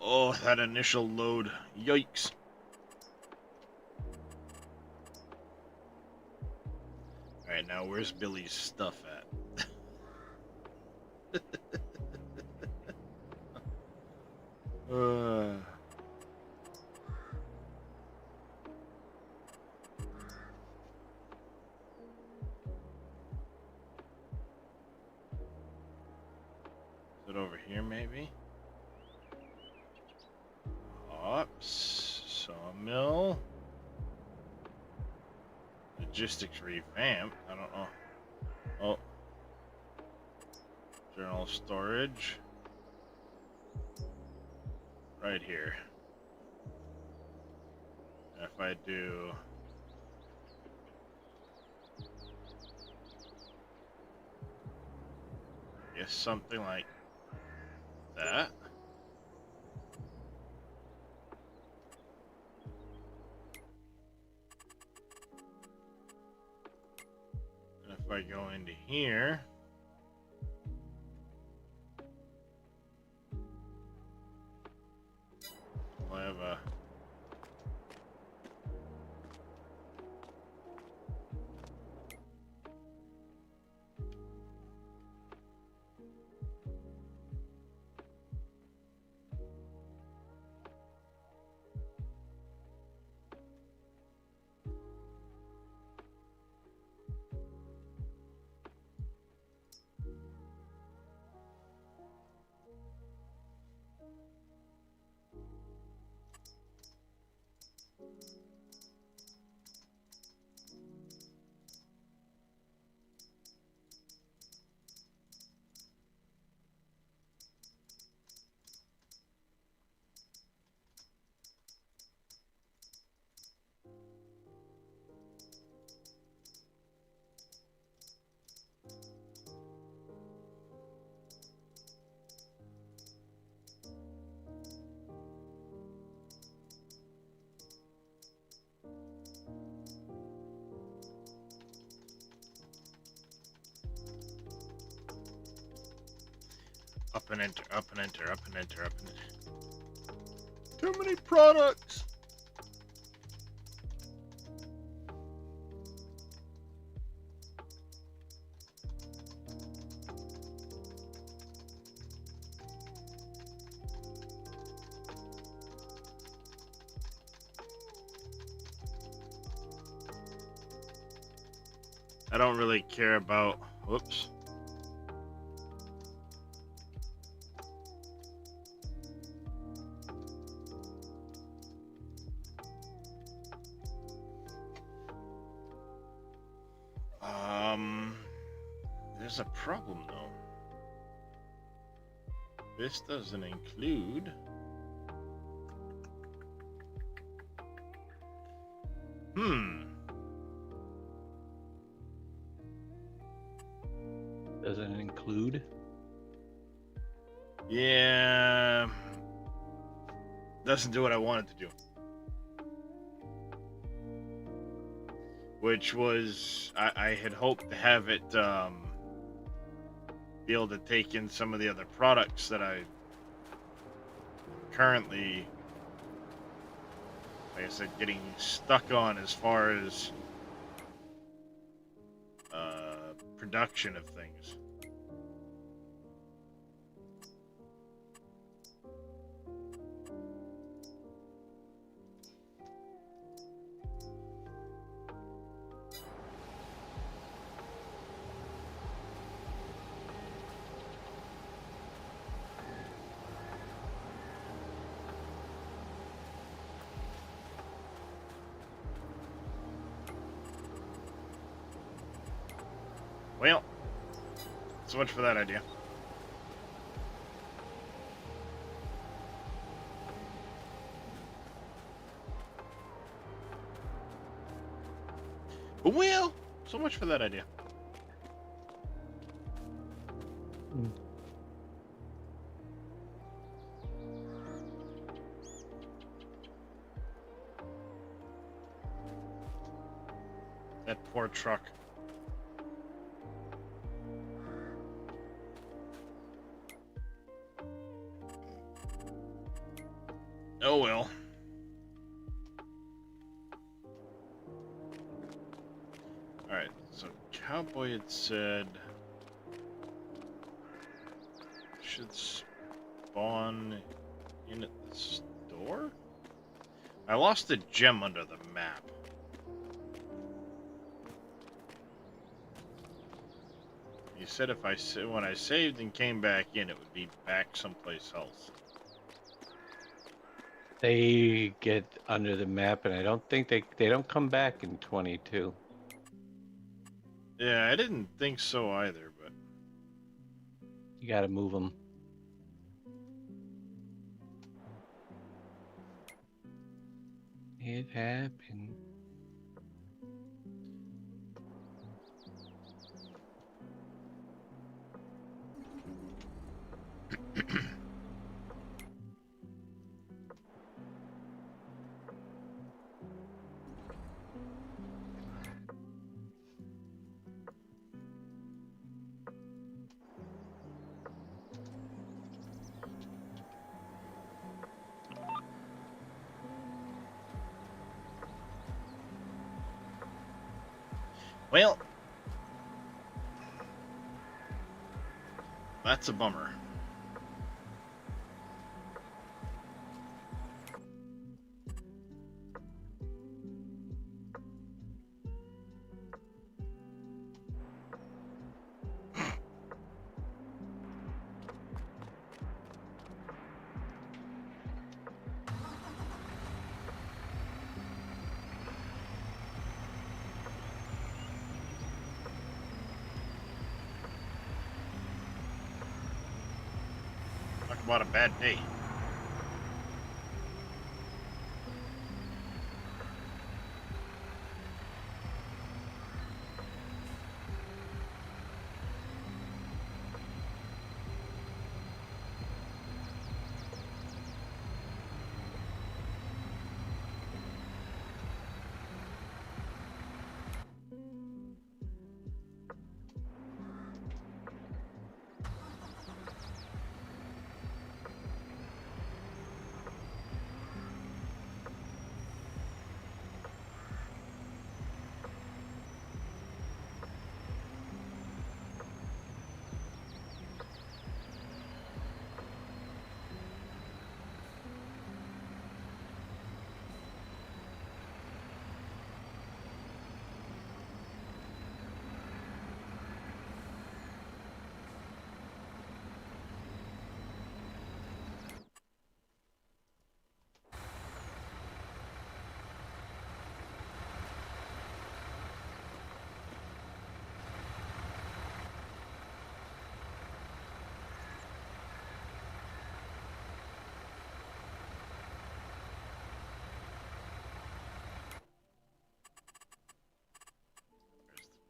Oh, that initial load. Yikes. Alright, now where's Billy's stuff at? uh... Is it over here, maybe? Ops, sawmill, logistics revamp. I don't know. Oh, journal storage. Right here. If I do. I guess something like that. And if I go into here, I have a up and enter, up and enter, up and enter, up and enter. Too many products. I don't really care about. Whoops. There's a problem though. This doesn't include. Doesn't it include? Yeah. Doesn't do what I wanted to do. Which was, I had hoped to have it be able to take in some of the other products that I currently, like I said, getting stuck on as far as production of things. Well, so much for that idea. Well, so much for that idea. That poor truck. Oh well. Alright, so Cowboy had said should spawn in at the store? I lost a gem under the map. He said if when I saved and came back in, it would be back someplace else. They get under the map, and I don't think they don't come back in 22. Yeah, I didn't think so either, but You got to move them. It happened. well, that's a bummer. Talk about a bad day.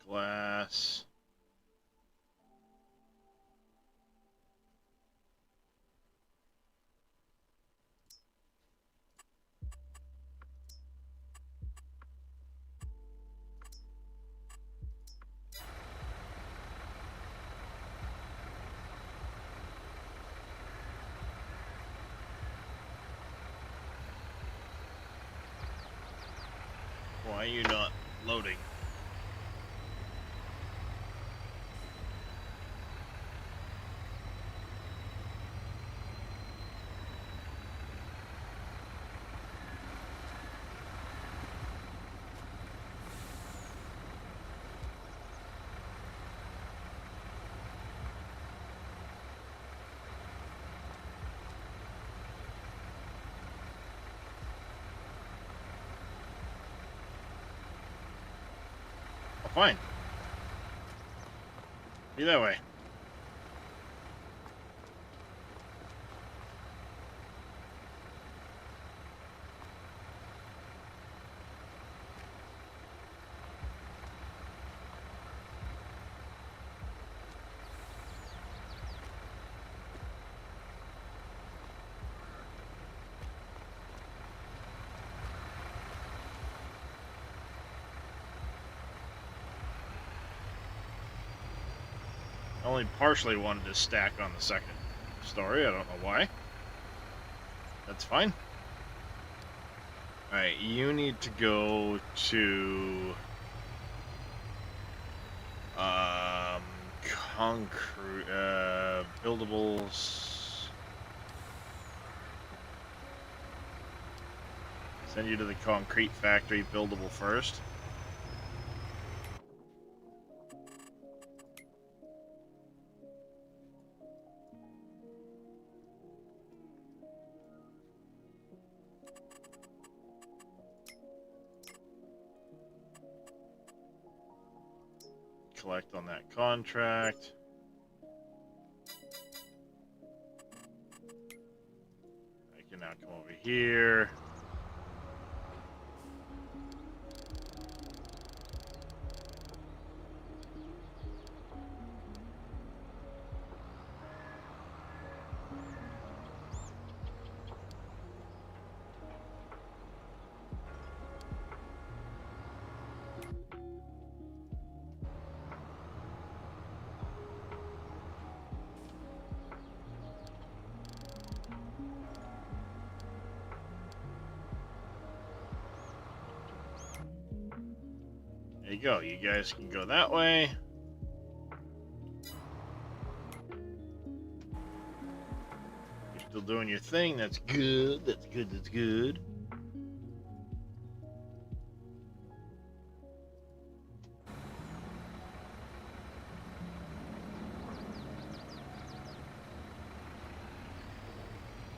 glass. Why are you not loading? Oh, fine. Be that way. I only partially wanted to stack on the second story. I don't know why. That's fine. Alright, you need to go to concrete buildables. Send you to the concrete factory buildable first. Collect on that contract. I can now come over here. There you go. You guys can go that way. You're still doing your thing. That's good. That's good. That's good.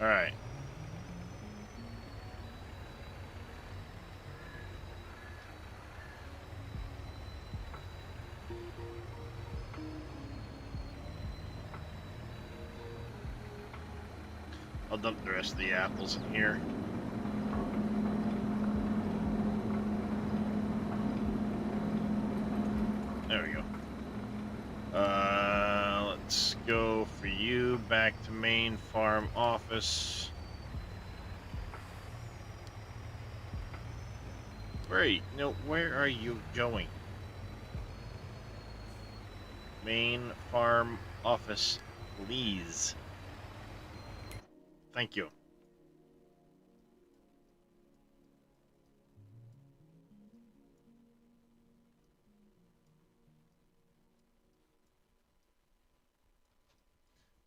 All right. I'll dump the rest of the apples in here. There we go. Let's go for you back to main farm office. Where are you going? Main farm office, please. Thank you.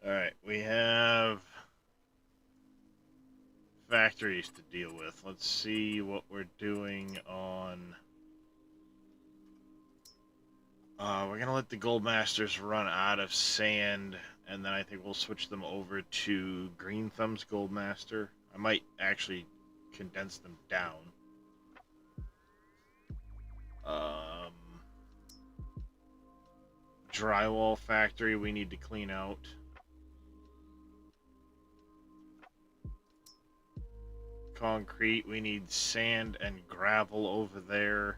Alright, we have factories to deal with. Let's see what we're doing on... we're gonna let the Goldmasters run out of sand, and then I think we'll switch them over to Green Thumb's Goldmaster. I might actually condense them down. Drywall factory we need to clean out. Concrete, we need sand and gravel over there.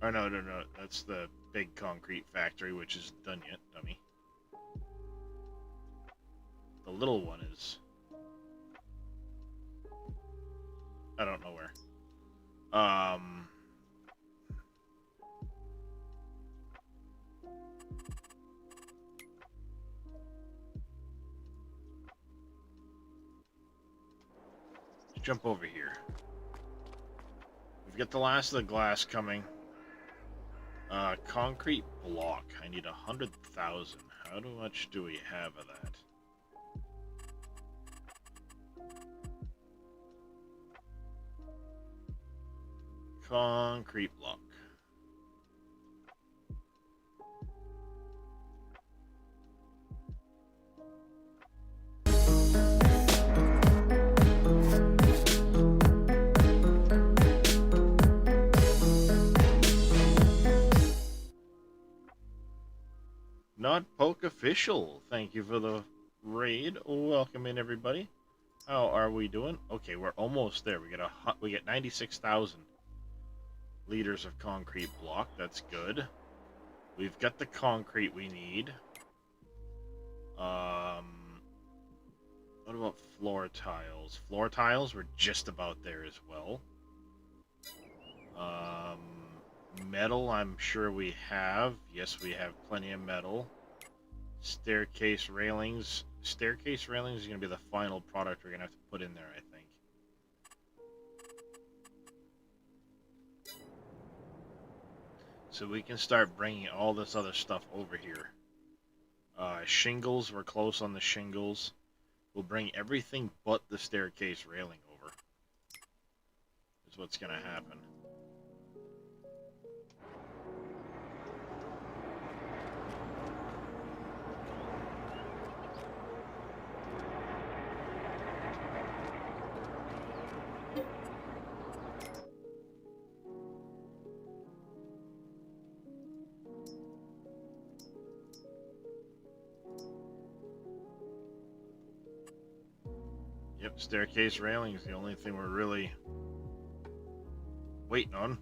Or no, no, no. That's the big concrete factory, which isn't done yet, dummy. The little one is... I don't know where. Let's jump over here. We've got the last of the glass coming. Concrete block. I need 100,000. How much do we have of that? Concrete block. Not Poke Official. Thank you for the raid. Welcome in, everybody. How are we doing? Okay, we're almost there. We get 96,000 liters of concrete block. That's good. We've got the concrete we need. What about floor tiles? Floor tiles, we're just about there as well. Metal, I'm sure we have. Yes, we have plenty of metal. Staircase railings. Staircase railings is going to be the final product we're going to have to put in there, I think. So we can start bringing all this other stuff over here. Shingles, we're close on the shingles. We'll bring everything but the staircase railing over. Is what's going to happen. Yep, staircase railing is the only thing we're really waiting on.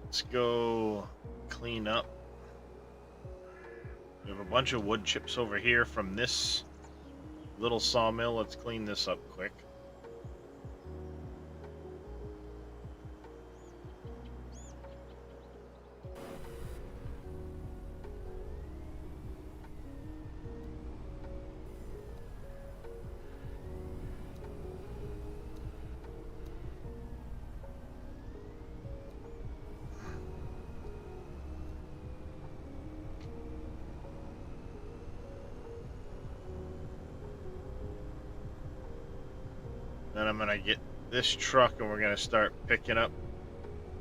Let's go clean up. We have a bunch of wood chips over here from this little sawmill. Let's clean this up quick. Then I'm gonna get this truck and we're gonna start picking up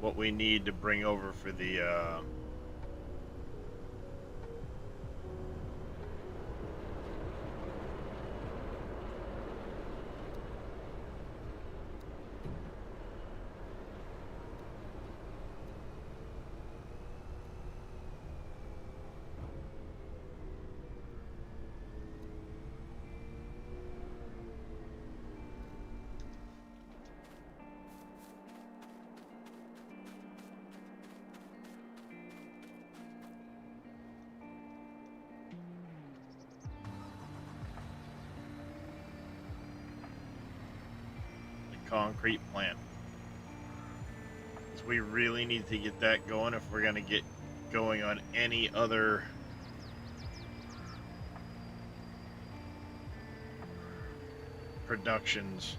what we need to bring over for the concrete plant. So we really need to get that going if we're gonna get going on any other productions.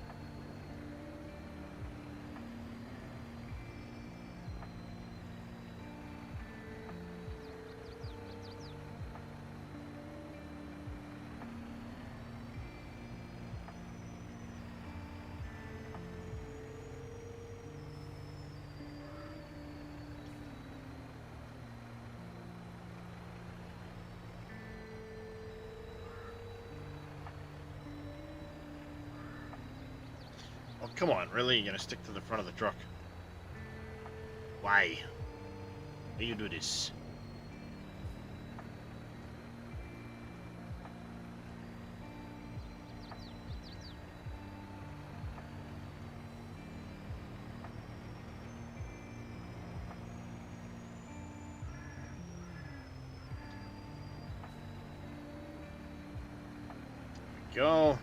Come on, really? You're gonna stick to the front of the truck? Why? Why you do this? Go.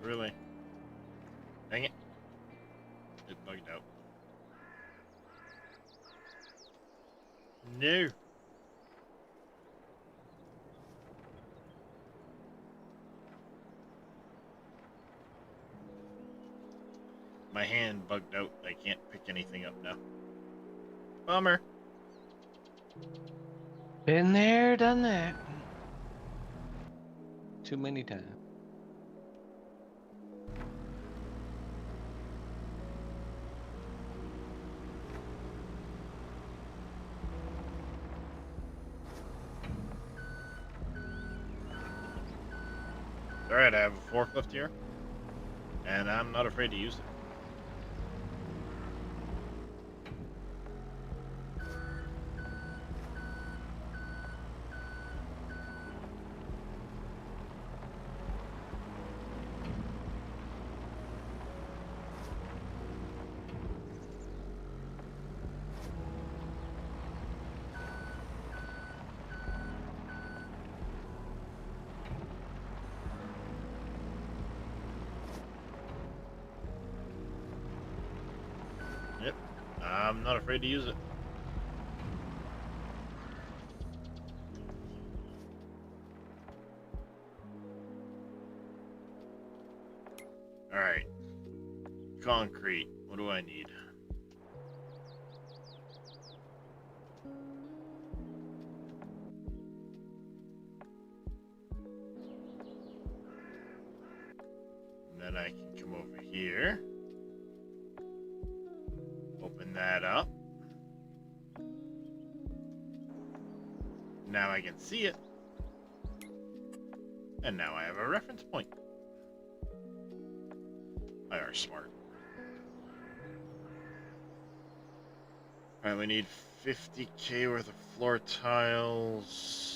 Really? Dang it. It bugged out. No. My hand bugged out. I can't pick anything up now. Bummer. Been there, done that. Too many times. Alright, I have a forklift here. And I'm not afraid to use it. Yep, I'm not afraid to use it. Alright. Concrete. What do I need? And then I can come over here. Open that up. Now I can see it. And now I have a reference point. I are smart. Alright, we need 50k worth of floor tiles.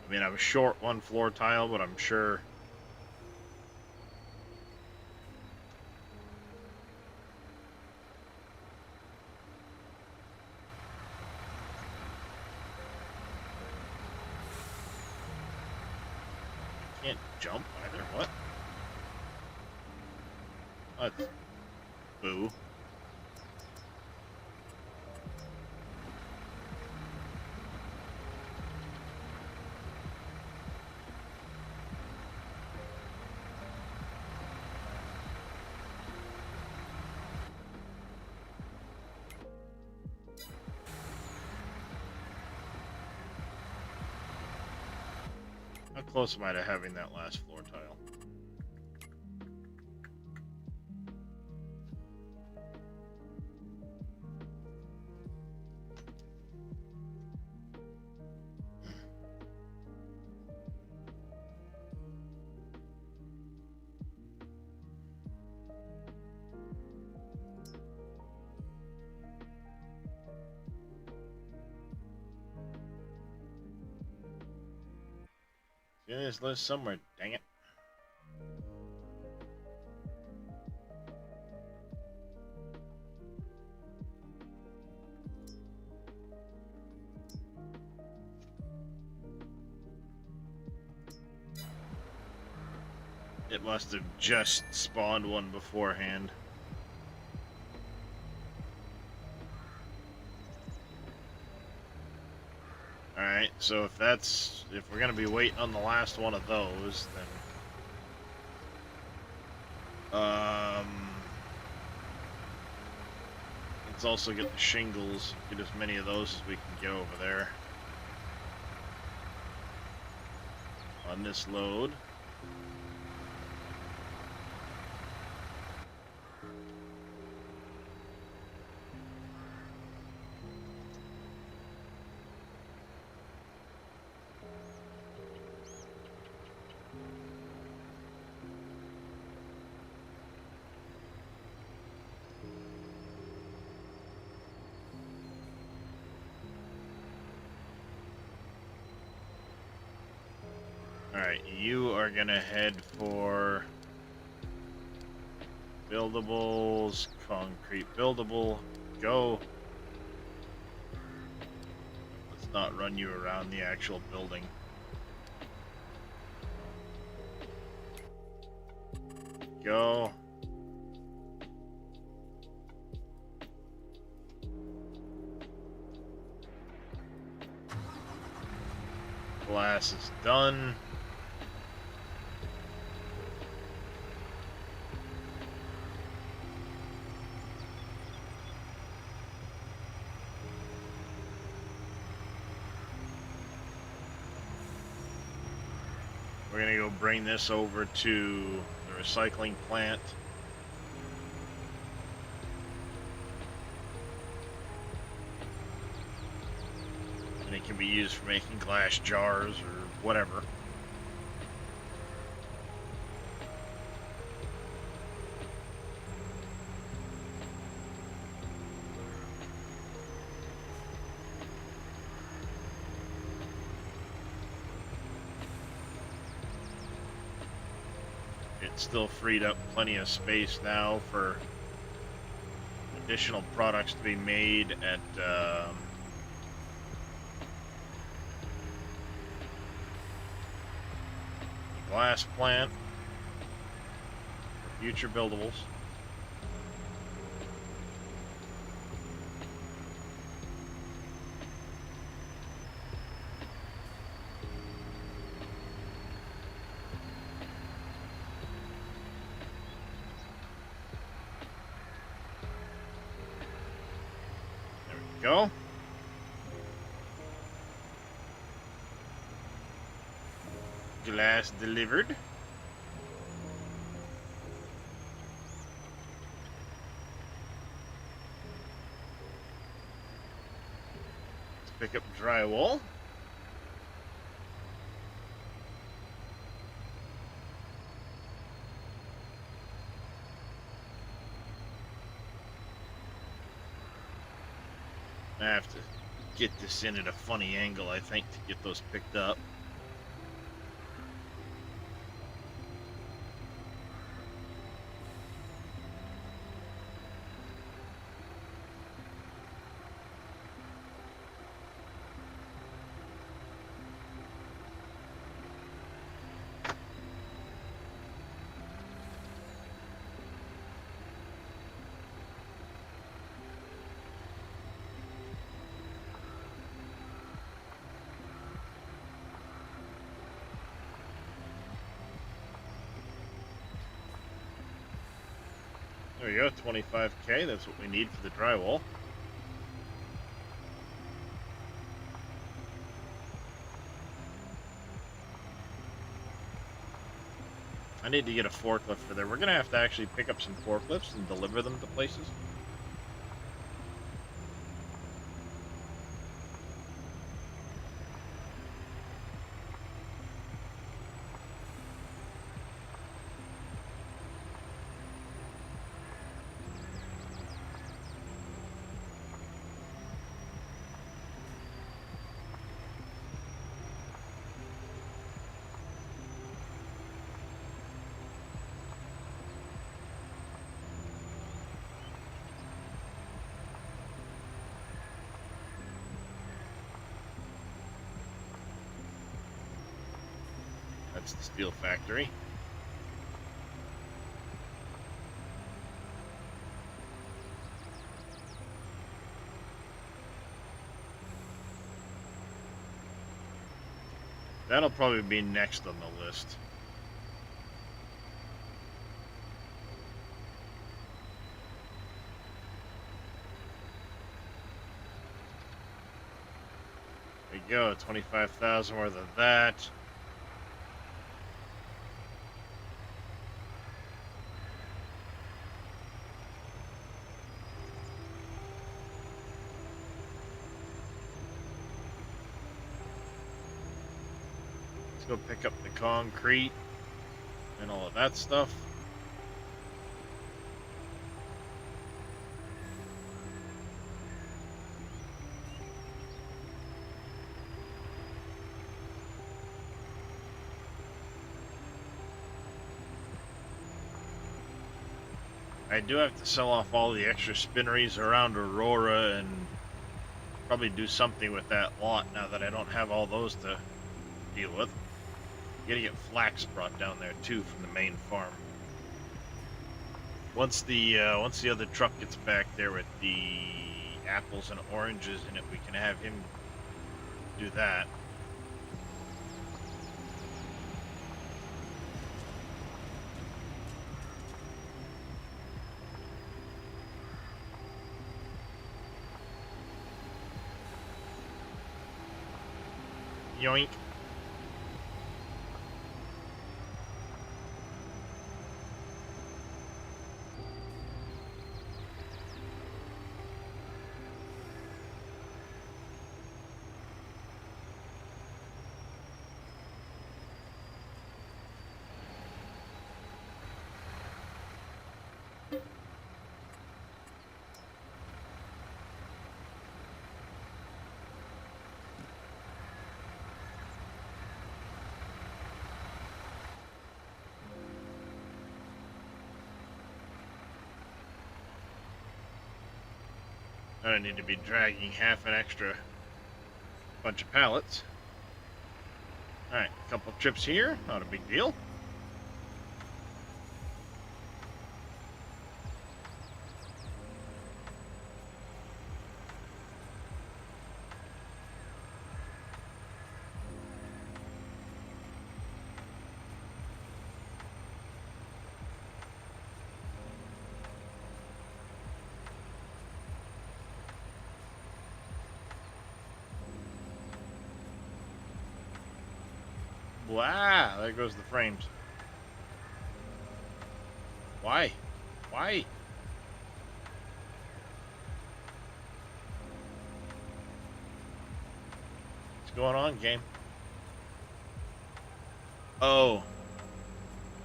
I mean, I'm short one floor tile, but I'm sure. Can't jump either. What? What? Boo. How close am I to having that last floor tile? In this list somewhere, dang it. It must have just spawned one beforehand. Alright, so if we're gonna be waiting on the last one of those, then let's also get the shingles, get as many of those as we can get over there. On this load. Alright, you are gonna head for buildables, concrete buildable, go. Let's not run you around the actual building. Go. Glass is done. We're gonna go bring this over to the recycling plant. And it can be used for making glass jars or whatever. It's still freed up plenty of space now for additional products to be made at the glass plant for future buildables. Go. Glass delivered. Let's pick up drywall. I have to get this in at a funny angle, I think, to get those picked up. There we go, 25K, that's what we need for the drywall. I need to get a forklift for there. We're gonna have to actually pick up some forklifts and deliver them to places. That's the steel factory. That'll probably be next on the list. There you go, 25,000 worth of that. Let's go pick up the concrete and all of that stuff. I do have to sell off all the extra spinneries around Aurora and probably do something with that lot now that I don't have all those to deal with. Gotta get flax brought down there too from the main farm. Once the other truck gets back there with the apples and oranges in it, we can have him do that. Yoink. I don't need to be dragging half an extra bunch of pallets. Alright, a couple trips here, not a big deal. Wow, there goes the frames. Why? Why? What's going on, game? Oh.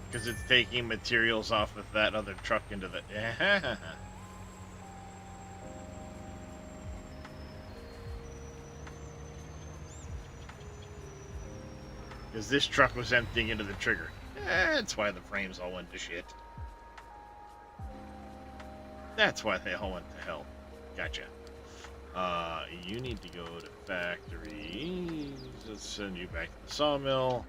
Because it's taking materials off of that other truck into the... Because this truck was emptying into the trigger. That's why the frames all went to shit. That's why they all went to hell. Gotcha. You need to go to factories. Let's send you back to the sawmill.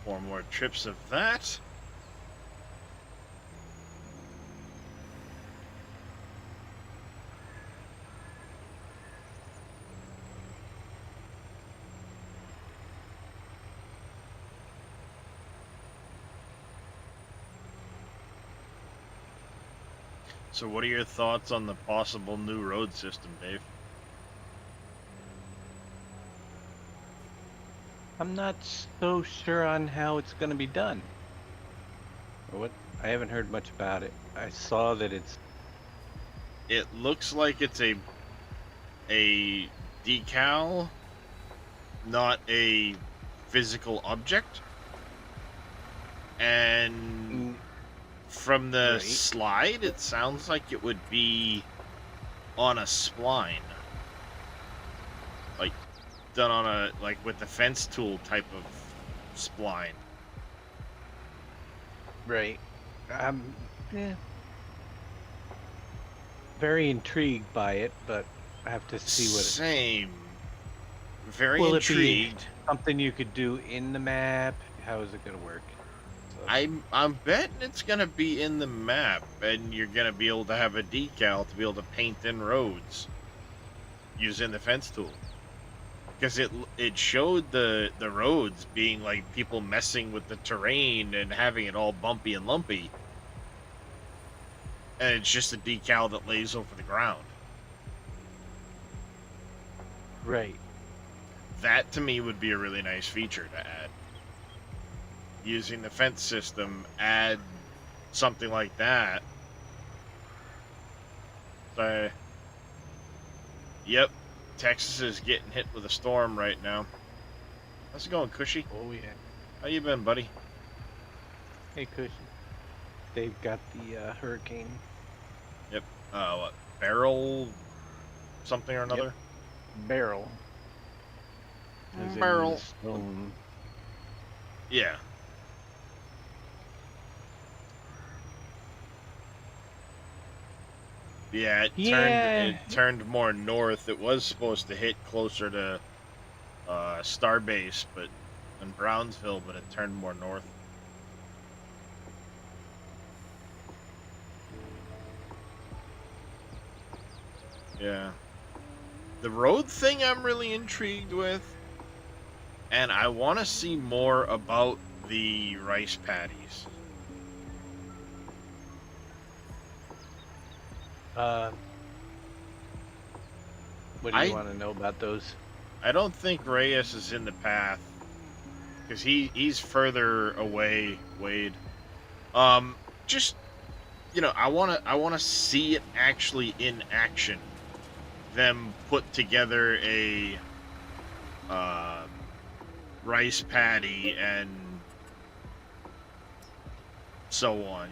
Four more trips of that. So what are your thoughts on the possible new road system, Dave? I'm not so sure on how it's going to be done. Or what? I haven't heard much about it. I saw that it's... It looks like it's a decal, not a physical object. And From the Right. slide, it sounds like it would be on a spline. Like, done on a, like, with the fence tool type of spline. Right. Yeah. Very intrigued by it, but I have to see what Same. Very Will it be intrigued. something you could do in the map. How is it gonna work? So, I'm betting it's gonna be in the map, and you're gonna be able to have a decal to be able to paint in roads using the fence tool. Because it showed the roads being like people messing with the terrain and having it all bumpy and lumpy, and it's just a decal that lays over the ground. right. That to me would be a really nice feature to add. Using the fence system, add something like that. So, yep, Texas is getting hit with a storm right now. How's it going, Cushy? Oh yeah. How you been, buddy? Hey, Cushion. They've got the hurricane. Yep. What? Barrel something or another? Barrel. As in Barrel. stone. Yeah. Yeah, it turned more north. It was supposed to hit closer to Starbase, but in Brownsville, but it turned more north. Yeah. The road thing I'm really intrigued with, and I want to see more about the rice paddies. What do you want to know about those? I don't think Reyes is in the path because he's further away, Wade. Just I wanna see it actually in action. Them put together a rice paddy and so on.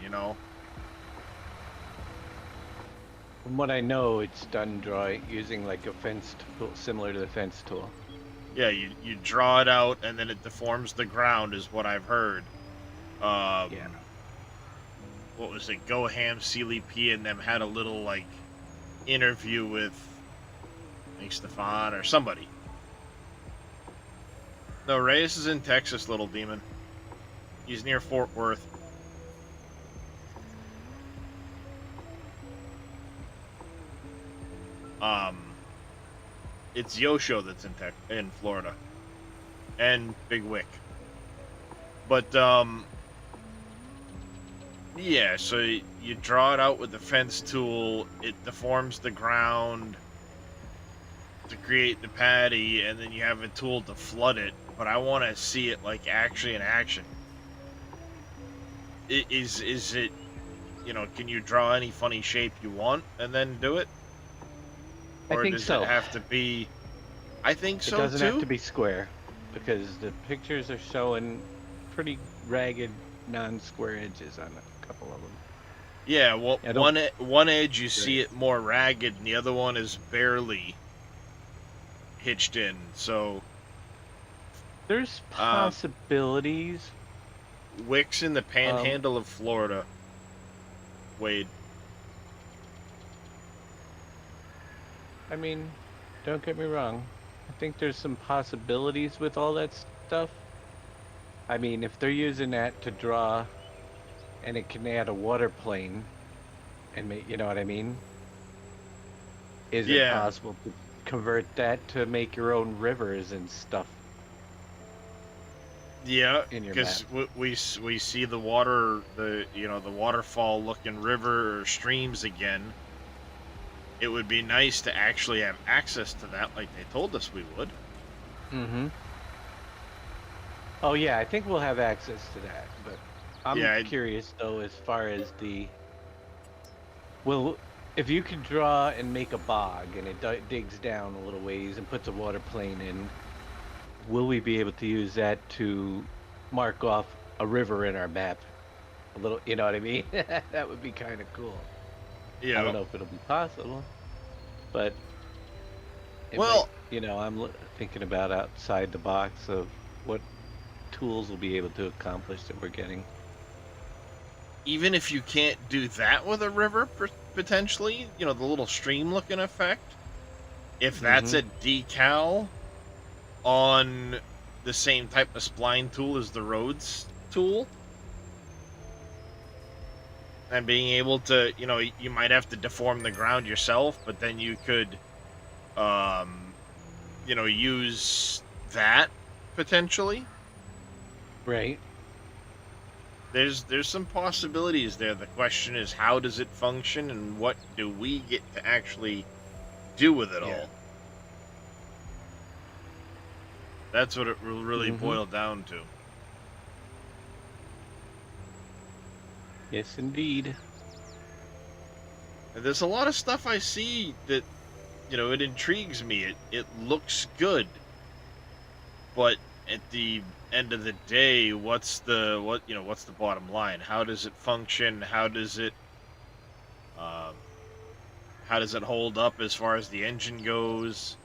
From what I know, it's done using like a fence tool, similar to the fence tool. Yeah, you draw it out and then it deforms the ground, is what I've heard. Yeah. What was it? Go Ham, Sealy P, and them had a little like interview with I think Stefan or somebody. No, Reyes is in Texas, little demon. He's near Fort Worth. It's Yosho that's in Florida, and Big Wick. But yeah. So you draw it out with the fence tool. It deforms the ground to create the paddy, and then you have a tool to flood it. But I want to see it like actually in action. Is it? Can you draw any funny shape you want and then do it? Or I think does so. it have to be? I think so too. It doesn't have to be square, because the pictures are showing pretty ragged, non-square edges on a couple of them. Yeah, well, I don't- one edge you see it more ragged, and the other one is barely hitched in. So There's possibilities. Wick's in the Panhandle of Florida. Wade. I mean, don't get me wrong. I think there's some possibilities with all that stuff. I mean, if they're using that to draw, and it can add a water plane, and make, you know what I mean? Is it Yeah. possible to convert that to make your own rivers and stuff? Yeah, In your because we see the water, the waterfall looking river or streams again. It would be nice to actually have access to that, like they told us we would. Mm-hmm. Oh yeah, I think we'll have access to that, but I'm curious though as far as if you could draw and make a bog and it digs down a little ways and puts a water plane in, will we be able to use that to mark off a river in our map? a little, you know what I mean? That would be kind of cool. I don't Yeah. know if it'll be possible, but it Well, might, I'm thinking about outside the box of what tools will be able to accomplish that we're getting. even if you can't do that with a river, potentially, the little stream looking effect, if that's a decal on the same type of spline tool as the roads tool, and being able to, you might have to deform the ground yourself, but then you could, use that potentially. Right. There's some possibilities there. The question is, how does it function, and what do we get to actually do with it Yeah. all? That's what it will really Mhm. boil down to. Yes, indeed. And there's a lot of stuff I see that, it intrigues me. It looks good, but at the end of the day, what's the bottom line? How does it function? Um, how does it hold up as far as the engine goes?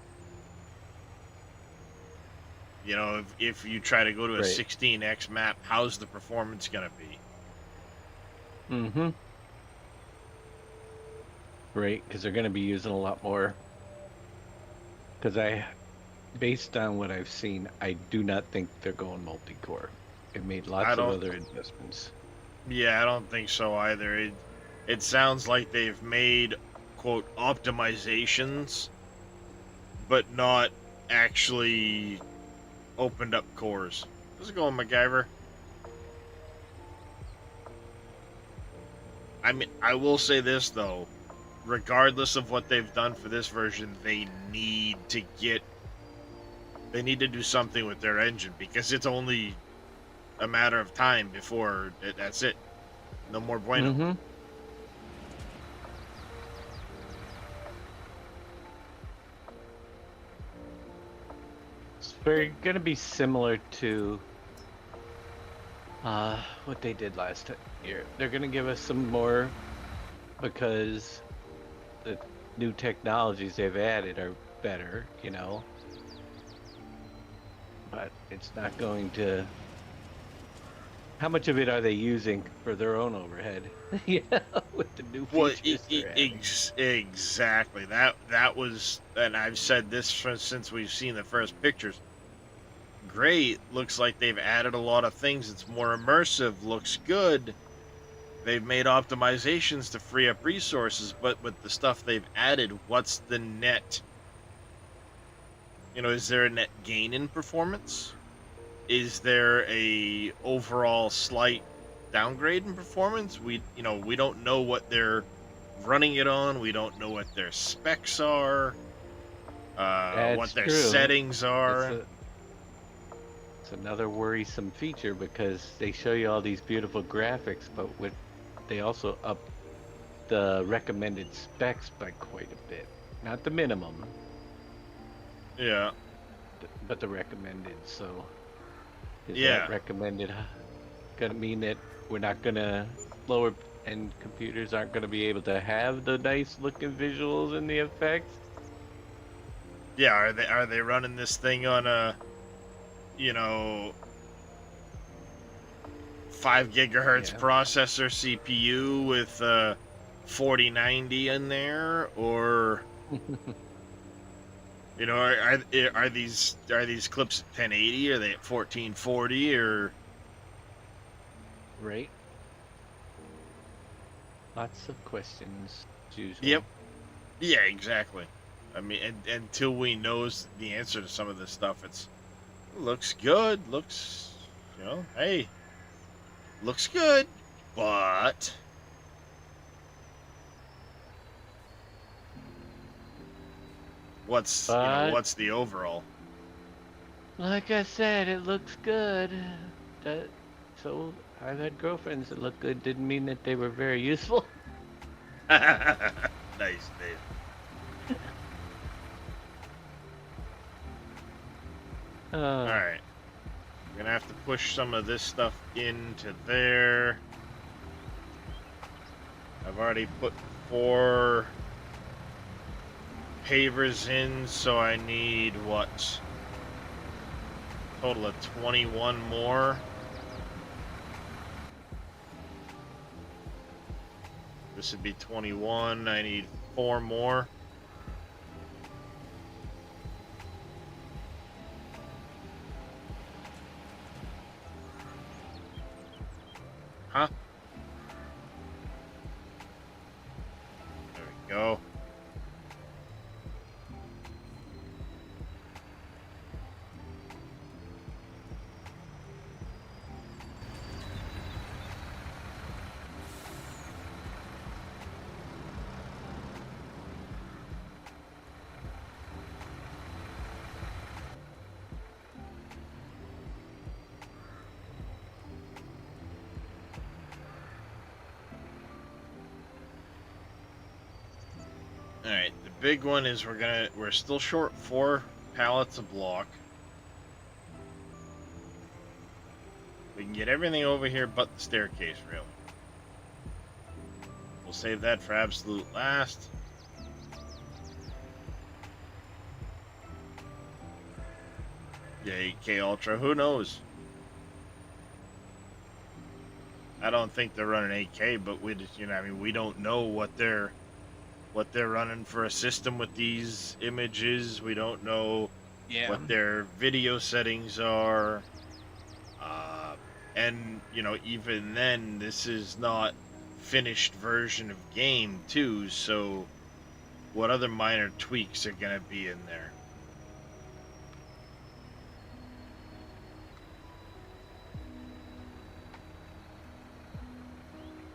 If you try to go to a Right. 16x map, how's the performance gonna be? Mm-hmm. Right, because they're going to be using a lot more. Because based on what I've seen, I do not think they're going multi-core. They've made lots of don't- other investments. Yeah, I don't think so either. It sounds like they've made, quote, optimizations, but not actually opened up cores. How's it going, MacGyver? I mean, I will say this, though. Regardless of what they've done for this version, they need to do something with their engine, because it's only a matter of time before that's it. No more bueno. Mm-hmm. It's very going to be similar to what they did last year. They're going to give us some more because the new technologies they've added are better, but it's not going to. How much of it are they using for their own overhead? With the new features they're adding. Exactly. That was, and I've said this since we've seen the first pictures. Great. Looks like they've added a lot of things. It's more immersive. Looks good. They've made optimizations to free up resources, but with the stuff they've added, what's the net? Is there a net gain in performance? Is there a overall slight downgrade in performance? We don't know what they're running it on. We don't know what their specs are, what their true. settings are. It's another worrisome feature because they show you all these beautiful graphics, but they also up the recommended specs by quite a bit. Not the minimum, Yeah. but the recommended. So is Yeah. that recommended gonna mean that we're not gonna lower end computers aren't gonna be able to have the nice looking visuals and the effects? Yeah, are they running this thing on a 5 gigahertz Yeah. processor CPU with 4090 in there, or are these clips at 1080? Are they at 1440 or? Right. Lots of questions as usual. Yep. Yeah, exactly. I mean, until we know the answer to some of this stuff, it looks good. Looks, hey, looks good, but what's the overall? Like I said, it looks good. So I've had girlfriends that look good. Didn't mean that they were very useful. Nice, Dave. All right, we're gonna have to push some of this stuff into there. I've already put 4 pavers in, so I need what? Total of 21 more. This would be 21. I need 4 more. Huh? There we go. Alright, the big one is we're still short 4 pallets of block. We can get everything over here but the staircase, really. We'll save that for absolute last. Yeah, 8K Ultra, who knows? I don't think they're running 8K, but we just, I mean, we don't know what they're running for a system with these images. We don't know what their video settings are. And, even then, this is not finished version of game, too, so what other minor tweaks are going to be in there?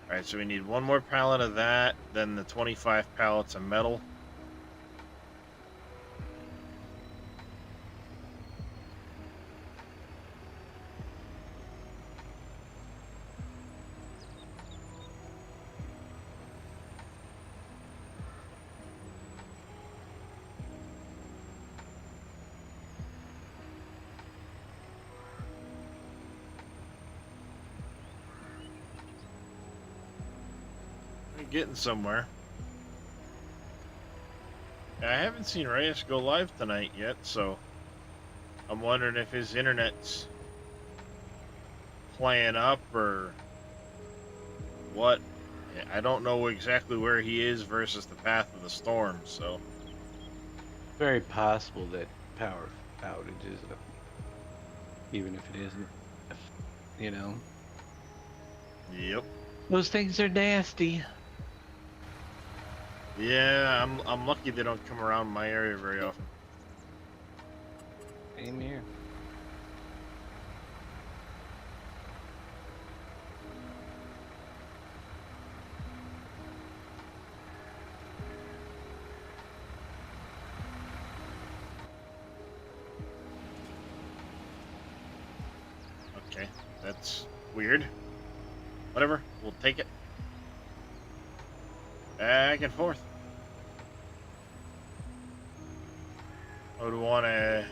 Alright, so we need 1 more pallet of that, then the 25 pallets of metal. Getting somewhere. I haven't seen Reyes go live tonight yet, so I'm wondering if his internet's playing up or what. I don't know exactly where he is versus the path of the storm, so Very possible that power outage is even if it isn't, Yep. Those things are nasty. Yeah, I'm lucky they don't come around my area very often. Same here. Okay, that's weird. Whatever, we'll take it. Back and forth. I would want to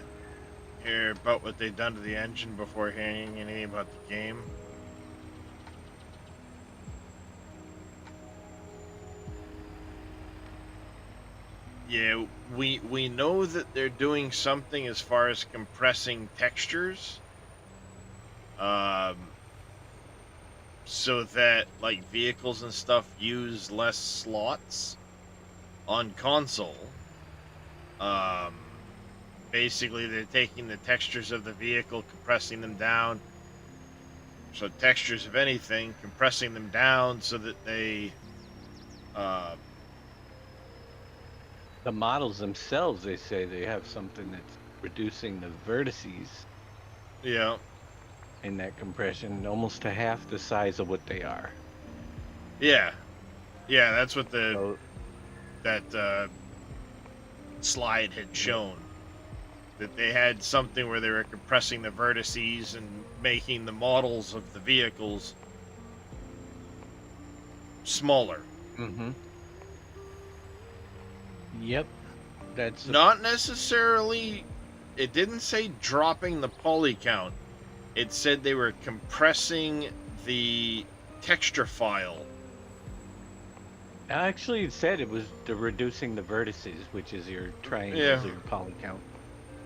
hear about what they've done to the engine before hearing anything about the game. Yeah, we know that they're doing something as far as compressing textures. So that like vehicles and stuff use less slots on console. Basically they're taking the textures of the vehicle, compressing them down. So textures of anything, compressing them down so that they The models themselves, they say they have something that's reducing the vertices yeah. in that compression almost to half the size of what they are. Yeah. Yeah, that's what So, that slide had shown. That they had something where they were compressing the vertices and making the models of the vehicles smaller. Yep. That's Not necessarily, it didn't say dropping the poly count. It said they were compressing the texture file Actually, it said it was the reducing the vertices, which is your triangles or your poly count.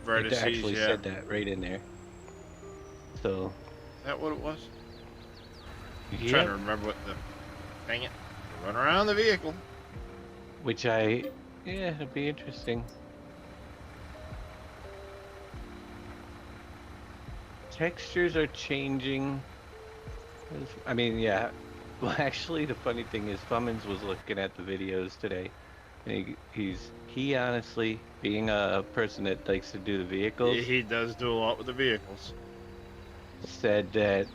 It Vertices, actually yeah. said that right in there. So, Is that what it was? I'm trying yeah, to remember what the. Dang it. Run around the vehicle. which yeah, it'd be interesting. Textures are changing. I mean, yeah. Well, actually, the funny thing is, Fummins was looking at the videos today, and he honestly, being a person that likes to do the vehicles, He does do a lot with the vehicles. said that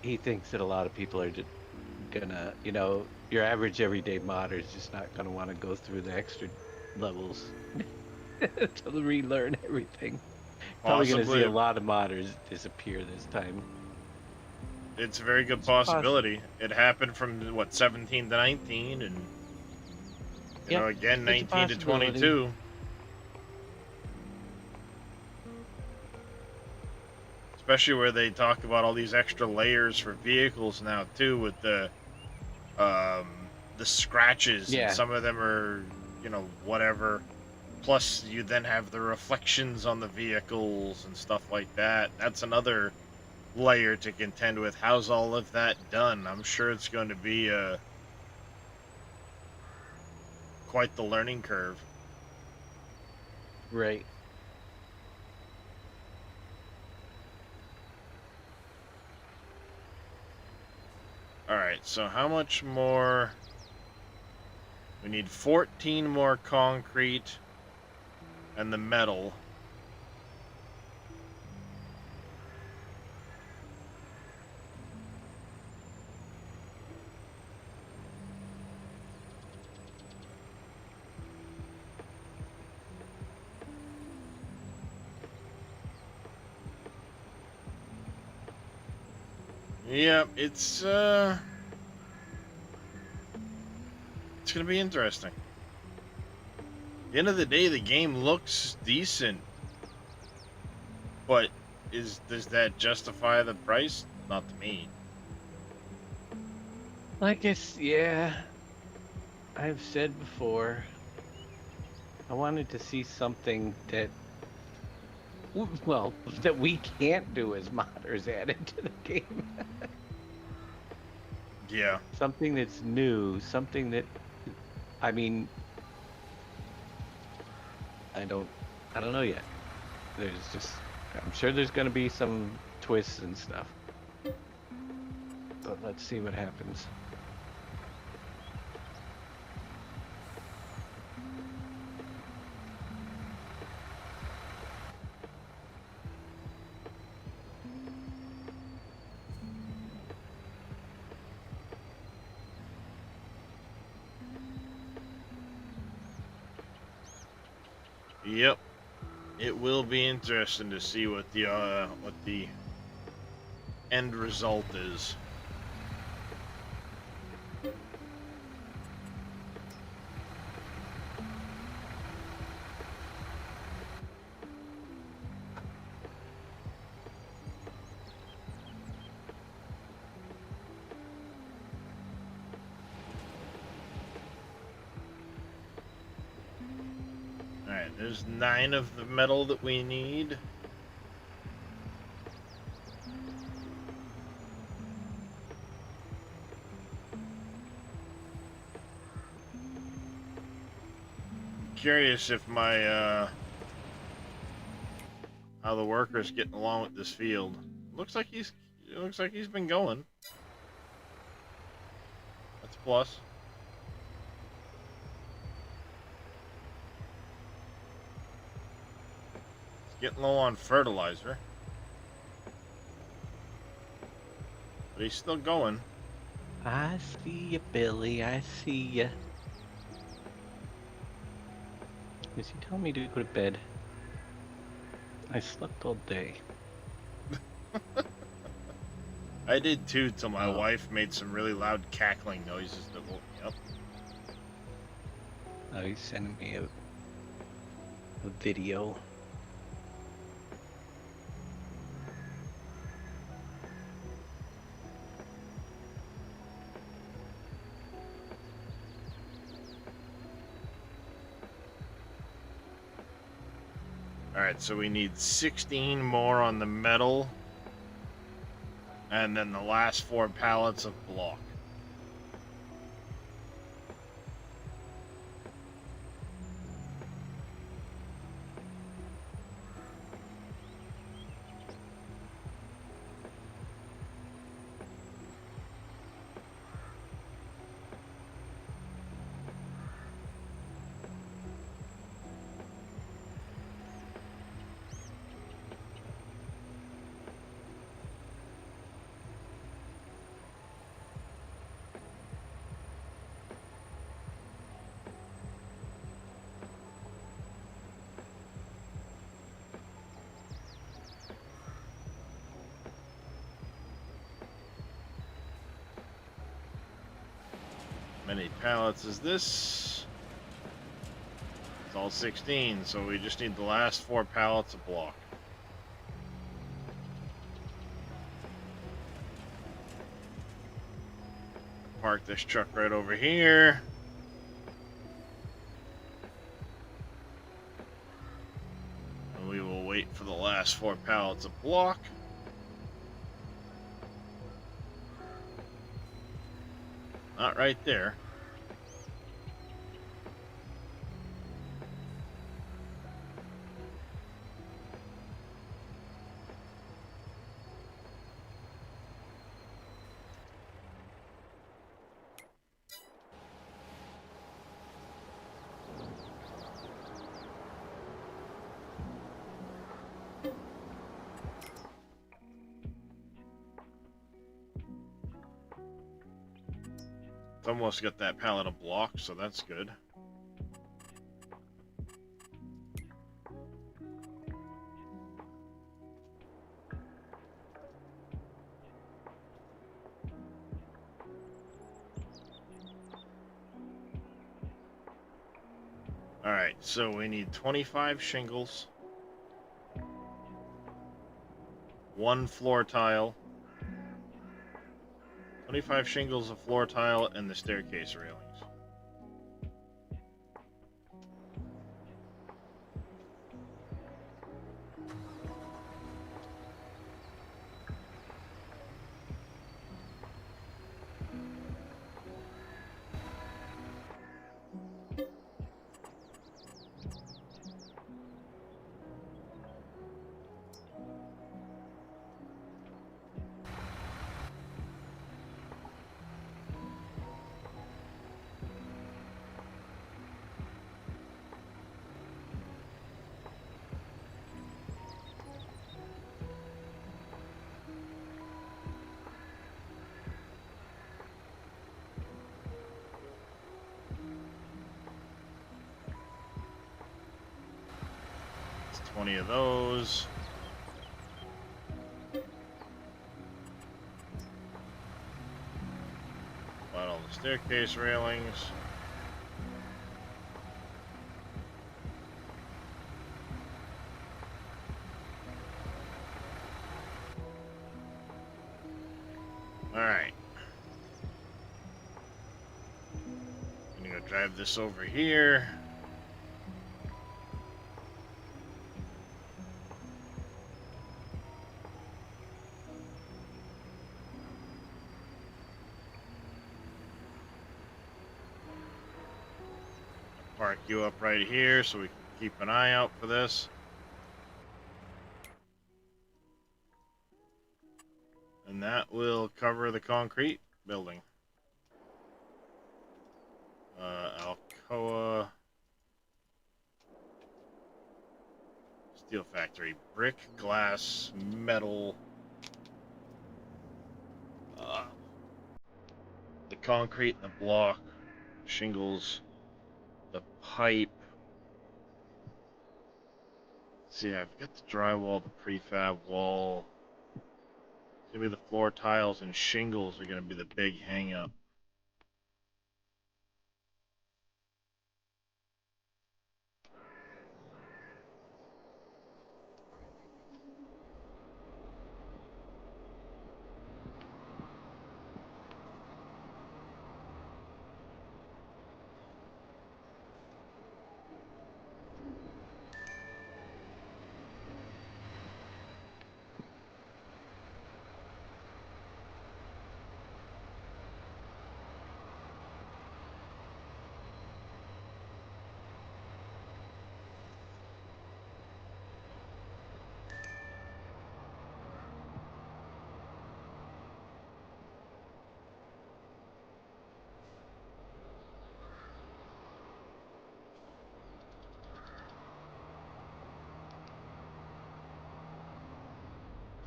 he thinks that a lot of people are just gonna, your average everyday modder is just not gonna want to go through the extra levels to relearn everything. Probably gonna see a Possibly. lot of modders disappear this time. It's a very good It's possibility. It happened from, what, 17 to 19, and, Yep, again, it's a 19 to possibility. 22. Especially where they talk about all these extra layers for vehicles now, too, with the scratches, and Yeah, some of them are, whatever. Plus, you then have the reflections on the vehicles and stuff like that. That's another layer to contend with. How's all of that done? I'm sure it's going to be quite the learning curve. right. All right, so how much more? We need 14 more concrete and the metal. Yep, it's gonna be interesting. At the end of the day, the game looks decent, but does that justify the price? Not to me. I guess, yeah. I've said before, I wanted to see something that, well, that we can't do as modders added to the game. Yeah. Something that's new, something that, I mean, I don't know yet. There's just, I'm sure there's gonna be some twists and stuff. But let's see what happens. Yep. It will be interesting to see what the end result is. Alright, there's 9 of the metal that we need. Curious if my how the worker's getting along with this field. It looks like he's been going. That's a plus. He's getting low on fertilizer. But he's still going. I see you, Billy. I see you. Is he telling me to go to bed? I slept all day. I did too, till my Oh. wife made some really loud cackling noises that woke me up. Oh, he's sending me a video. Alright, so we need 16 more on the metal. And then the last 4 pallets of block. Many pallets is this? It's all 16, so we just need the last 4 pallets of block. Park this truck right over here. And we will wait for the last 4 pallets of block. Not right there. It's almost got that pallet of block, so that's good. Alright, so we need 25 shingles, 1 floor tile, 25 shingles, a floor tile, and the staircase railings. It's 20 of those. About all the staircase railings. Alright. I'm gonna go drive this over here. Park you up right here so we can keep an eye out for this. And that will cover the concrete building. Alcoa Steel Factory. Brick, glass, metal. The concrete, the block, shingles, the pipe. See, I've got the drywall, the prefab wall. It's gonna be the floor tiles and shingles are gonna be the big hang up.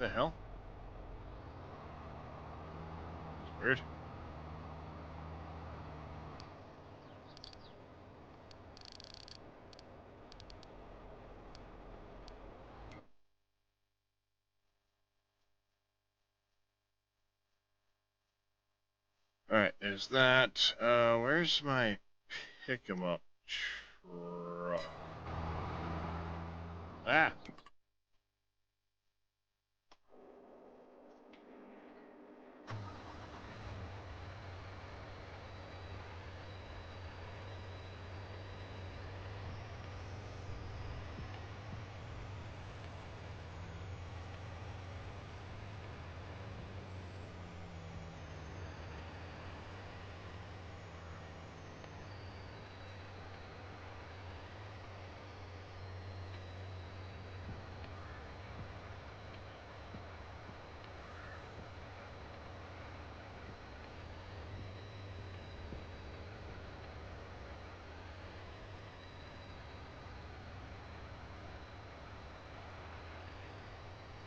The hell? Weird. Alright, there's that. Where's my pick 'em up truck? Ah!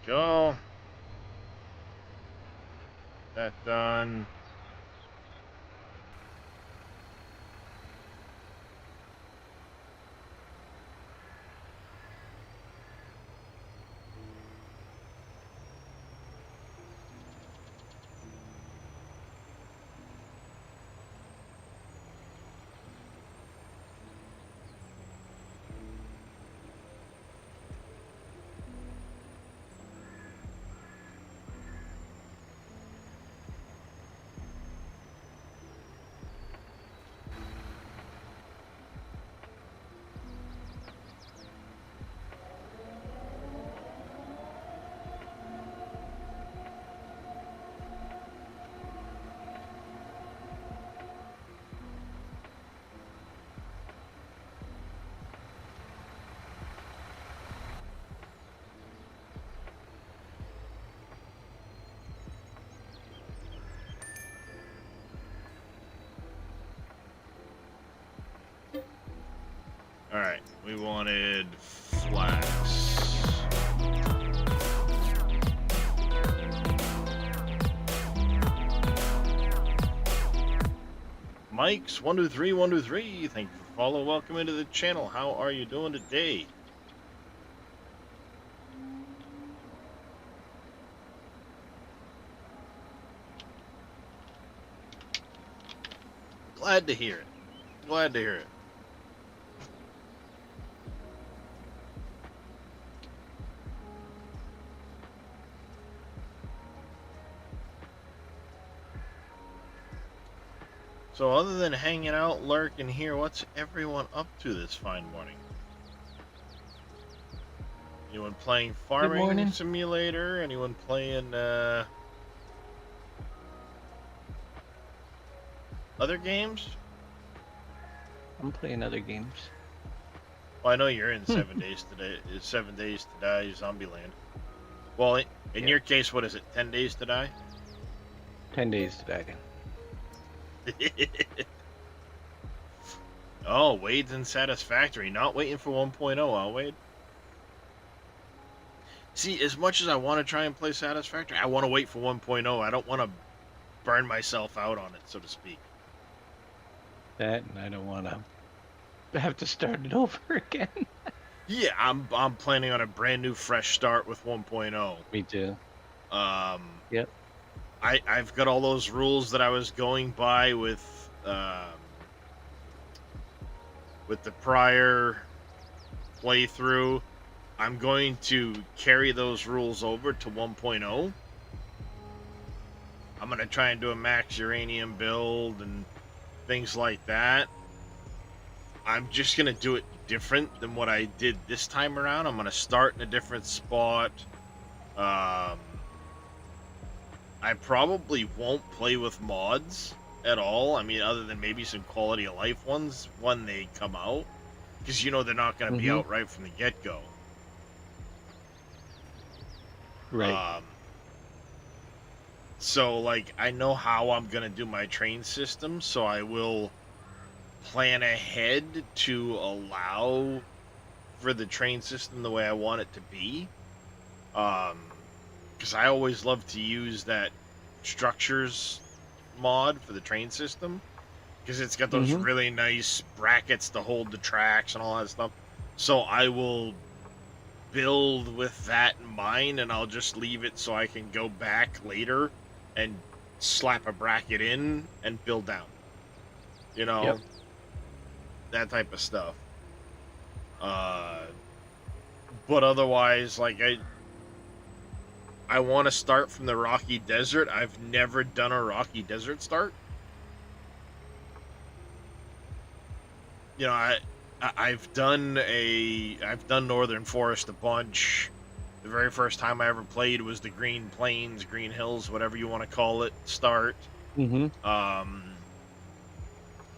Go. That done. Alright, we wanted flags. Mike's 123. Thank you for follow. Welcome into the channel. How are you doing today? Glad to hear it. Glad to hear it. So other than hanging out, lurking here, what's everyone up to this fine morning? Anyone playing Farming morning. Simulator? Anyone playing other games? I'm playing other games. Well, I know you're in 7 days today. 7 days to die, Zombieland. Well, in your case, what is it? 10 days to die? 10 days to die. Oh, Wade's in Satisfactory. Not waiting for 1.0, huh, Wade? See, as much as I want to try and play Satisfactory, I want to wait for 1.0. I don't want to burn myself out on it, so to speak. That, and I don't want to have to start it over again. Yeah, I'm planning on a brand new fresh start with 1.0. Me too. Yep. I've got all those rules that I was going by with the prior playthrough. I'm going to carry those rules over to 1.0. I'm going to try and do a max uranium build and things like that. I'm just going to do it different than what I did this time around. I'm going to start in a different spot. I probably won't play with mods at all. I mean, other than maybe some quality of life ones when they come out. Because, you know, they're not going to be out right from the get-go. Right. So, like, I know how I'm going to do my train system, so I will plan ahead to allow for the train system the way I want it to be. because I always love to use that structures mod for the train system, because it's got those Mhm. really nice brackets to hold the tracks and all that stuff. So I will build with that in mind, and I'll just leave it so I can go back later and slap a bracket in and build down. You know, Yep. that type of stuff. But otherwise, like I want to start from the Rocky Desert. I've never done a Rocky Desert start. You know, I've done Northern Forest a bunch. The very first time I ever played was the Green Plains, Green Hills, whatever you want to call it, start. Mhm.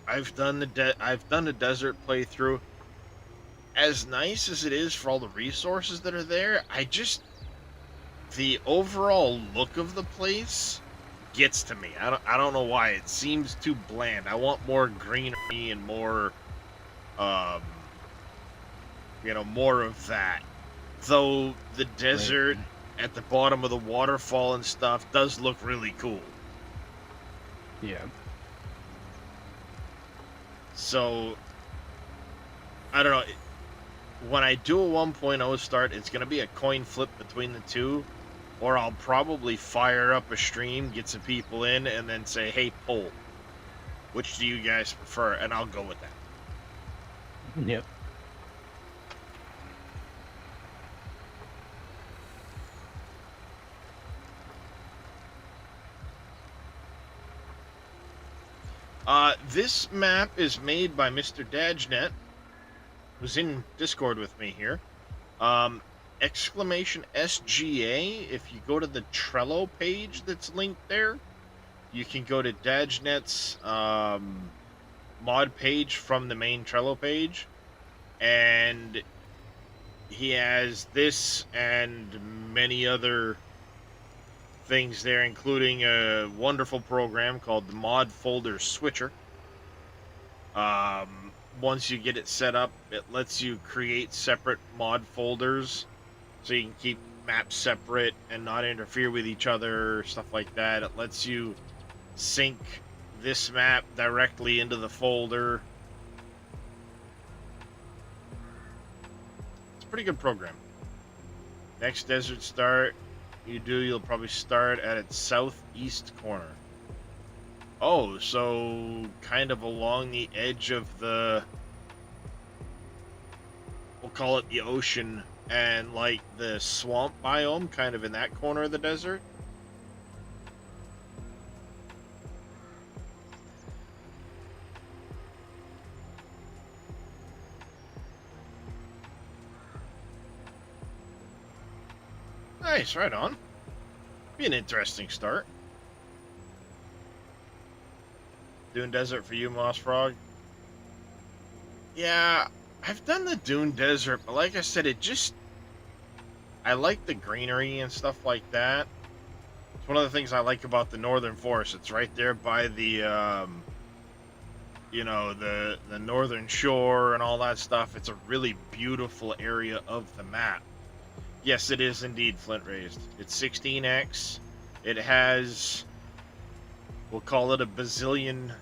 I've done the desert playthrough. As nice as it is for all the resources that are there, the overall look of the place gets to me. I don't know why. It seems too bland. I want more greenery and more more of that. Though the desert at the bottom of the waterfall and stuff does look really cool. Yeah. So I don't know. When I do a 1.0 start, it's going to be a coin flip between the two, or I'll probably fire up a stream, get some people in, and then say, hey, poll, which do you guys prefer? And I'll go with that. Yep. This map is made by Mr. Dajnet, who's in Discord with me here. Exclamation SGA. If you go to the Trello page that's linked there, you can go to Dajnet's mod page from the main Trello page, and he has this and many other things there, including a wonderful program called the Mod Folder Switcher. Once you get it set up, it lets you create separate mod folders, so you can keep maps separate and not interfere with each other, stuff like that. It lets you sync this map directly into the folder. It's a pretty good program. Next desert start you'll probably start at its southeast corner. Oh, so kind of along the edge of the, we'll call it the ocean, and like the swamp biome, kind of in that corner of the desert. Nice, right on. Be an interesting start. Dune Desert for you, Moss Frog? Yeah, I've done the Dune Desert, but like I said, I like the greenery and stuff like that. It's one of the things I like about the Northern Forest. It's right there by the, the northern shore and all that stuff. It's a really beautiful area of the map. Yes, it is indeed Flint raised. It's 16x. It has, we'll call it a bazillion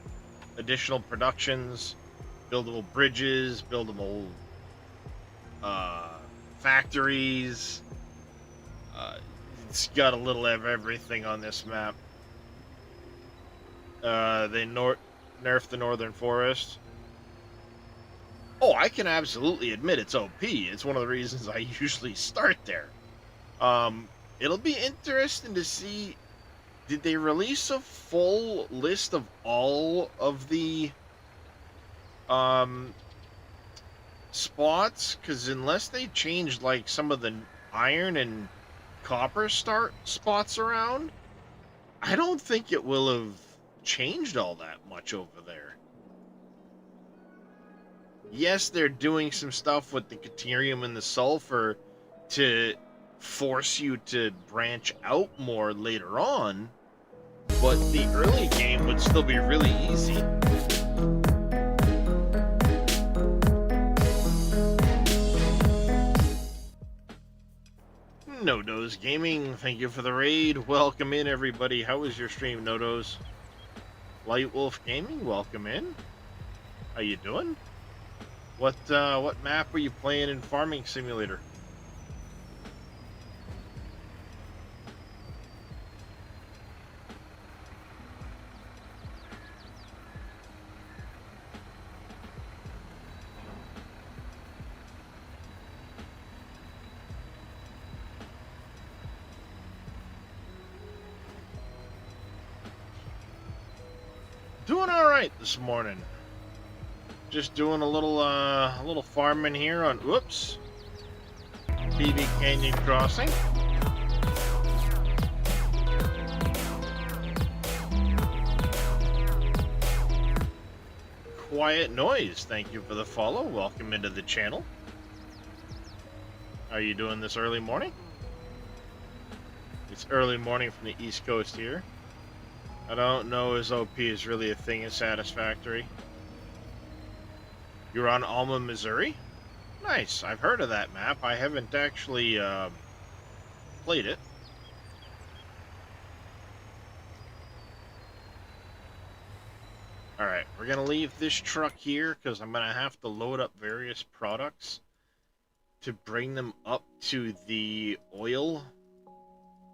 additional productions, buildable bridges, buildable factories. It's got a little of everything on this map. They nerfed the Northern Forest. Oh, I can absolutely admit it's OP. It's one of the reasons I usually start there. It'll be interesting to see, did they release a full list of all of the spots? Because unless they changed like some of the iron and copper spots around, I don't think it will have changed all that much over there. Yes, they're doing some stuff with the Caterium and the Sulfur to force you to branch out more later on, but the early game would still be really easy. Nodos Gaming, thank you for the raid. Welcome in, everybody. How was your stream, Nodos? Light Wolf Gaming, welcome in. How you doing? What map were you playing in Farming Simulator? Doing all right this morning. Just doing a little farming here on whoops. PB Canyon Crossing. Quiet Noise, thank you for the follow. Welcome into the channel. How are you doing this early morning? It's early morning from the East Coast here. I don't know as OP is really a thing in Satisfactory. You're on Alma, Missouri? Nice. I've heard of that map. I haven't actually played it. Alright, we're going to leave this truck here because I'm going to have to load up various products to bring them up to the oil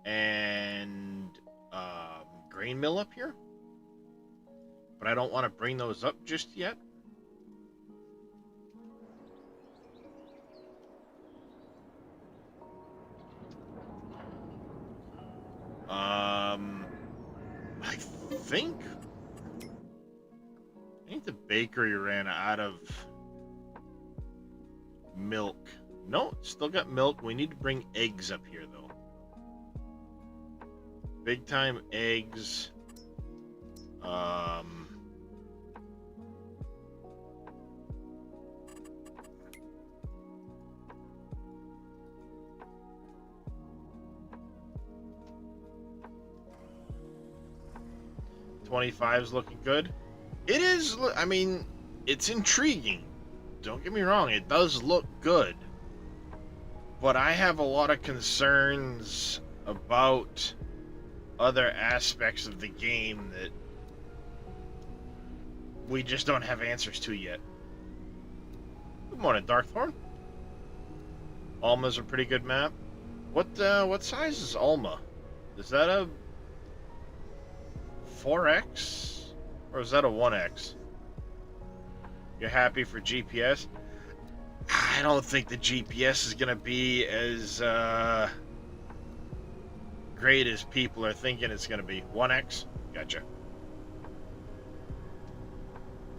and grain mill up here. But I don't want to bring those up just yet. I think the bakery ran out of milk. No, still got milk. We need to bring eggs up here, though. Big time eggs. 25 is looking good. It is, I mean, it's intriguing. Don't get me wrong, it does look good. But I have a lot of concerns about other aspects of the game that we just don't have answers to yet. Good morning, Darkthorn. Alma's a pretty good map. What size is Alma? Is that a 4X? Or is that a 1X? You're happy for GPS? I don't think the GPS is gonna be as great as people are thinking it's gonna be. 1X? Gotcha.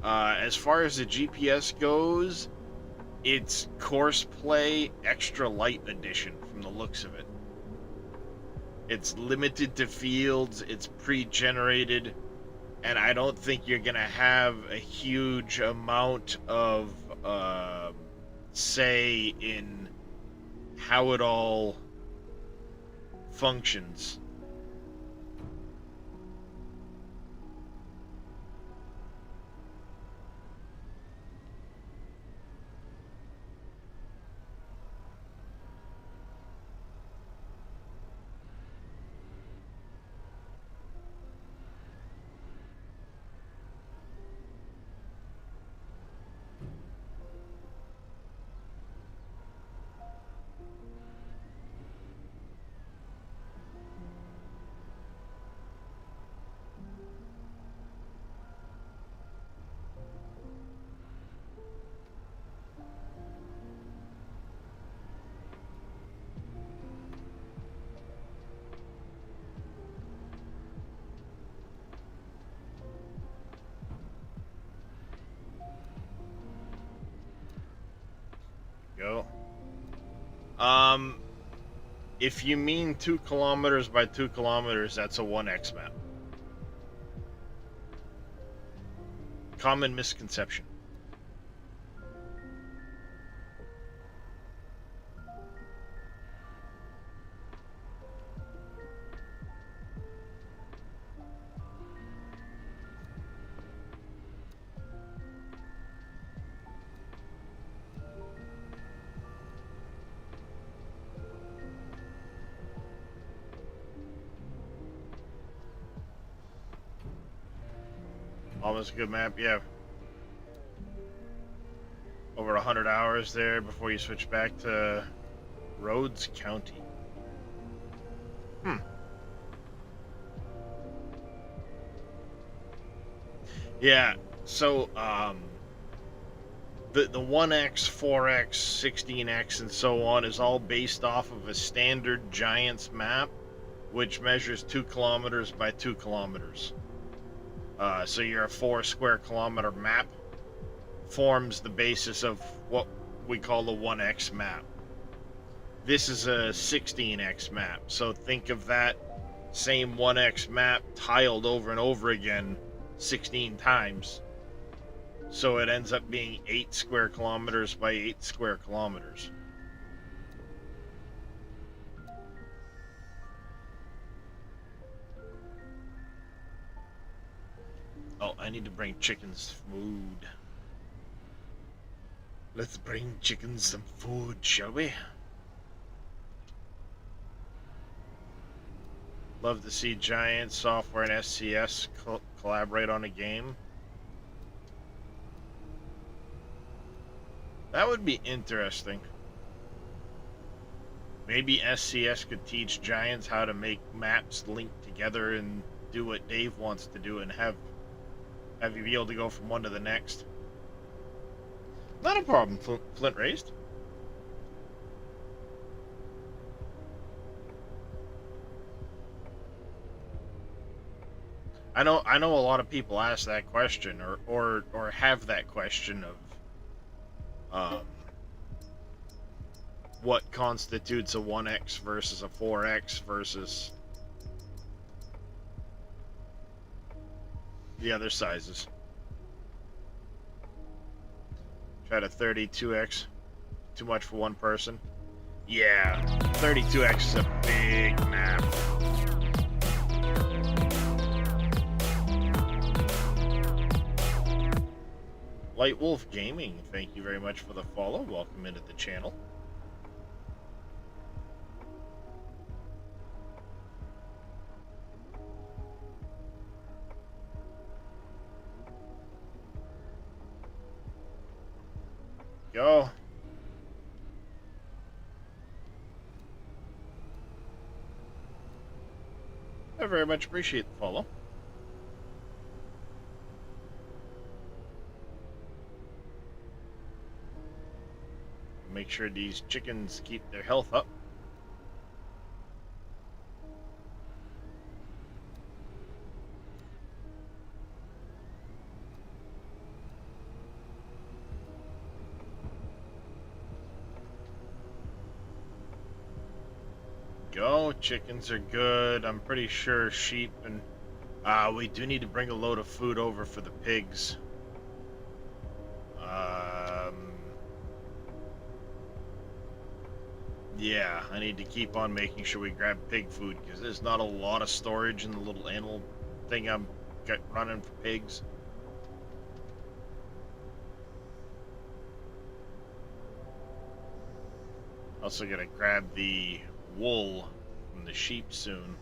As far as the GPS goes, it's Courseplay Extra Light Edition from the looks of it. It's limited to fields, it's pre-generated, and I don't think you're gonna have a huge amount of say in how it all functions. Go. If you mean 2 kilometers by 2 kilometers, that's a 1X map. Common misconception. Almost a good map, yeah. Over 100 hours there before you switch back to Rhodes County. Yeah, so, the 1X, 4X, 16X, and so on is all based off of a standard Giants map, which measures 2 kilometers by 2 kilometers. So your 4 square kilometer map forms the basis of what we call the 1X map. This is a 16X map, so think of that same 1X map tiled over and over again 16 times. So it ends up being 8 square kilometers by 8 square kilometers. Oh, I need to bring chickens food. Let's bring chickens some food, shall we? Love to see Giant Software and SCS collaborate on a game. That would be interesting. Maybe SCS could teach Giants how to make maps link together and do what Dave wants to do and have you be able to go from one to the next. Not a problem, Flint raised. I know a lot of people ask that question or have that question of what constitutes a 1X versus a 4X versus the other sizes. Try to 32X. Too much for one person. Yeah, 32X is a big map. Light Wolf Gaming, thank you very much for the follow. Welcome into the channel. Go. I very much appreciate the follow. Make sure these chickens keep their health up. Go, chickens are good. I'm pretty sure sheep and we do need to bring a load of food over for the pigs. Yeah, I need to keep on making sure we grab pig food because there's not a lot of storage in the little animal thing I'm running for pigs. Also gonna grab the wool from the sheep soon.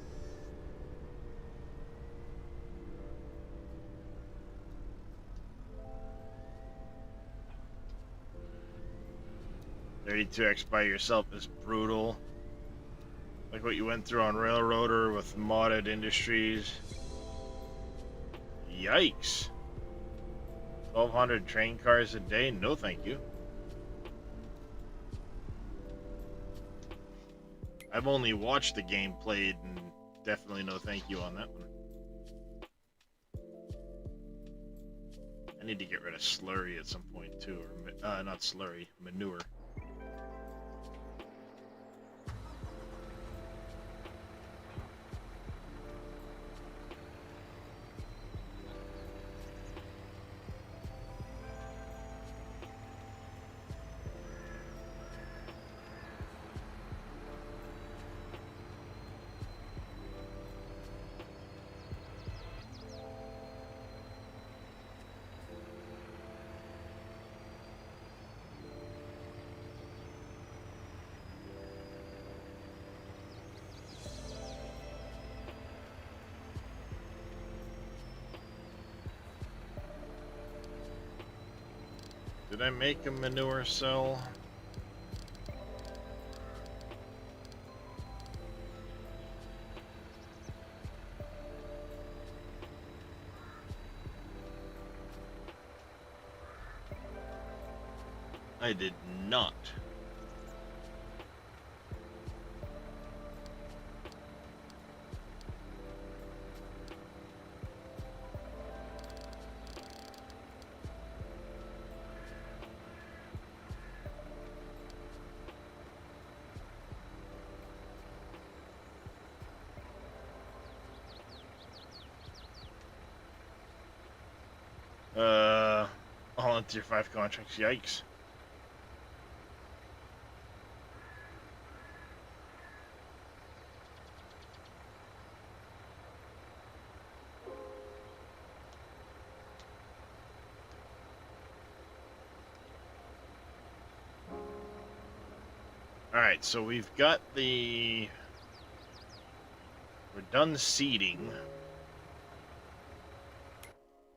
$32X by yourself is brutal. Like what you went through on Railroader with Modded Industries. Yikes. 1,200 train cars a day? No thank you. I've only watched the game played and definitely no thank you on that one. I need to get rid of slurry at some point too, or not slurry, manure. Did I make a manure cell? I did not. All in tier 5 contracts, yikes. Alright, so we've got we're done seeding.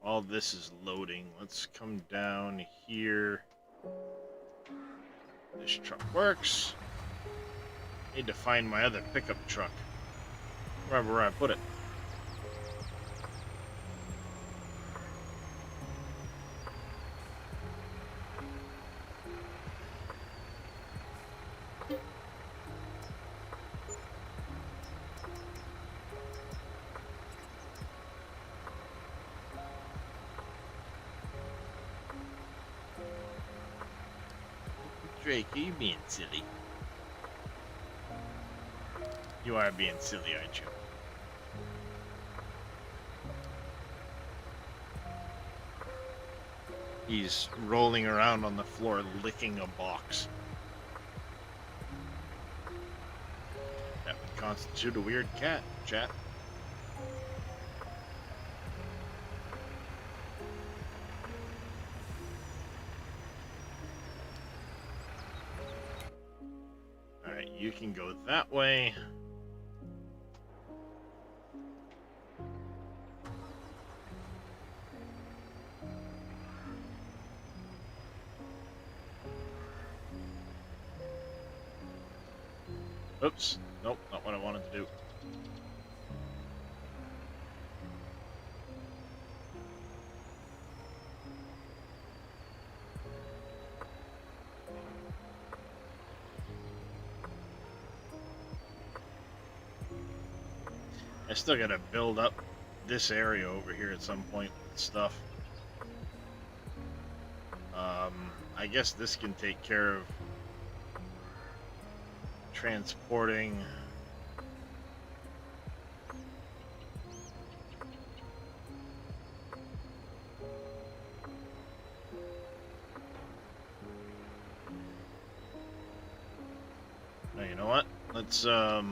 All this is loading. Let's come down here. This truck works. Need to find my other pickup truck. Remember where I put it. Drake, are you being silly? You are being silly, aren't you? He's rolling around on the floor licking a box. That would constitute a weird cat, chat. Alright, you can go that way. Oops. Nope, not what I wanted to do. I still gotta build up this area over here at some point with stuff. I guess this can take care of transporting. Now, you know what? Let's ah.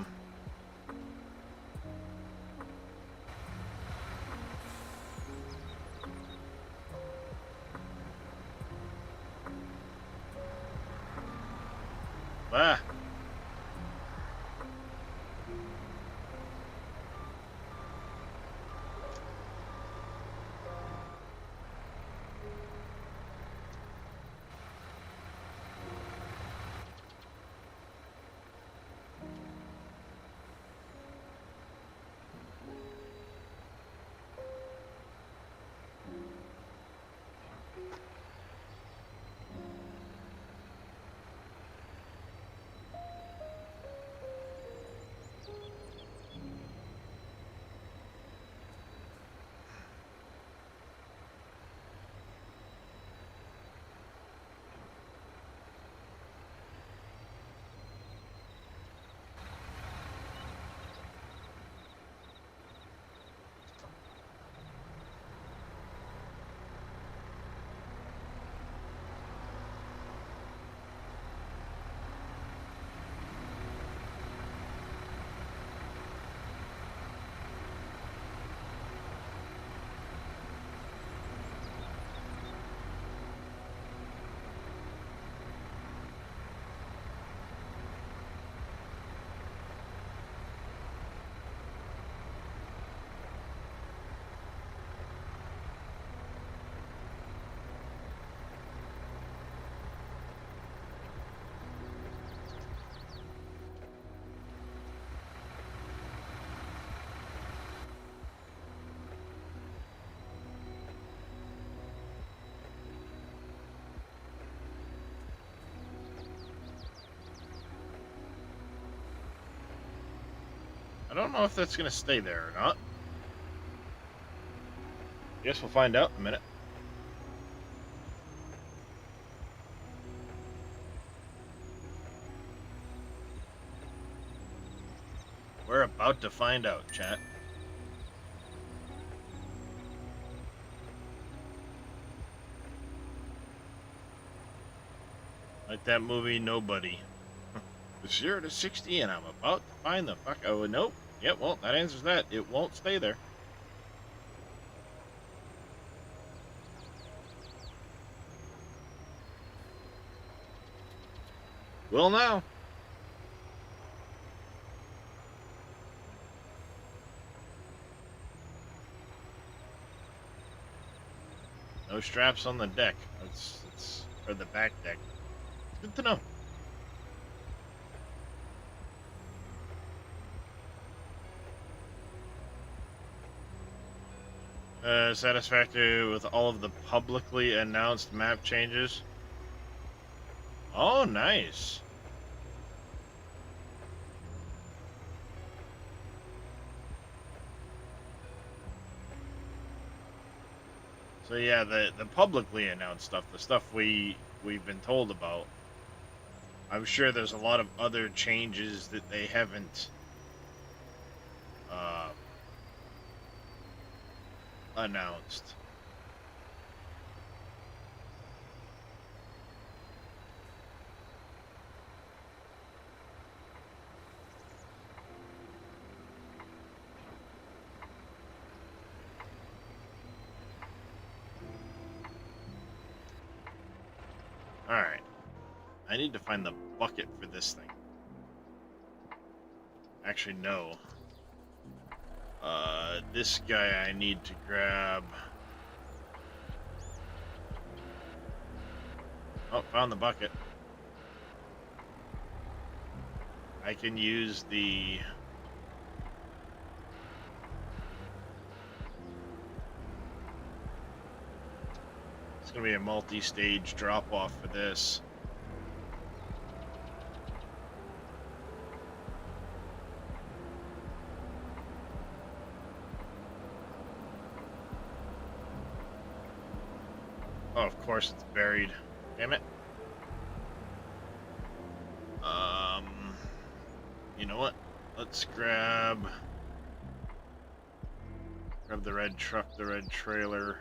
don't know if that's going to stay there or not. Guess we'll find out in a minute. We're about to find out, chat. Like that movie, Nobody. 0 to 60, and I'm about to find the fuck. Oh, nope. Yep, well, that answers that. It won't stay there. Will now. No straps on the deck. It's or the back deck. Good to know. Satisfactory with all of the publicly announced map changes. Oh, nice. So yeah, the publicly announced stuff, the stuff we've been told about. I'm sure there's a lot of other changes that they haven't announced. Alright. I need to find the bucket for this thing. Actually, no. This guy I need to grab. Oh, found the bucket. I can use the... It's gonna be a multi-stage drop-off for this. Oh, of course it's buried. Damn it. You know what? Let's grab the red truck, the red trailer.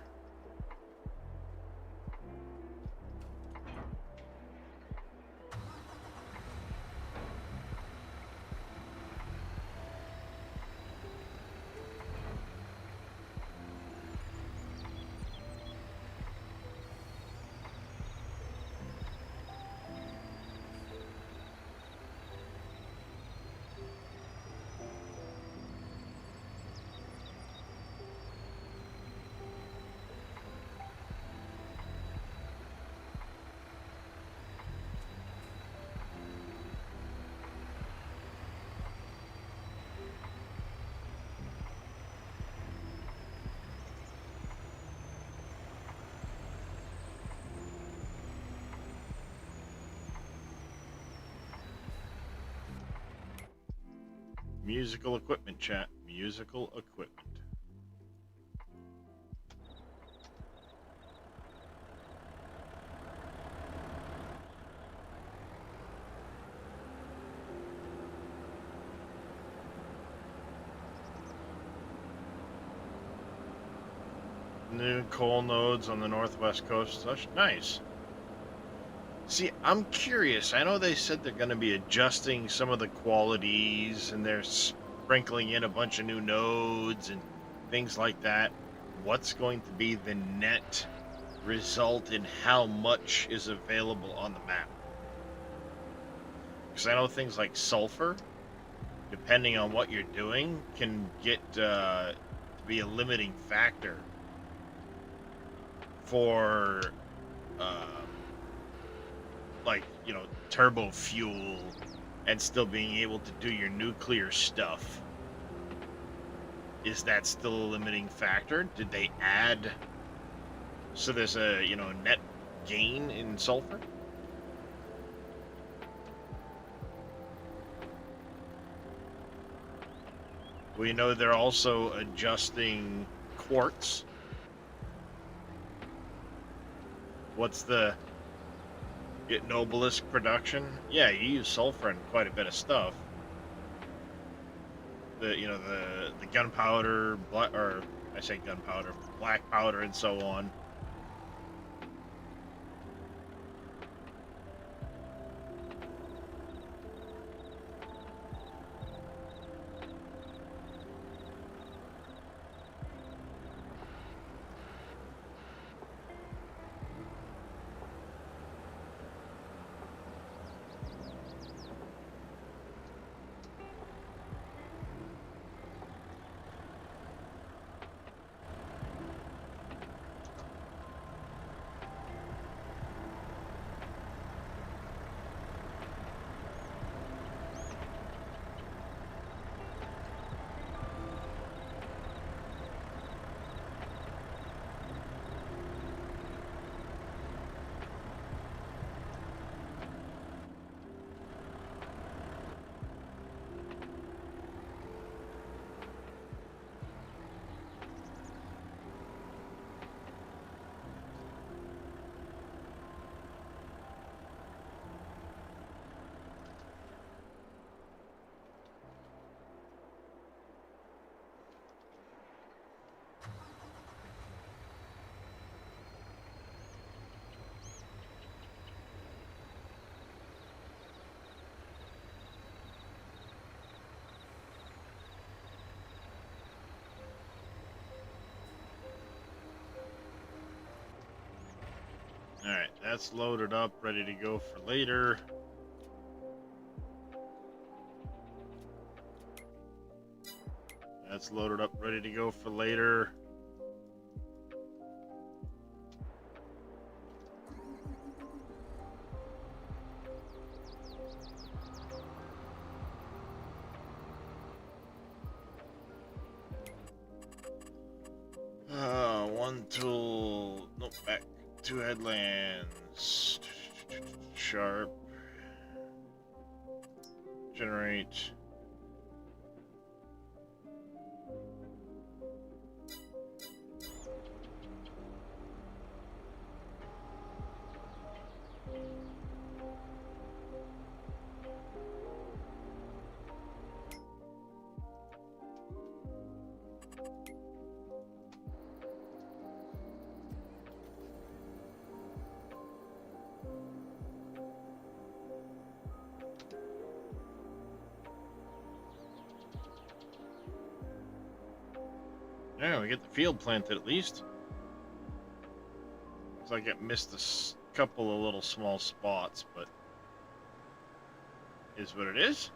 Musical equipment, chat. Musical equipment. New coal nodes on the northwest coast. That's nice. See, I'm curious. I know they said they're going to be adjusting some of the qualities and they're sprinkling in a bunch of new nodes and things like that. What's going to be the net result in how much is available on the map? Because I know things like sulfur, depending on what you're doing, can get to be a limiting factor for like, you know, turbo fuel and still being able to do your nuclear stuff. Is that still a limiting factor? Did they add so there's a, you know, net gain in sulfur? We know they're also adjusting quartz. What's the get Noblisk production? Yeah, you use sulfur in quite a bit of stuff. The gunpowder, or I say gunpowder, black powder, and so on. Alright, that's loaded up, ready to go for later. That's loaded up, ready to go for later. One tool, nope, back. 2 headlands. Sharp. Generate. Yeah, we get the field planted at least. Looks like it missed a couple of little small spots, but is what it is.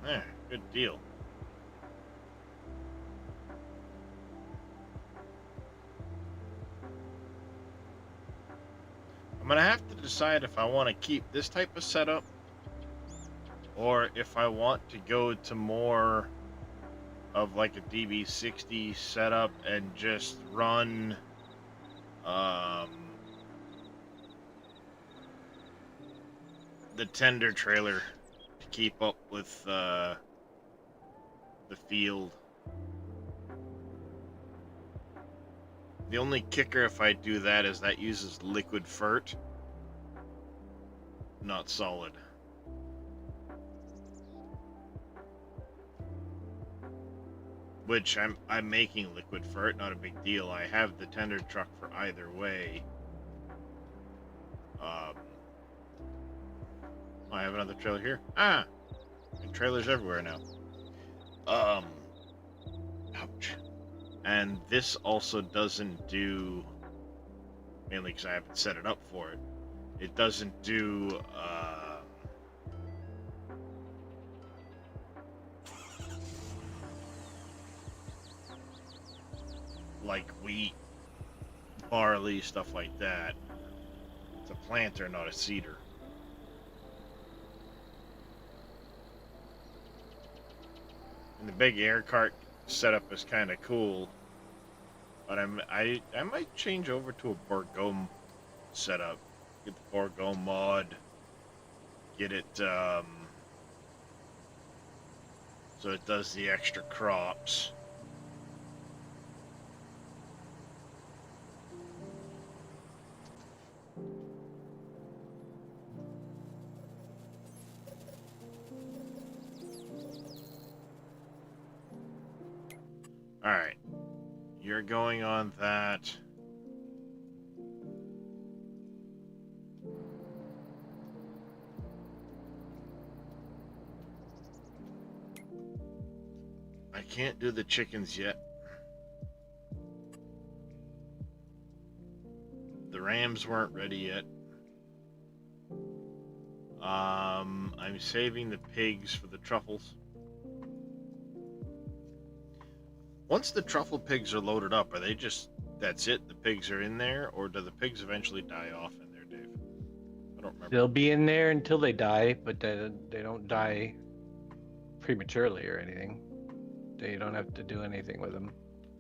Yeah, good deal. I'm gonna have to decide if I want to keep this type of setup or if I want to go to more of like a DB60 setup and just run the tender trailer to keep up with the field. The only kicker if I do that is that uses liquid fert, not solid. which I'm making liquid for it. Not a big deal. I have the tender truck for either way. I have another trailer here. And trailers everywhere now. Ouch. And this also doesn't do, mainly because I haven't set it up for it. It doesn't do like wheat, barley, stuff like that. It's a planter, not a seeder. And the big air cart setup is kind of cool, but I might change over to a Bourgogne setup. Get the Bourgogne mod. Get it so it does the extra crops. Alright. You're going on that. I can't do the chickens yet. The rams weren't ready yet. I'm saving the pigs for the truffles. Once the truffle pigs are loaded up, are they just, that's it? The pigs are in there? Or do the pigs eventually die off in there, Dave? I don't remember. They'll be in there until they die, but they don't die prematurely or anything. They don't have to do anything with them.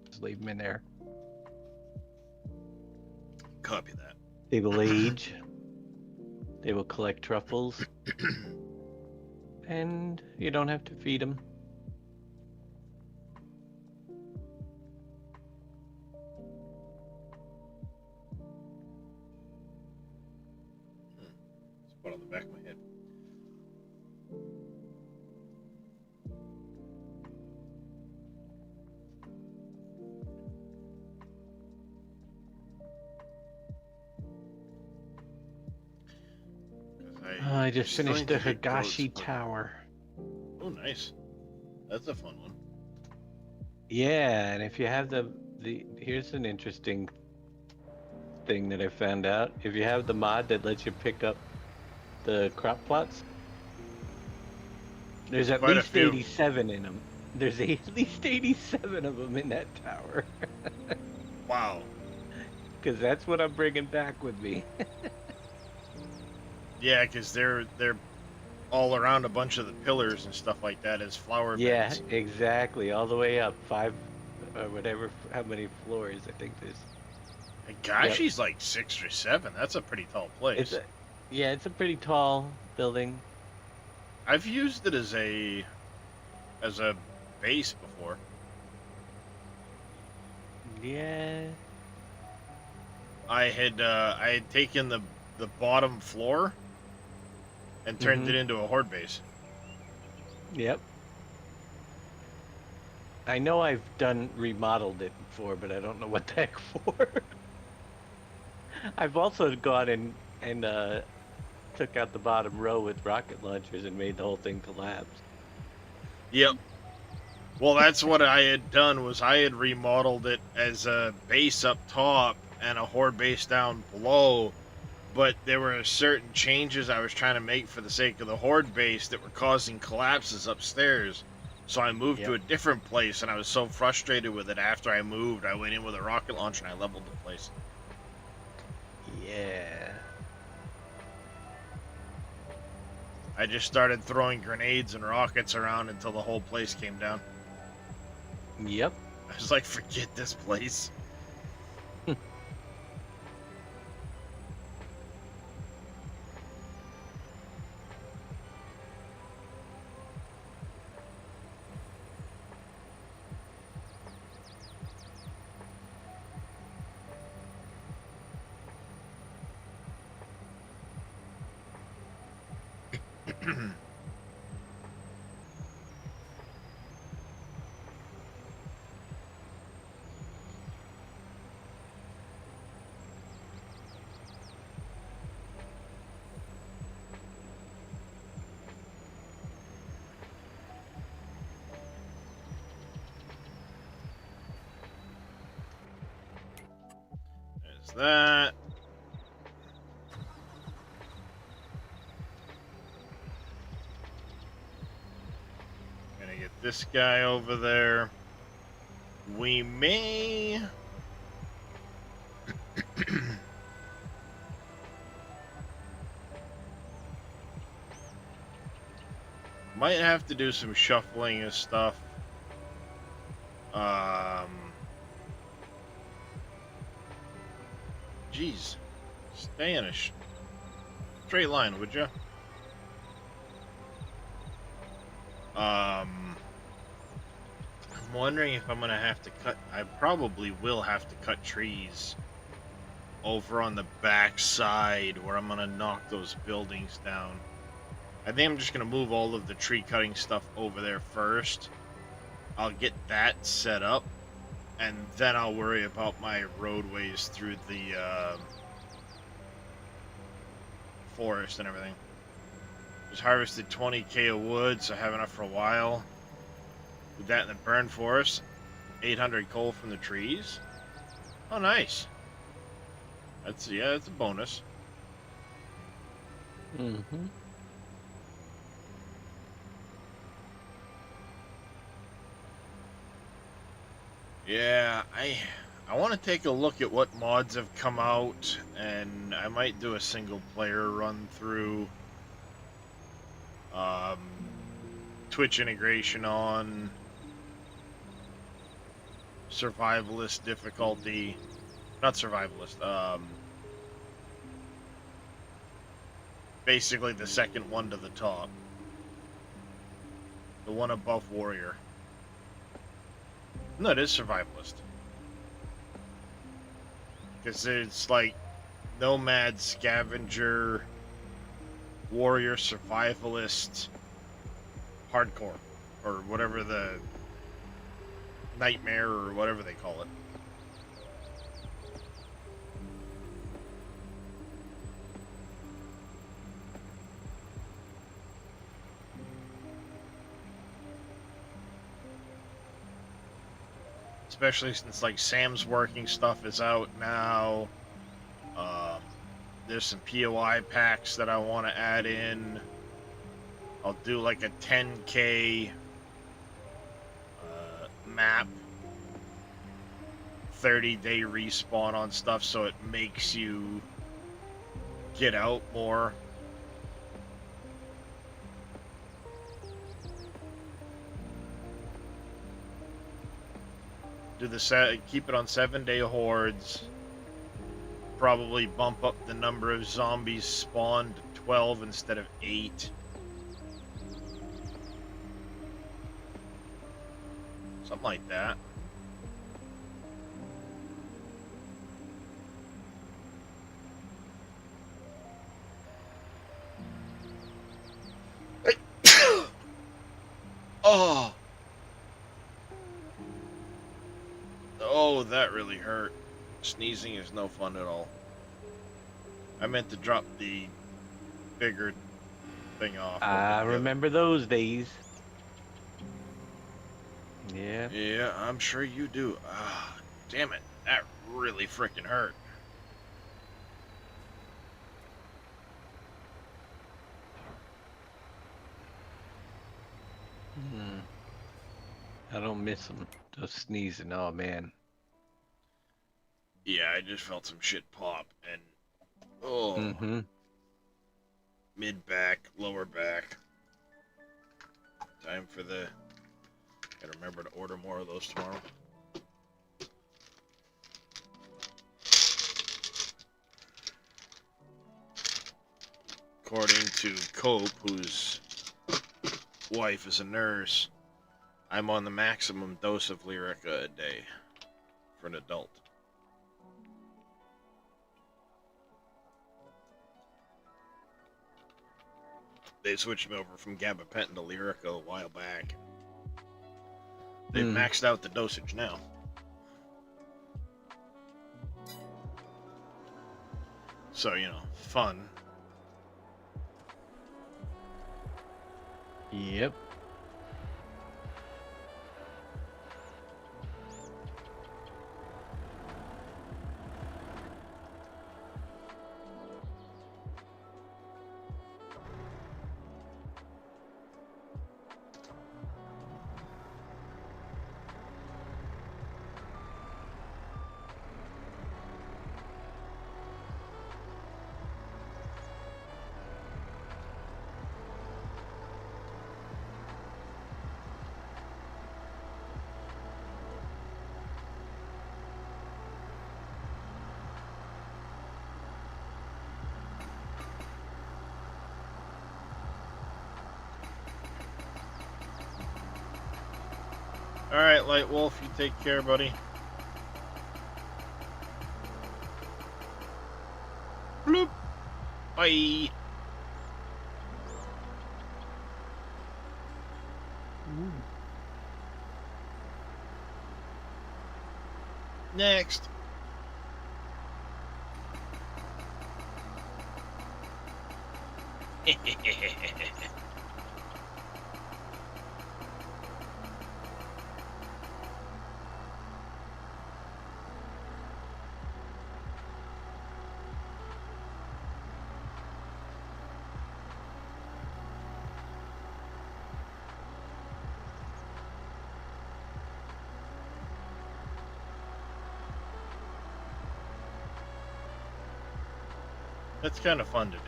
Just leave them in there. Copy that. They will age. They will collect truffles. And you don't have to feed them. Spot on the back of my head. I just still finished need the to get Higashi goats, but- Tower. Oh, nice. That's a fun one. Yeah, and if you have the here's an interesting thing that I found out. If you have the mod that lets you pick up the crop plots, there's at Quite a least few. 87 in them. There's at least 87 of them in that tower. Wow. Because that's what I'm bringing back with me. Yeah, because they're all around a bunch of the pillars and stuff like that as flower Yeah, beds. exactly. All the way up 5 or whatever, how many floors I think there's. And gosh, he's like 6 or 7. That's a pretty tall place. It's a pretty tall building. I've used it as a base before. Yeah. I had taken the bottom floor and turned Mhm. it into a horde base. Yep. I know I've remodeled it before, but I don't know what the heck for. I've also gone and took out the bottom row with rocket launchers and made the whole thing collapse. Yep. Well, that's what I had done, was I had remodeled it as a base up top and a horde base down below, but there were certain changes I was trying to make for the sake of the horde base that were causing collapses upstairs. So I moved to a different place, and I was so frustrated with it after I moved, I went in with a rocket launcher and I leveled the place. Yeah. I just started throwing grenades and rockets around until the whole place came down. Yep. I was like, forget this place. There's that. Gonna get this guy over there. We may... might have to do some shuffling of stuff. Jeez. Stay in a straight line, would ya? I'm wondering if I'm gonna have to cut... I probably will have to cut trees over on the back side where I'm gonna knock those buildings down. I think I'm just gonna move all of the tree cutting stuff over there first. I'll get that set up, and then I'll worry about my roadways through the forest and everything. Just harvested 20k of wood, so I have enough for a while. With that in the burn forest, 800 coal from the trees. Oh, nice. That's a bonus. Mm-hmm. Yeah, I want to take a look at what mods have come out, and I might do a single player run through. Twitch integration on, survivalist difficulty, not survivalist, basically the second one to the top, the one above warrior. No, it is survivalist, because it's like nomad, scavenger, warrior, survivalist, hardcore, or whatever, the nightmare, or whatever they call it. Especially since like Sam's working stuff is out now. There's some POI packs that I want to add in. I'll do like a 10k map, 30-day respawn on stuff, so it makes you get out more. Do the keep it on 7-day hordes. Probably bump up the number of zombies spawned to 12 instead of 8. Something like that. Oh. Oh, that really hurt. Sneezing is no fun at all. I meant to drop the bigger thing off. I remember those days. Yeah. Yeah, I'm sure you do. Ah, damn it. That really freaking hurt. I don't miss them. Just sneezing. Oh, man. Yeah, I just felt some shit pop, and oh, mid back, lower back. Time for the. Gotta remember to order more of those tomorrow. According to Cope, whose wife is a nurse, I'm on the maximum dose of Lyrica a day for an adult. They switched me over from gabapentin to Lyrica a while back. They've maxed out the dosage now. So, you know, fun. Yep. All right, Light Wolf, you take care, buddy. Bloop. Bye. Next. That's kind of fun to do.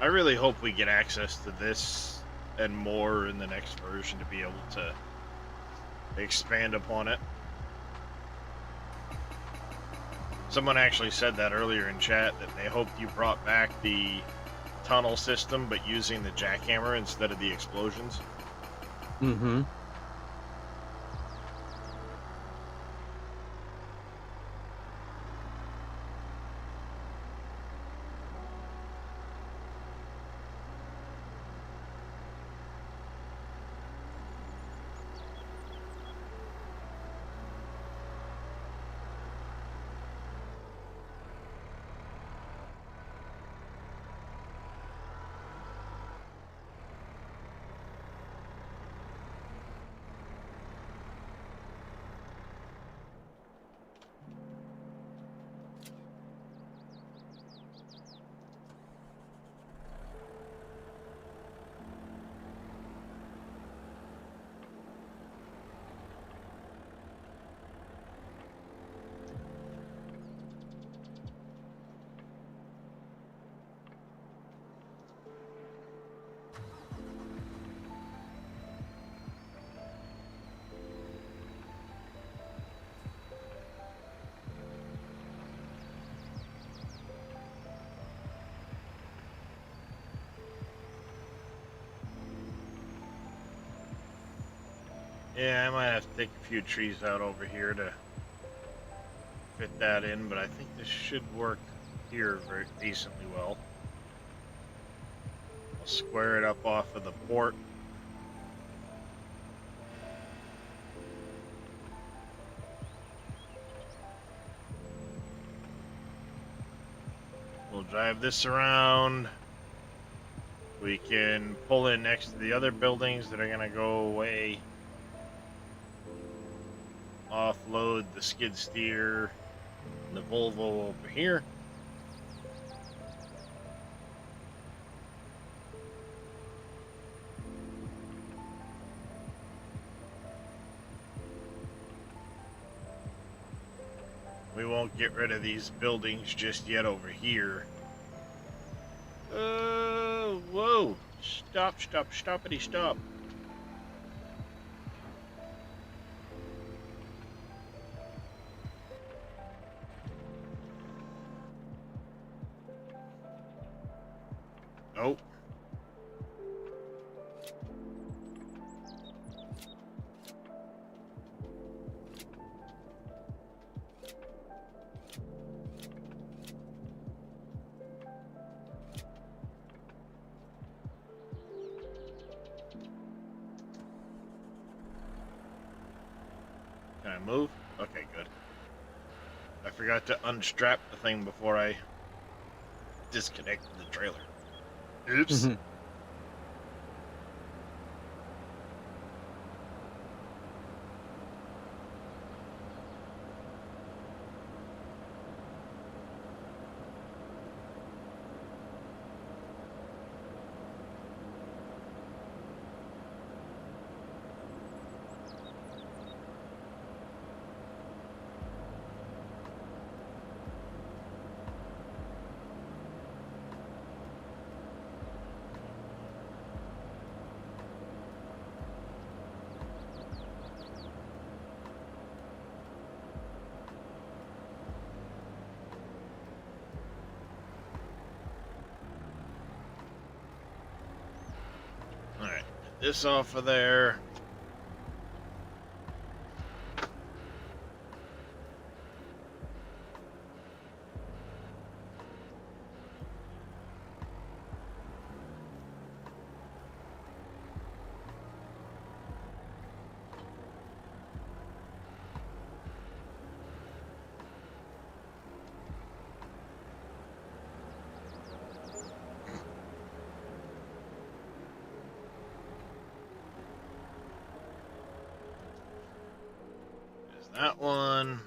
I really hope we get access to this and more in the next version to be able to expand upon it. Someone actually said that earlier in chat, that they hoped you brought back the tunnel system but using the jackhammer instead of the explosions. Mm-hmm. Yeah, I might have to take a few trees out over here to fit that in, but I think this should work here very decently well. I'll square it up off of the port. We'll drive this around. We can pull in next to the other buildings that are going to go away. Offload the skid steer and the Volvo over here. We won't get rid of these buildings just yet over here. Whoa. Stop, stoppity, stop. Nope. Can I move? Okay, good. I forgot to unstrap the thing before I disconnected the trailer. Oops. this off of there. There's that one.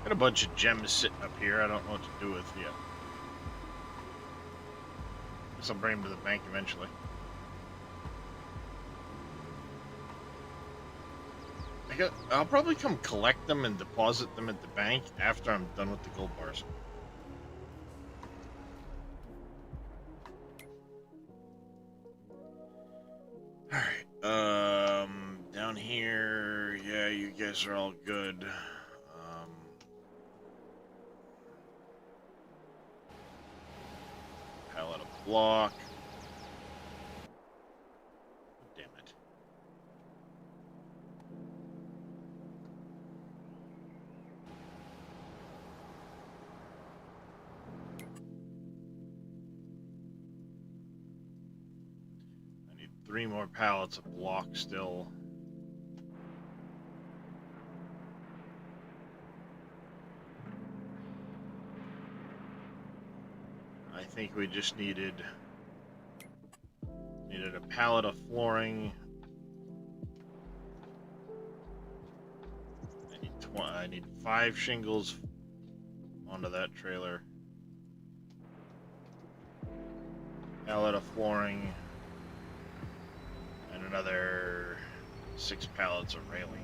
Got a bunch of gems sitting up here. I don't know what to do with yet. Guess I'll bring them to the bank eventually. I'll probably come collect them and deposit them at the bank after I'm done with the gold bars. Alright, down here, yeah, you guys are all good. Pallet of block. Damn it. I need 3 more pallets of block still. I think we just needed a pallet of flooring. I need 5 shingles onto that trailer. Pallet of flooring and another 6 pallets of railing.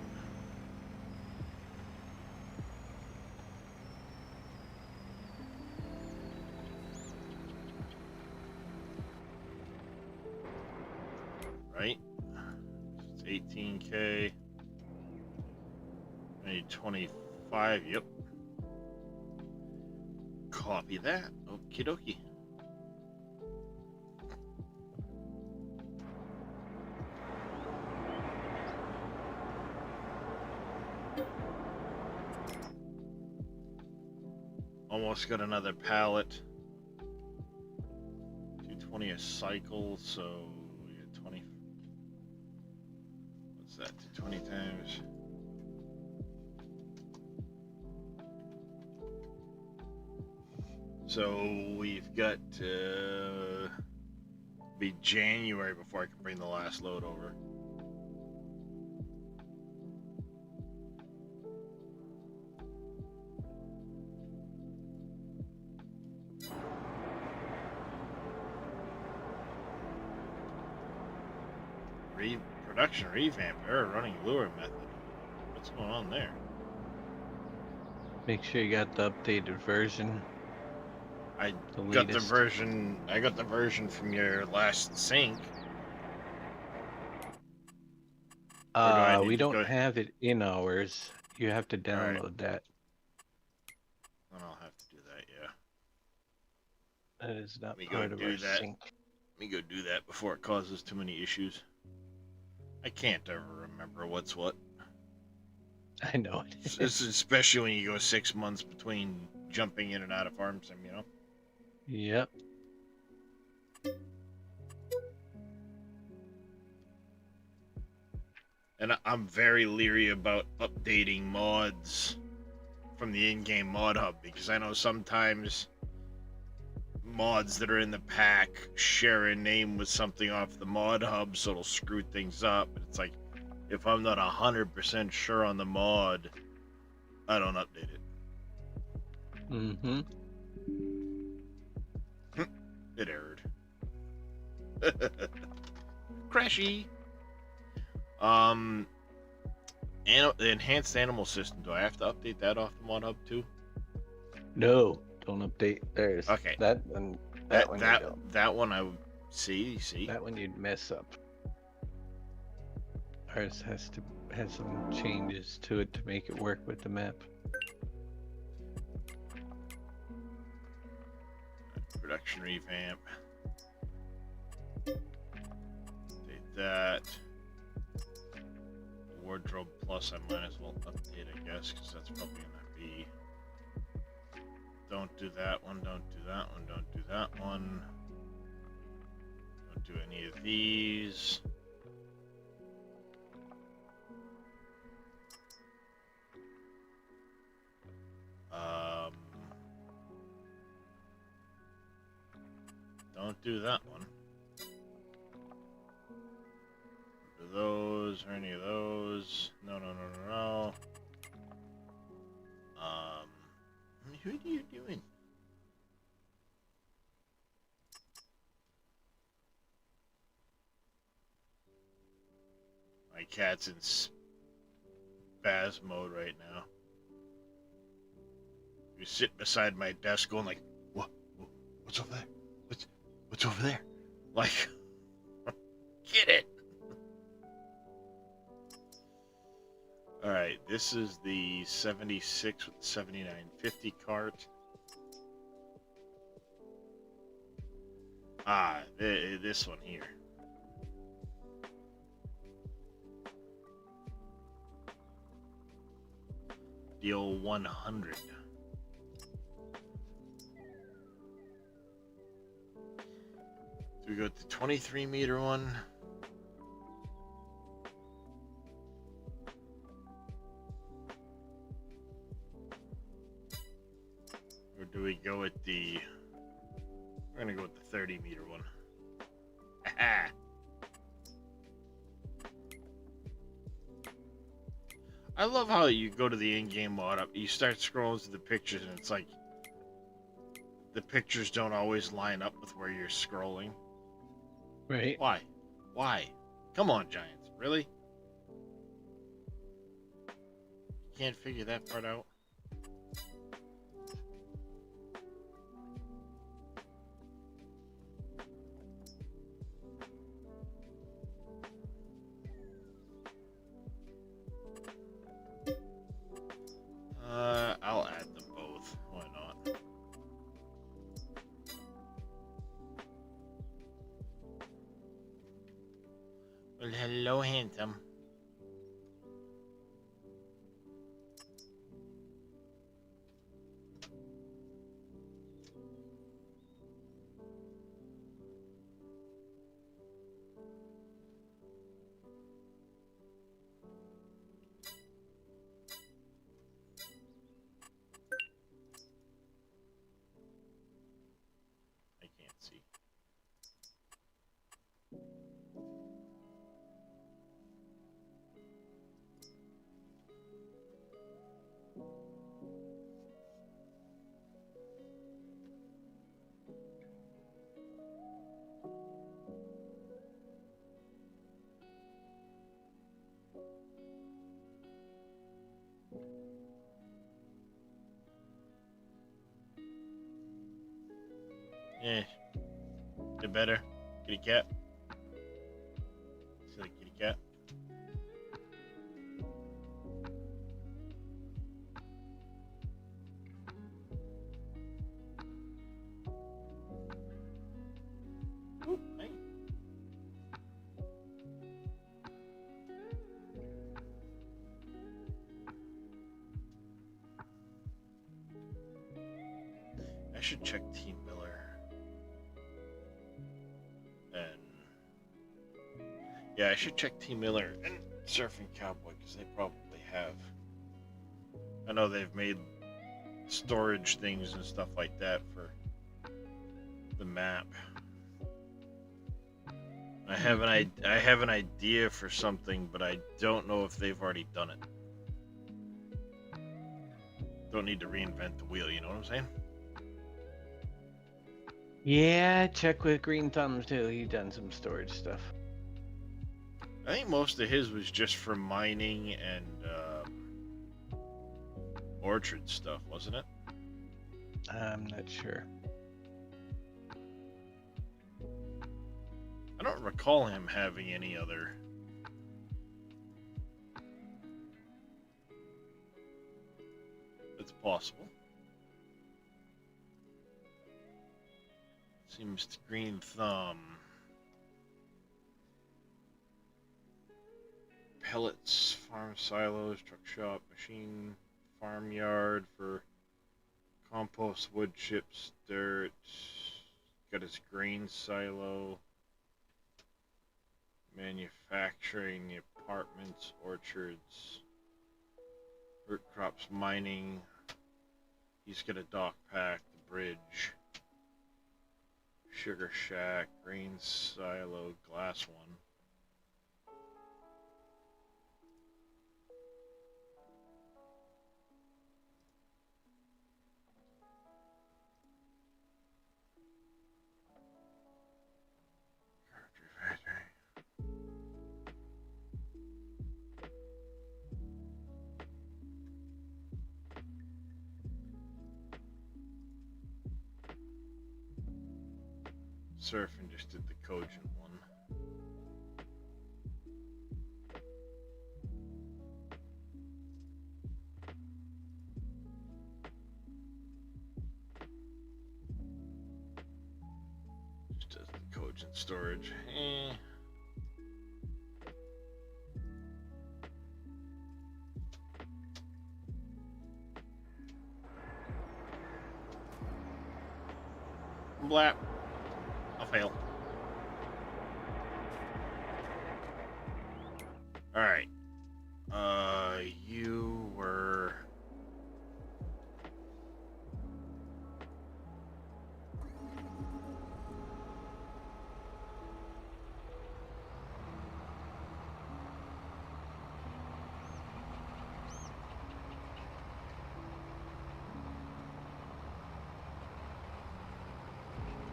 Right? It's 18K. I need 25, yep. Copy that. Okie dokie. Almost got another pallet. 220 a cycle, so we get 20. What's that? 220 times. So we've got to be January before I can bring the last load over. Production revamp, error running lure method. What's going on there? Make sure you got the updated version. I The got the latest. version. I got the version from your last sync. do I need We to don't go- have it in ours. You have to Alright. download that. Then I'll have to do that. Yeah. That is not Let me go part of do our that. sync. Let me go do that before it causes too many issues. I can't ever remember what's what. I know it. This is especially when you go 6 months between jumping in and out of farm sim, you know? Yep. And I'm very leery about updating mods from the in-game mod hub because I know sometimes mods that are in the pack share a name with something off the mod hub, so it'll screw things up. It's like, if I'm not 100% sure on the mod, I don't update it. Mm-hmm. It errored. Crashy. The enhanced animal system. Do I have to update that off the mod hub too? No, don't update theirs. Okay. That one. That one. You don't. That one I would see. That one you'd mess up. Ours has some changes to it to make it work with the map. Production revamp. Take that. Wardrobe plus, I might as well update, I guess, because that's probably gonna be. Don't do that one. Don't do that one. Don't do that one. Don't do any of these. Don't do that one. Do those or any of those? No, no, no, no, no. What are you doing? My cat's in spaz mode right now. You sit beside my desk going like, what? What's over there? What's over there? Like, get it. All right, this is the 76 with the 7950 cart. This one here. Deal 100. So we go with the 23 meter one. Or do we go with the... We're gonna go with the 30 meter one. I love how you go to the in-game mod up, you start scrolling through the pictures and it's like the pictures don't always line up with where you're scrolling. Right. Why? Why? Come on, Giants. Really? Can't figure that part out. I'll add them both. Why not? Well, hello, handsome. I can't see. Yeah. Get better. Kitty cat. Silly kitty cat. Ooh, hey. I should check Team Miller. And yeah, I should check Team Miller and Surfing Cowboy because they probably have. I know they've made storage things and stuff like that for the map. I have an idea for something, but I don't know if they've already done it. Don't need to reinvent the wheel, you know what I'm saying? Yeah, check with Green Thumb too. He done some storage stuff. I think most of his was just for mining and orchard stuff, wasn't it? I'm not sure. I don't recall him having any other possible. Seems to Green Thumb. Pellets, farm silos, truck shop, machine, farmyard for compost, wood chips, dirt. Got his grain silo. Manufacturing, the apartments, orchards, root crops, mining. He's got a dock pack, the bridge, sugar shack, grain silo, glass one. Cartridge factory. Surfing just did the cogent one. Just does the cogent storage. Blap. I'll fail. Alright. You were...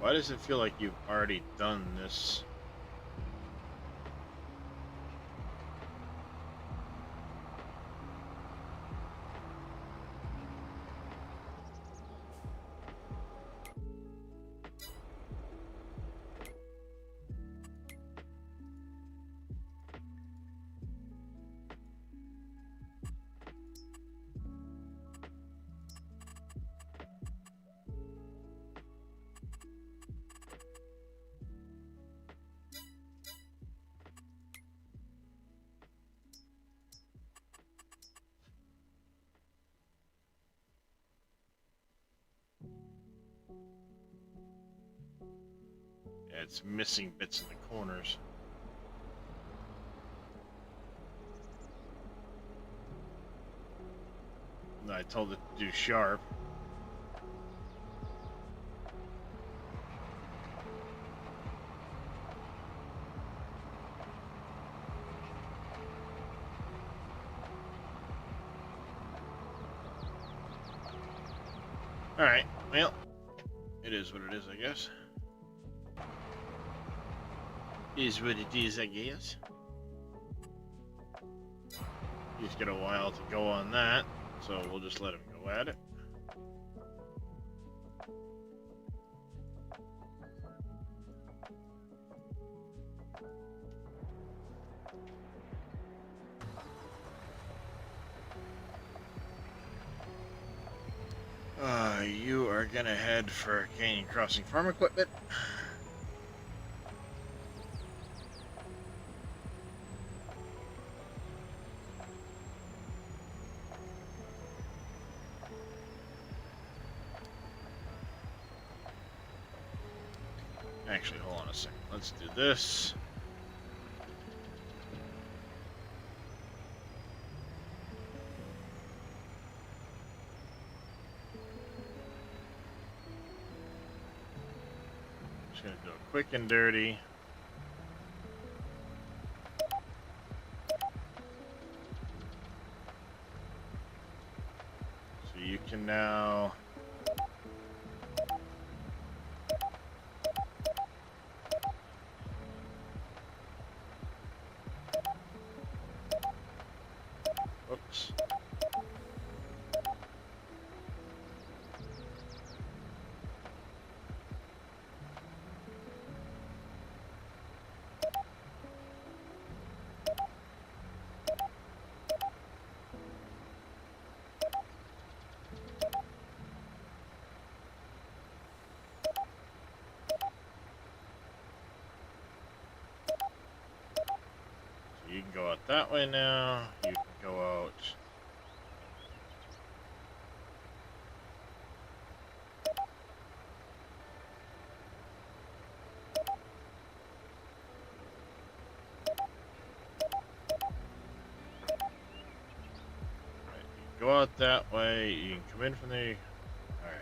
Why does it feel like you've already done this? Yeah, it's missing bits in the corners. And I told it to do sharp. Alright, well, it is what it is, I guess. Is what it is, I guess. He's got a while to go on that, so we'll just let him go at it. You are gonna head for Canyon Crossing Farm Equipment. Actually, hold on a second. Let's do this. Just gonna do a quick and dirty. So you can now... Oops. You can go out that way now. You can go out. Right, you can go out that way. You can come in from there. All right.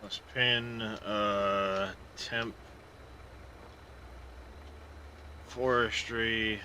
Let's pin temp forestry.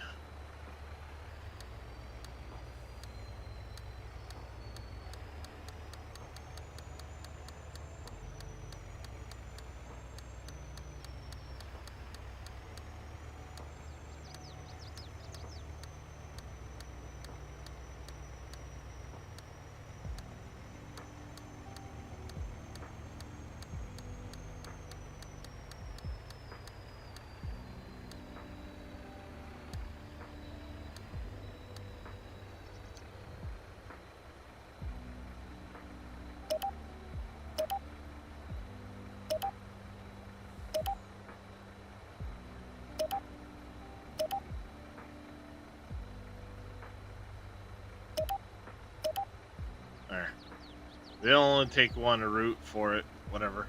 There. They'll only take one route for it, whatever.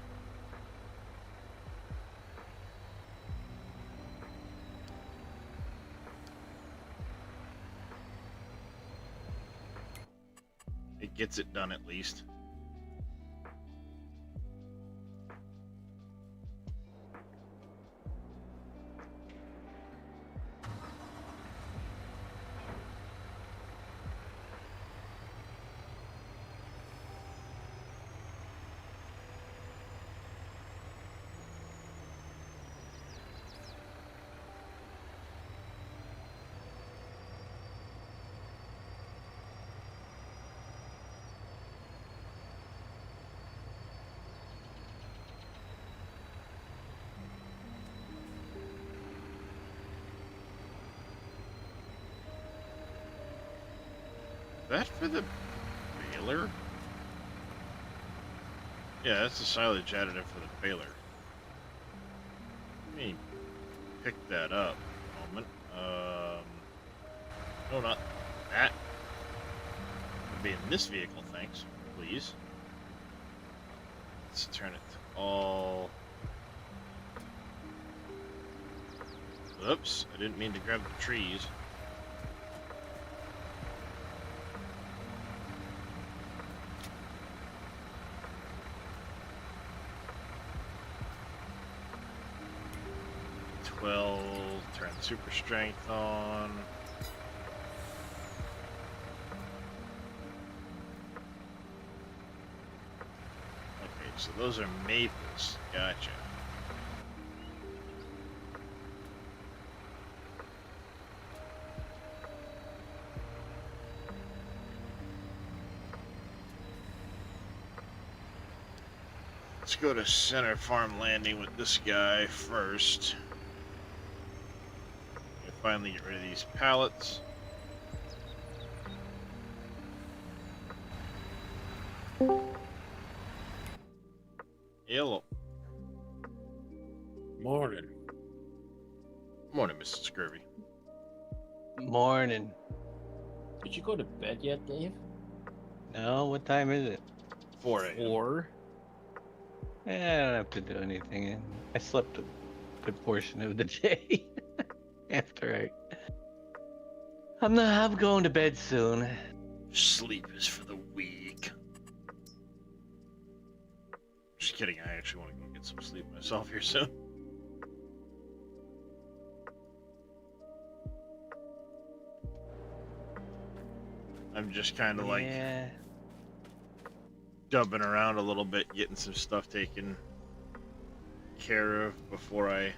It gets it done at least. Is that for the baler? Yeah, that's the silage additive for the baler. Let me pick that up a moment. No, not that. It'll be in this vehicle, thanks, please. Let's turn it to all. Oops, I didn't mean to grab the trees. Turn super strength on. Okay, so those are maples. Gotcha. Let's go to Center Farm Landing with this guy first. Finally get rid of these pallets. Hello. Morning. Morning, Mrs. Scurvy. Morning. Did you go to bed yet, Dave? No, what time is it? 4 a.m. 4? I don't have to do anything. I slept a good portion of the day. After I'm going to bed soon. Sleep is for the weak. Just kidding, I actually want to go get some sleep myself here soon. I'm just kind of like dubbing around a little bit, getting some stuff taken care of before I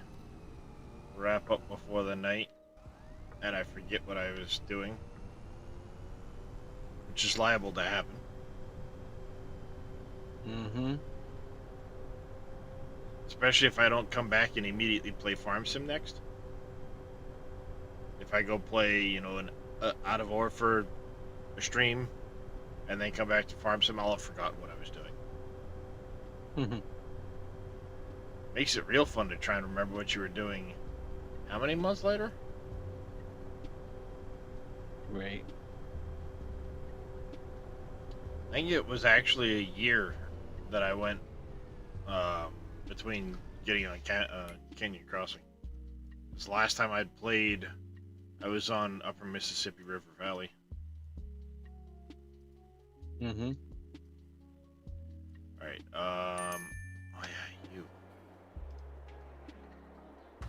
wrap up before the night, and I forget what I was doing, which is liable to happen. Mm-hmm. Especially if I don't come back and immediately play Farm Sim next. If I go play, you know, an Out of Orford stream, and then come back to Farm Sim, I'll have forgotten what I was doing. Mm-hmm. Makes it real fun to try and remember what you were doing. How many months later? Right. I think it was actually a year that I went between getting on Canyon Crossing. It's the last time I'd played. I was on Upper Mississippi River Valley. Mm-hmm. All right. Oh yeah, you.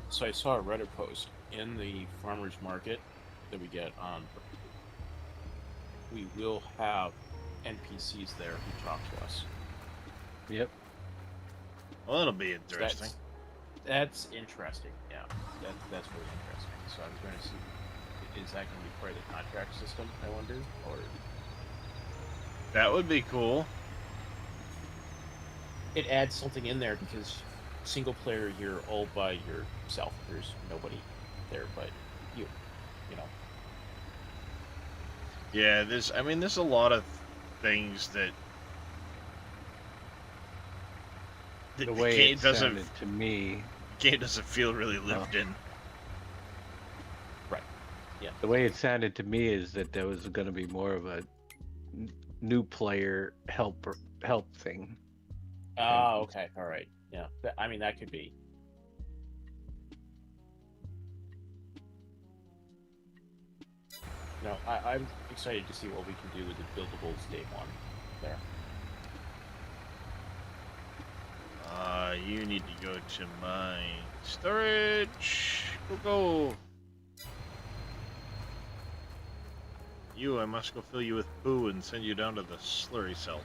So I saw a Reddit post in the farmers market that we get on. We will have NPCs there who talk to us. Yep. Well, that'll be So interesting. that's interesting. Yeah, that's really interesting. So I was going to see, is that going to be part of the contract system? I wonder, or That would be cool. it adds something in there because single player you're all by yourself. There's nobody there but you. You know. Yeah, there's a lot of things that The the way game it doesn't sounded to me, feel really lived in. Right. Yeah. the way it sounded to me is that there was going to be more of a new player help thing. Oh, okay. All right. Yeah. I mean, that could be. No, I'm excited to see what we can do with the buildables day one there. You need to go to my storage. Go. You, I must go fill you with poo and send you down to the slurry cell.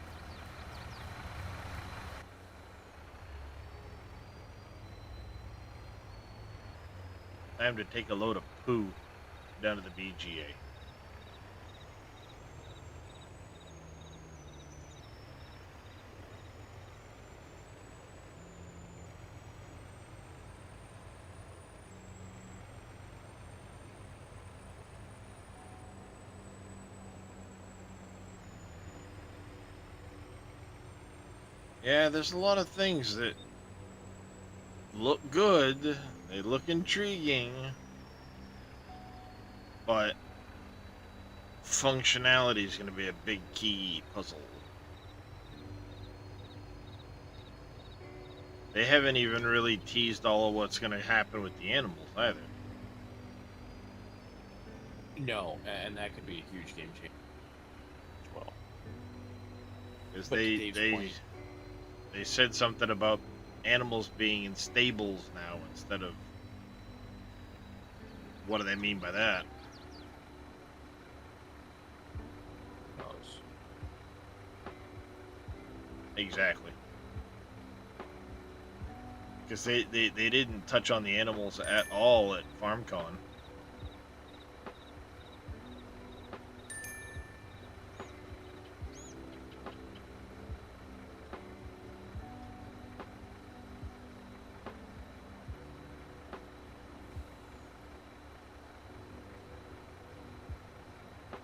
Time to take a load of poo down to the BGA. Yeah, there's a lot of things that look good, they look intriguing, but functionality is going to be a big key puzzle. They haven't even really teased all of what's going to happen with the animals either. No, and that could be a huge game changer as well. Because But to Dave's point- they said something about animals being in stables now instead of. What do they mean by that? Who knows? Exactly. Because they didn't touch on the animals at all at FarmCon.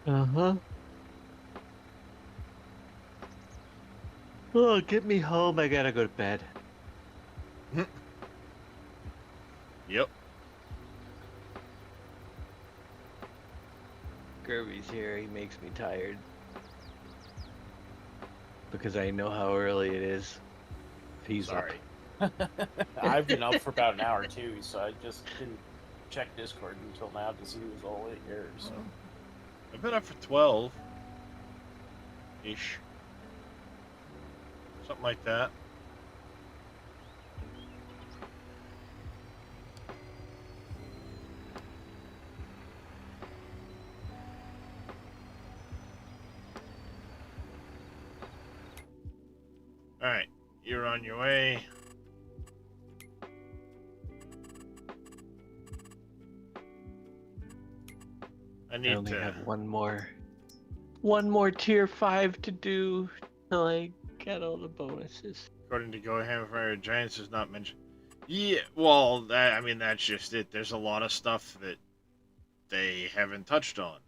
Uh-huh. Oh, get me home. I gotta go to bed. Yep. Kirby's here. He makes me tired. Because I know how early it is. He's up. Sorry. I've been up for about an hour too, so I just didn't check Discord until now to see who's all in here. So I've been up for 12 ish. Something like that. Alright, you're on your way. I I need only to. have one more tier 5 to do. until I get all the bonuses. According to Go Ham Fire, Giants is not mentioned. Yeah, well, that's just it. There's a lot of stuff that they haven't touched on.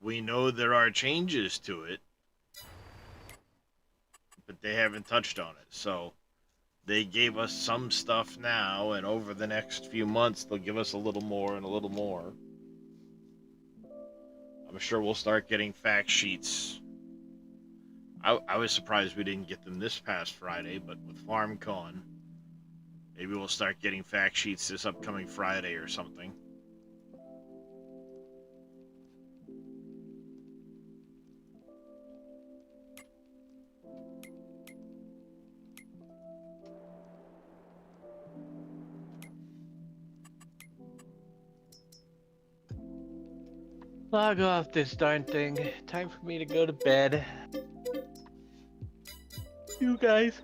We know there are changes to it, but they haven't touched on it. So they gave us some stuff now, and over the next few months, they'll give us a little more and a little more. I'm sure we'll start getting fact sheets. I was surprised we didn't get them this past Friday, but with FarmCon, maybe we'll start getting fact sheets this upcoming Friday or something. Log off this darn thing. Time for me to go to bed. You guys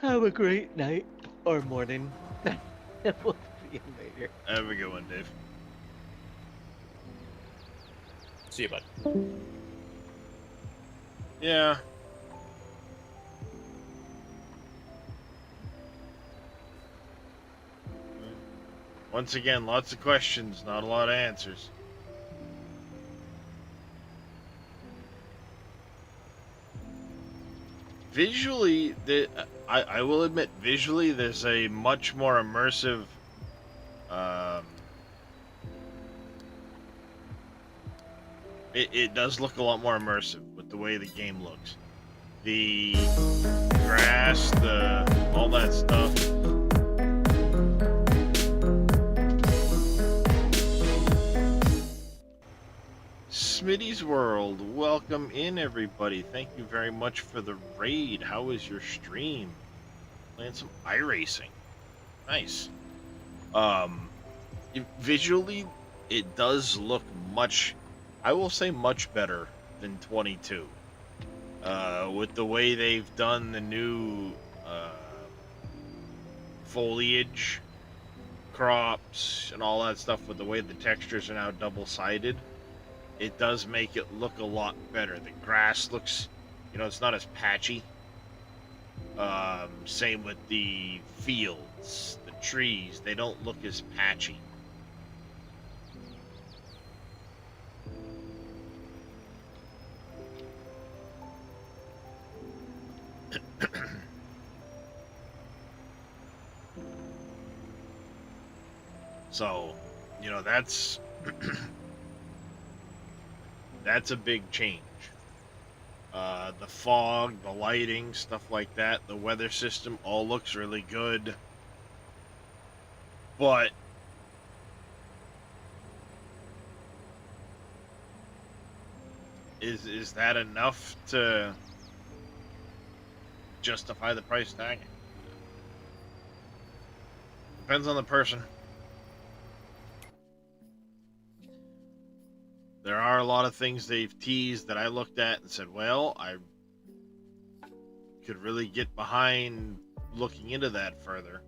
have a great night or morning. We'll see you later. Have a good one, Dave. See you, bud. Yeah. Once again, lots of questions, not a lot of answers. Visually, I will admit, visually, there's a much more immersive it does look a lot more immersive with the way the game looks. The grass, all that stuff. Smitty's World, welcome in everybody. Thank you very much for the raid. How was your stream? Playing some iRacing. Nice. Visually, it does look much, I will say much better than 22. With the way they've done the new foliage, crops, and all that stuff, with the way the textures are now double-sided, it does make it look a lot better. The grass looks, it's not as patchy. Same with the fields, the trees, they don't look as patchy. So, that's that's a big change. The fog, the lighting, stuff like that, the weather system all looks really good. But is that enough to justify the price tag? Depends on the person. There are a lot of things they've teased that I looked at and said, well, I could really get behind looking into that further.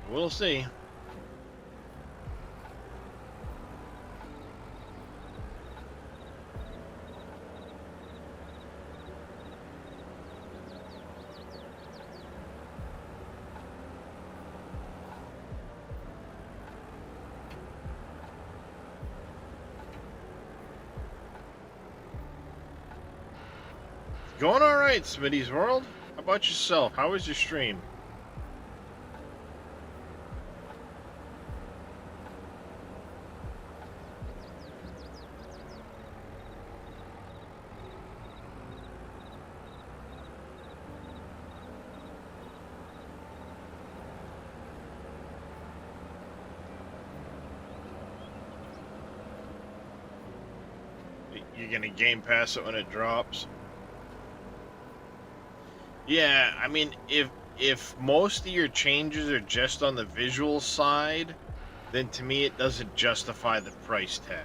We'll see. Going all right, Smitty's World. How about yourself? How was your stream? You're gonna Game Pass it when it drops? Yeah, I mean, if most of your changes are just on the visual side, then to me it doesn't justify the price tag.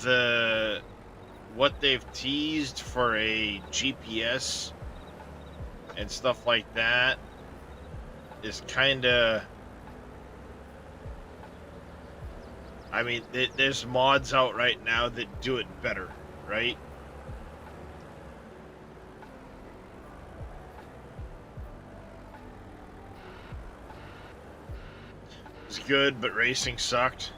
The what they've teased for a GPS and stuff like that is kind of... I mean, there's mods out right now that do it better, right? It's good, but racing sucked.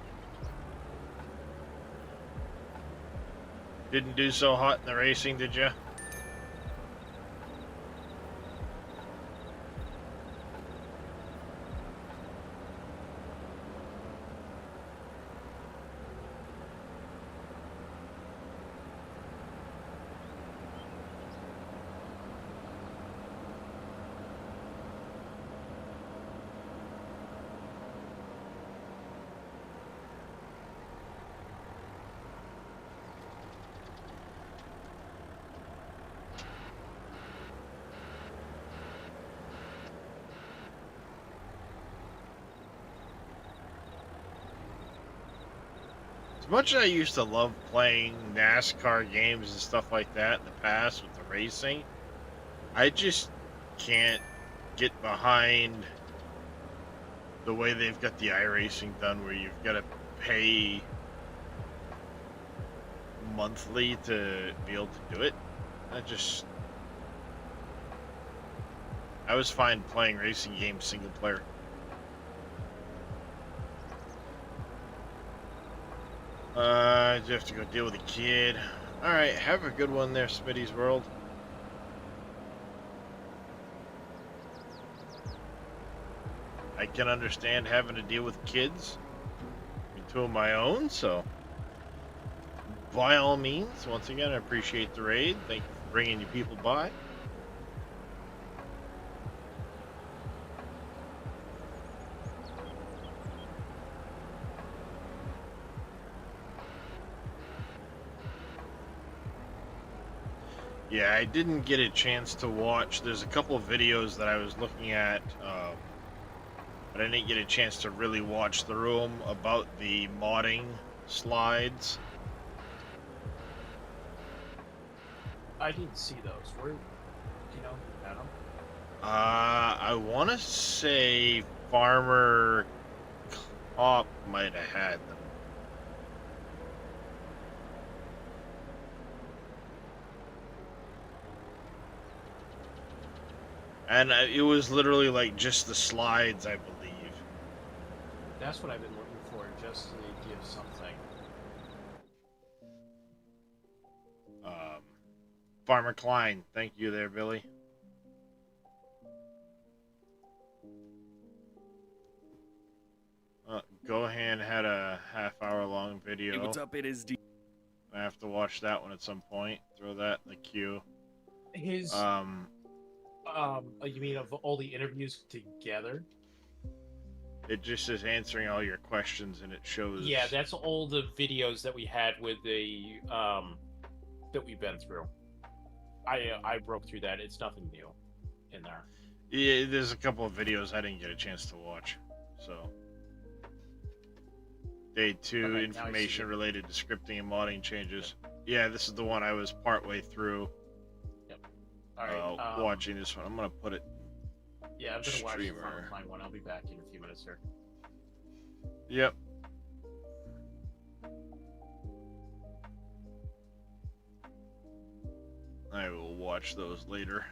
Didn't do so hot in the racing, did you? As much as I used to love playing NASCAR games and stuff like that in the past with the racing, I just can't get behind the way they've got the iRacing done, where you've got to pay monthly to be able to do it. I was fine playing racing games single player. I have to go deal with a kid. Alright, have a good one there, Smitty's World. I can understand having to deal with kids. Two of my own, so... by all means, once again, I appreciate the raid. Thank you for bringing you people by. Yeah, I didn't get a chance to watch. There's a couple of videos that I was looking at, but I didn't get a chance to really watch through them about the modding slides. I didn't see those. Where? Do you know who had them? I want to say Farmer Cop might have had them. And it was literally like just the slides, I believe. That's what I've been looking for, just to give something. Farmer Klein, thank you there, Billy. Gohan had a half-hour long video. Hey, what's up? It is D. I have to watch that one at some point. Throw that in the queue. His you mean of all the interviews together? It just is answering all your questions, and it shows. Yeah, that's all the videos that we had with the that we've been through. I broke through that. It's nothing new in there. Yeah, there's a couple of videos I didn't get a chance to watch. So, Day 2, Okay, information related to scripting and modding changes. Yeah, this is the one I was partway through. All right, watching this one. I'm gonna put it. Yeah, I'm gonna watch the streamer. Farmer Klein one. I'll be back in a few minutes here. Yep. I will watch those later.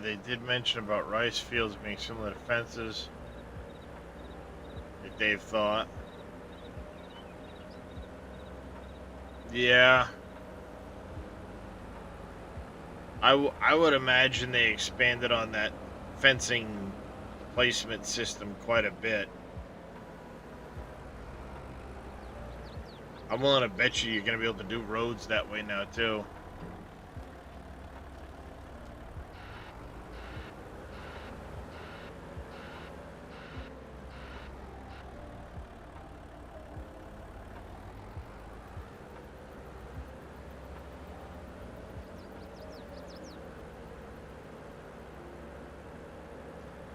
They did mention about rice fields being similar to fences, like Dave thought. Yeah. I would imagine they expanded on that fencing placement system quite a bit. I'm willing to bet you're going to be able to do roads that way now, too.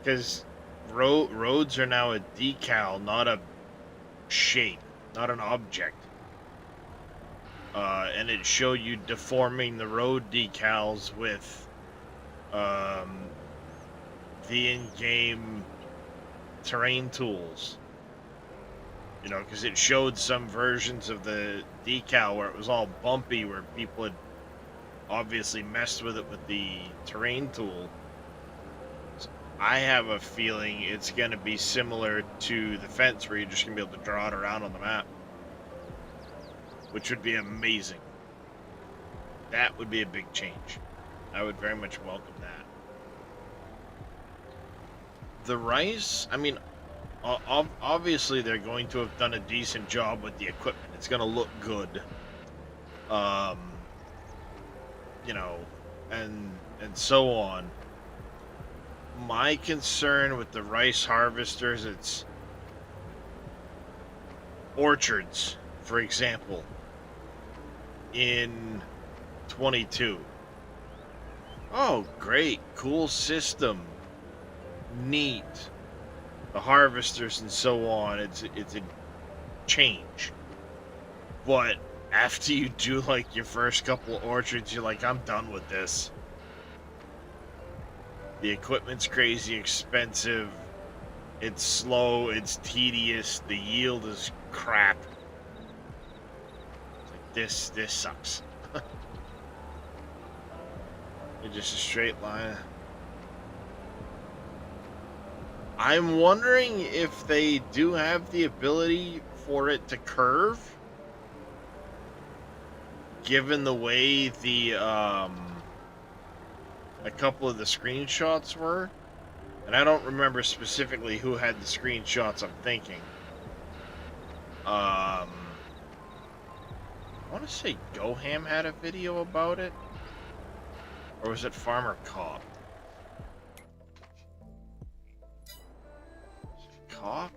Because roads are now a decal, not a shape, not an object. And it showed you deforming the road decals with the in-game terrain tools. You know, because it showed some versions of the decal where it was all bumpy, where people had obviously messed with it with the terrain tool. So I have a feeling it's going to be similar to the fence, where you're just going to be able to draw it around on the map, which would be amazing. That would be a big change. I would very much welcome that. The rice, I mean, obviously they're going to have done a decent job with the equipment. It's going to look good. You know, and so on. My concern with the rice harvesters, it's orchards, for example, in 22. Oh, great, cool system, neat. The harvesters and so on, it's a change. But after you do like your first couple of orchards, you're like, I'm done with this. The equipment's crazy expensive. It's slow, it's tedious, the yield is crap. It's like, this sucks. It's just a straight line. I'm wondering if they do have the ability for it to curve, given the way the a couple of the screenshots were. And I don't remember specifically who had the screenshots I'm thinking. I want to say Goham had a video about it. Or was it Farmer Cop? Cop?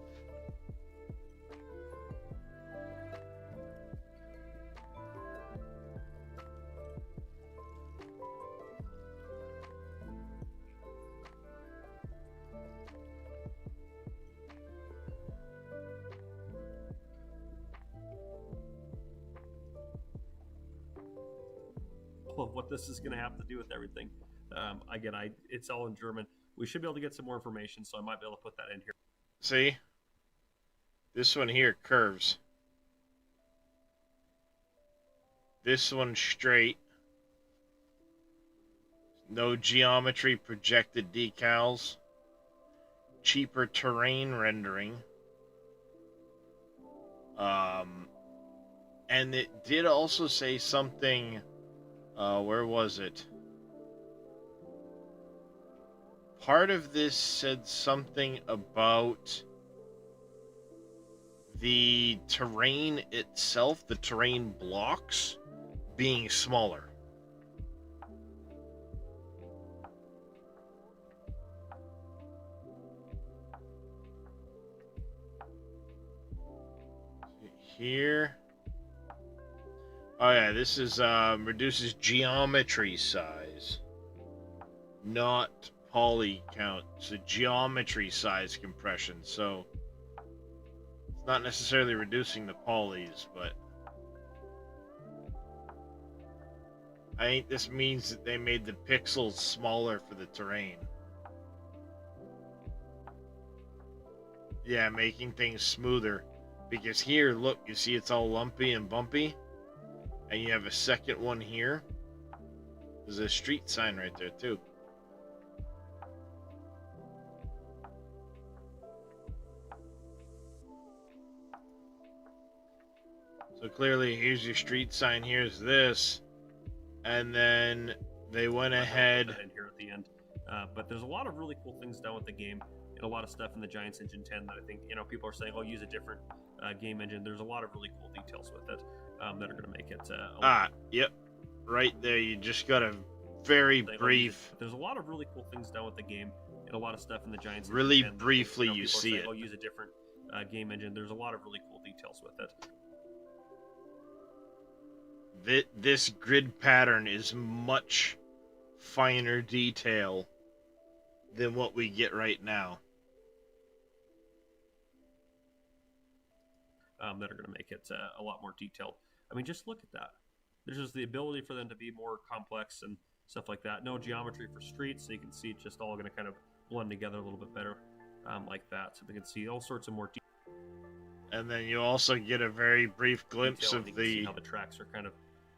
Of what this is going to have to do with everything. Again, it's all in German. We should be able to get some more information, so I might be able to put that in here. See? This one here curves. This one straight. No geometry projected decals. Cheaper terrain rendering. And it did also say something. Where was it? Part of this said something about the terrain itself, the terrain blocks, being smaller. Here. Oh yeah, this is reduces geometry size, not poly count. So geometry size compression. So it's not necessarily reducing the polys, but I think this means that they made the pixels smaller for the terrain. Yeah, making things smoother. Because here, look, you see it's all lumpy and bumpy. And you have a second one here. There's a street sign right there, too. So clearly, here's your street sign, here's this. And then they went ahead. In here at the end. But there's a lot of really cool things done with the game. And a lot of stuff in the Giants Engine 10 that I think, people are saying, oh, use a different game engine. There's a lot of really cool details with it that are going to make it. A lot Yep, right there. You just got a very thing. brief. There's a lot of really cool things done with the game, and a lot of stuff in the Giants. Really and, briefly, people you are see saying, it. "Oh, use a different game engine." There's a lot of really cool details with it. This grid pattern is much finer detail than what we get right now. That are going to make it a lot more detailed. I mean, just look at that. There's just the ability for them to be more complex and stuff like that. No geometry for streets, so you can see it's just all going to kind of blend together a little bit better like that. So we can see all sorts of more And then you also get a very brief glimpse detail, of and you can see the how the tracks are kind of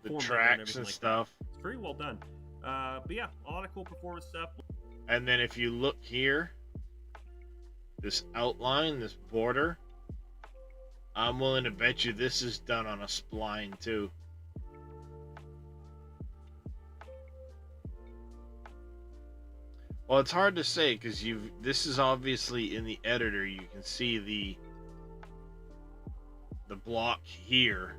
formed and tracks everything and like stuff. that. It's very well done. But yeah, a lot of cool performance stuff. And then if you look here, this outline, this border, I'm willing to bet you this is done on a spline too. Well, it's hard to say because this is obviously in the editor. You can see the block here.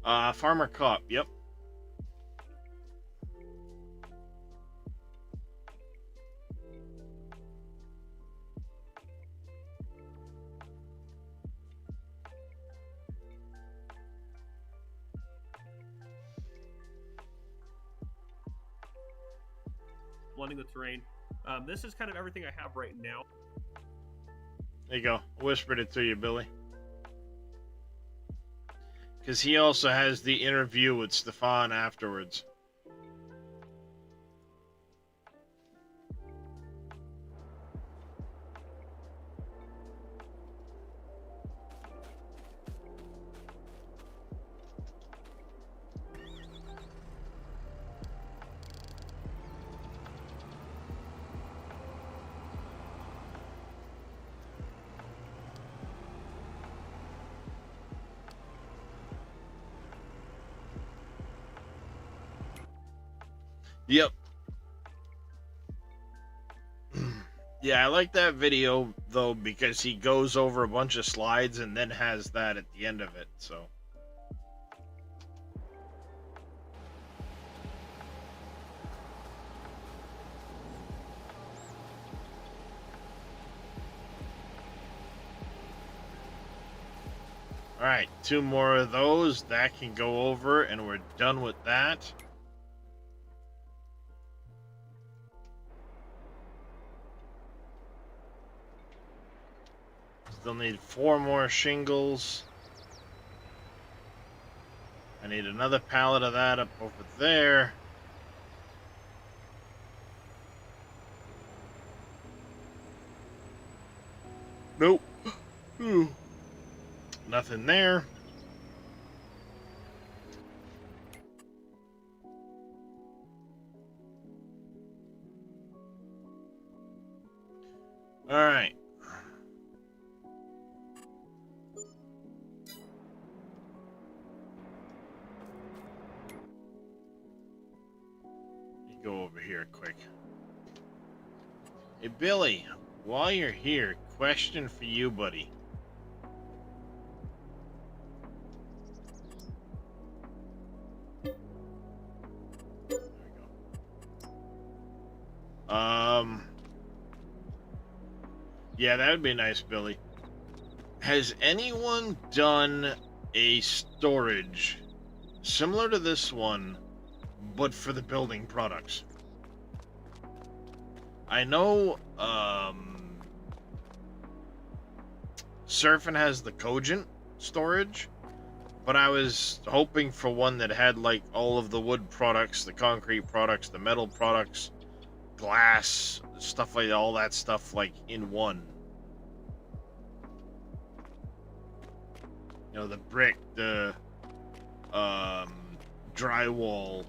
Farmer Cop, yep. Blending the terrain. This is kind of everything I have right now. There you go. Whispered it to you, Billy. Because he also has the interview with Stefan afterwards. Yep. Yeah, I like that video though because he goes over a bunch of slides and then has that at the end of it. So all right, 2 more of those that can go over and we're done with that. Still need 4 more shingles. I need another pallet of that up over there. Nope. Ooh. Nothing there. All right. Go over here quick. Hey Billy, while you're here, question for you, buddy. There we go. Yeah, that would be nice, Billy. Has anyone done a storage similar to this one, but for the building products? I know Surfing has the Cogent storage, but I was hoping for one that had like all of the wood products, the concrete products, the metal products, glass, stuff like all that stuff like in one. You know, the brick, the drywall.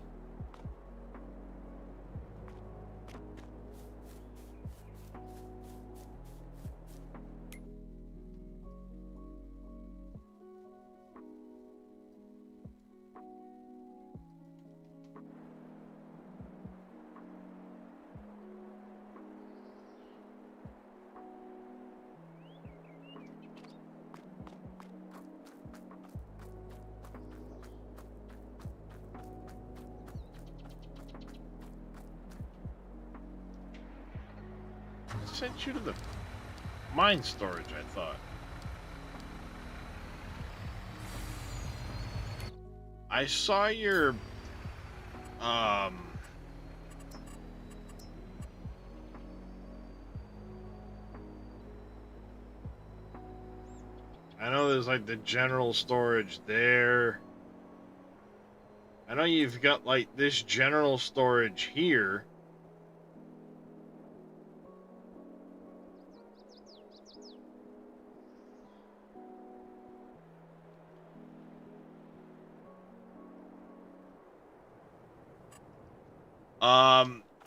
sent you to the mine storage, I thought. I saw your I know there's like the general storage there. I know you've got like this general storage here.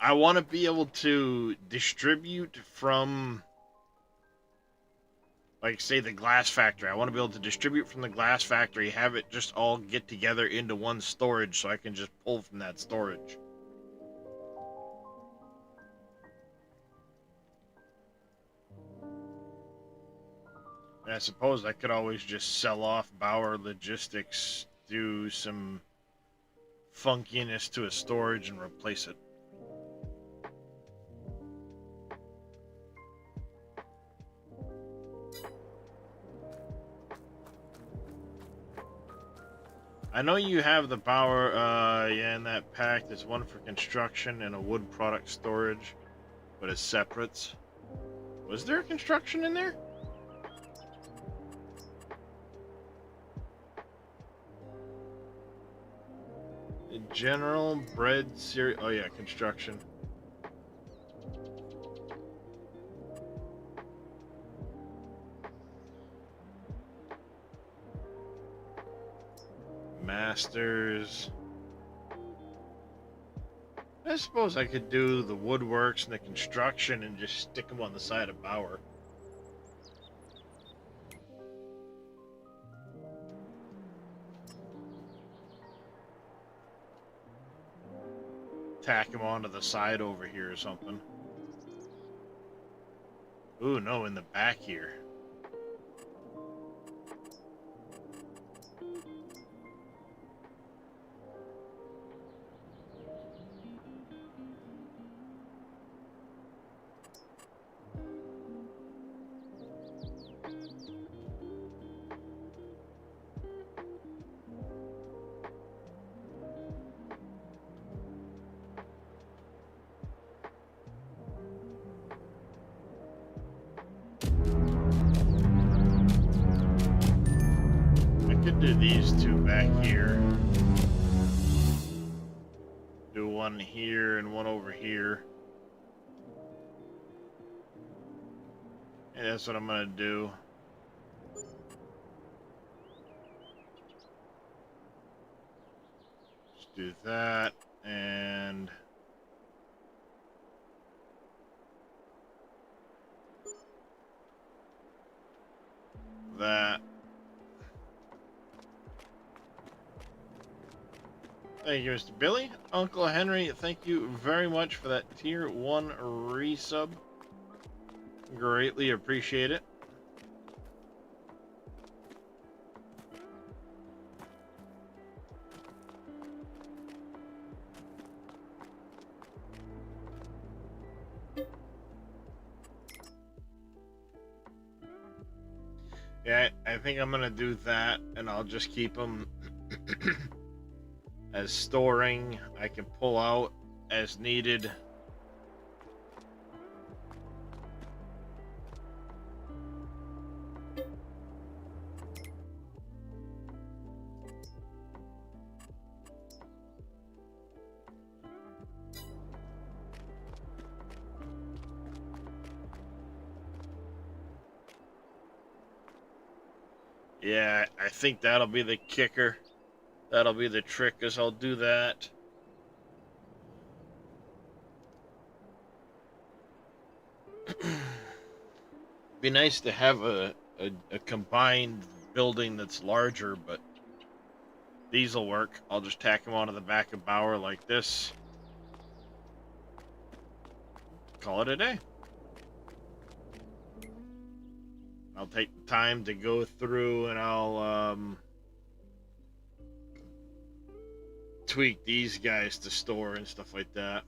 I want to be able to distribute from, like, say, the glass factory. I want to be able to distribute from the glass factory, have it just all get together into one storage so I can just pull from that storage. And I suppose I could always just sell off Bauer Logistics, do some funkiness to a storage, and replace it. I know you have the Bauer, yeah, in that pack. There's one for construction and a wood product storage, but it's separate. Was there a construction in there? General bread cereal. Oh yeah, construction. Masters. I suppose I could do the woodworks and the construction and just stick them on the side of Bauer. Tack him onto the side over here or something. Ooh, no, in the back here. Do these two back here. Do one here and one over here. And that's what I'm gonna do. Just do that and that. Thank you, Mr. Billy. Uncle Henry, thank you very much for that tier 1 resub. Greatly appreciate it. Yeah, I think I'm gonna do that, and I'll just keep them as storing. I can pull out as needed. Yeah, I think that'll be the kicker. That'll be the trick, is I'll do that. Be nice to have a combined building that's larger, but these'll work. I'll just tack them onto the back of Bauer like this. Call it a day. I'll take the time to go through and I'll tweak these guys to store and stuff like that.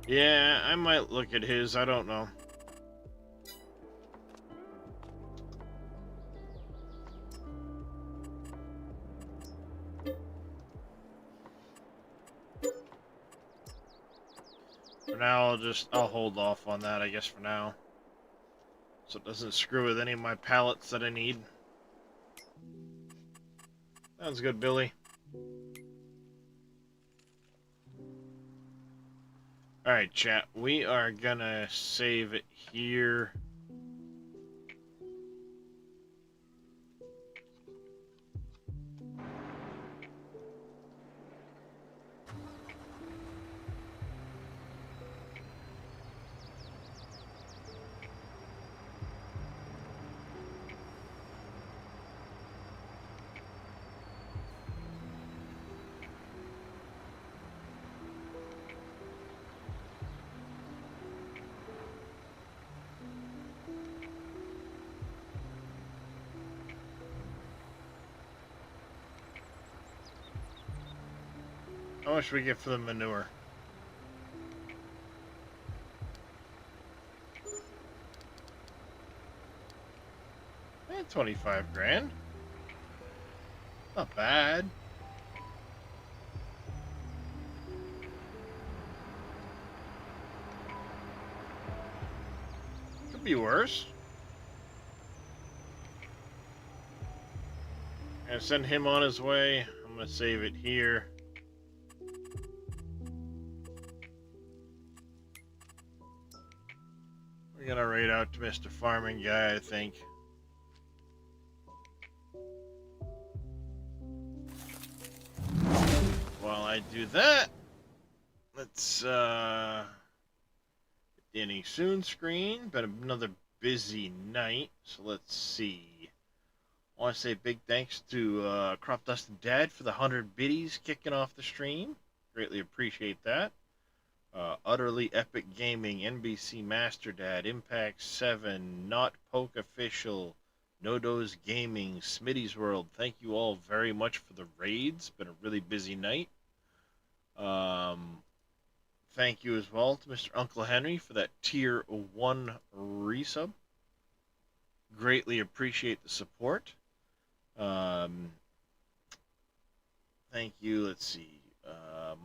Yeah, I might look at his. I don't know. For now, I'll hold off on that, I guess, for now. So it doesn't screw with any of my pallets that I need. Sounds good, Billy. Alright, chat. We are gonna save it here. How much we get for the manure? 25 grand. Not bad. Could be worse. Gonna send him on his way. I'm gonna save it here. We're gonna raid out to Mr. Farming Guy, I think. While I do that, let's ending soon screen. Been another busy night, so let's see. I want to say big thanks to Crop Dustin Dad for the 100 biddies kicking off the stream. Greatly appreciate that. Utterly Epic Gaming, NBC Master Dad, Impact 7, Not Poke Official, Nodos Gaming, Smitty's World. Thank you all very much for the raids. Been a really busy night. Thank you as well to Mr. Uncle Henry for that tier 1 resub. Greatly appreciate the support. Thank you. Let's see.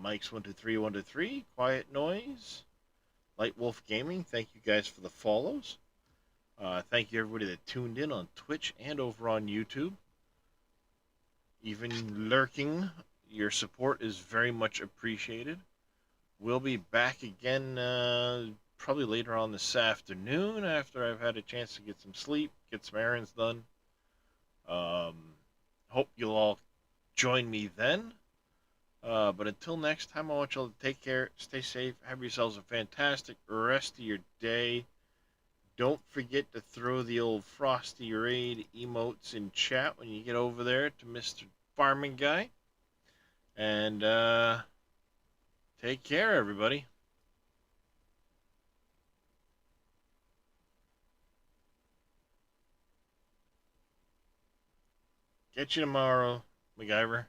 Mike's 123, Quiet Noise, Light Wolf Gaming. Thank you guys for the follows. Thank you everybody that tuned in on Twitch and over on YouTube. Even lurking, your support is very much appreciated. We'll be back again probably later on this afternoon after I've had a chance to get some sleep, get some errands done. Hope you'll all join me then. But until next time, I want you all to take care, stay safe, have yourselves a fantastic rest of your day. Don't forget to throw the old Frosty Raid emotes in chat when you get over there to Mr. Farming Guy. And take care, everybody. Catch you tomorrow, MacGyver.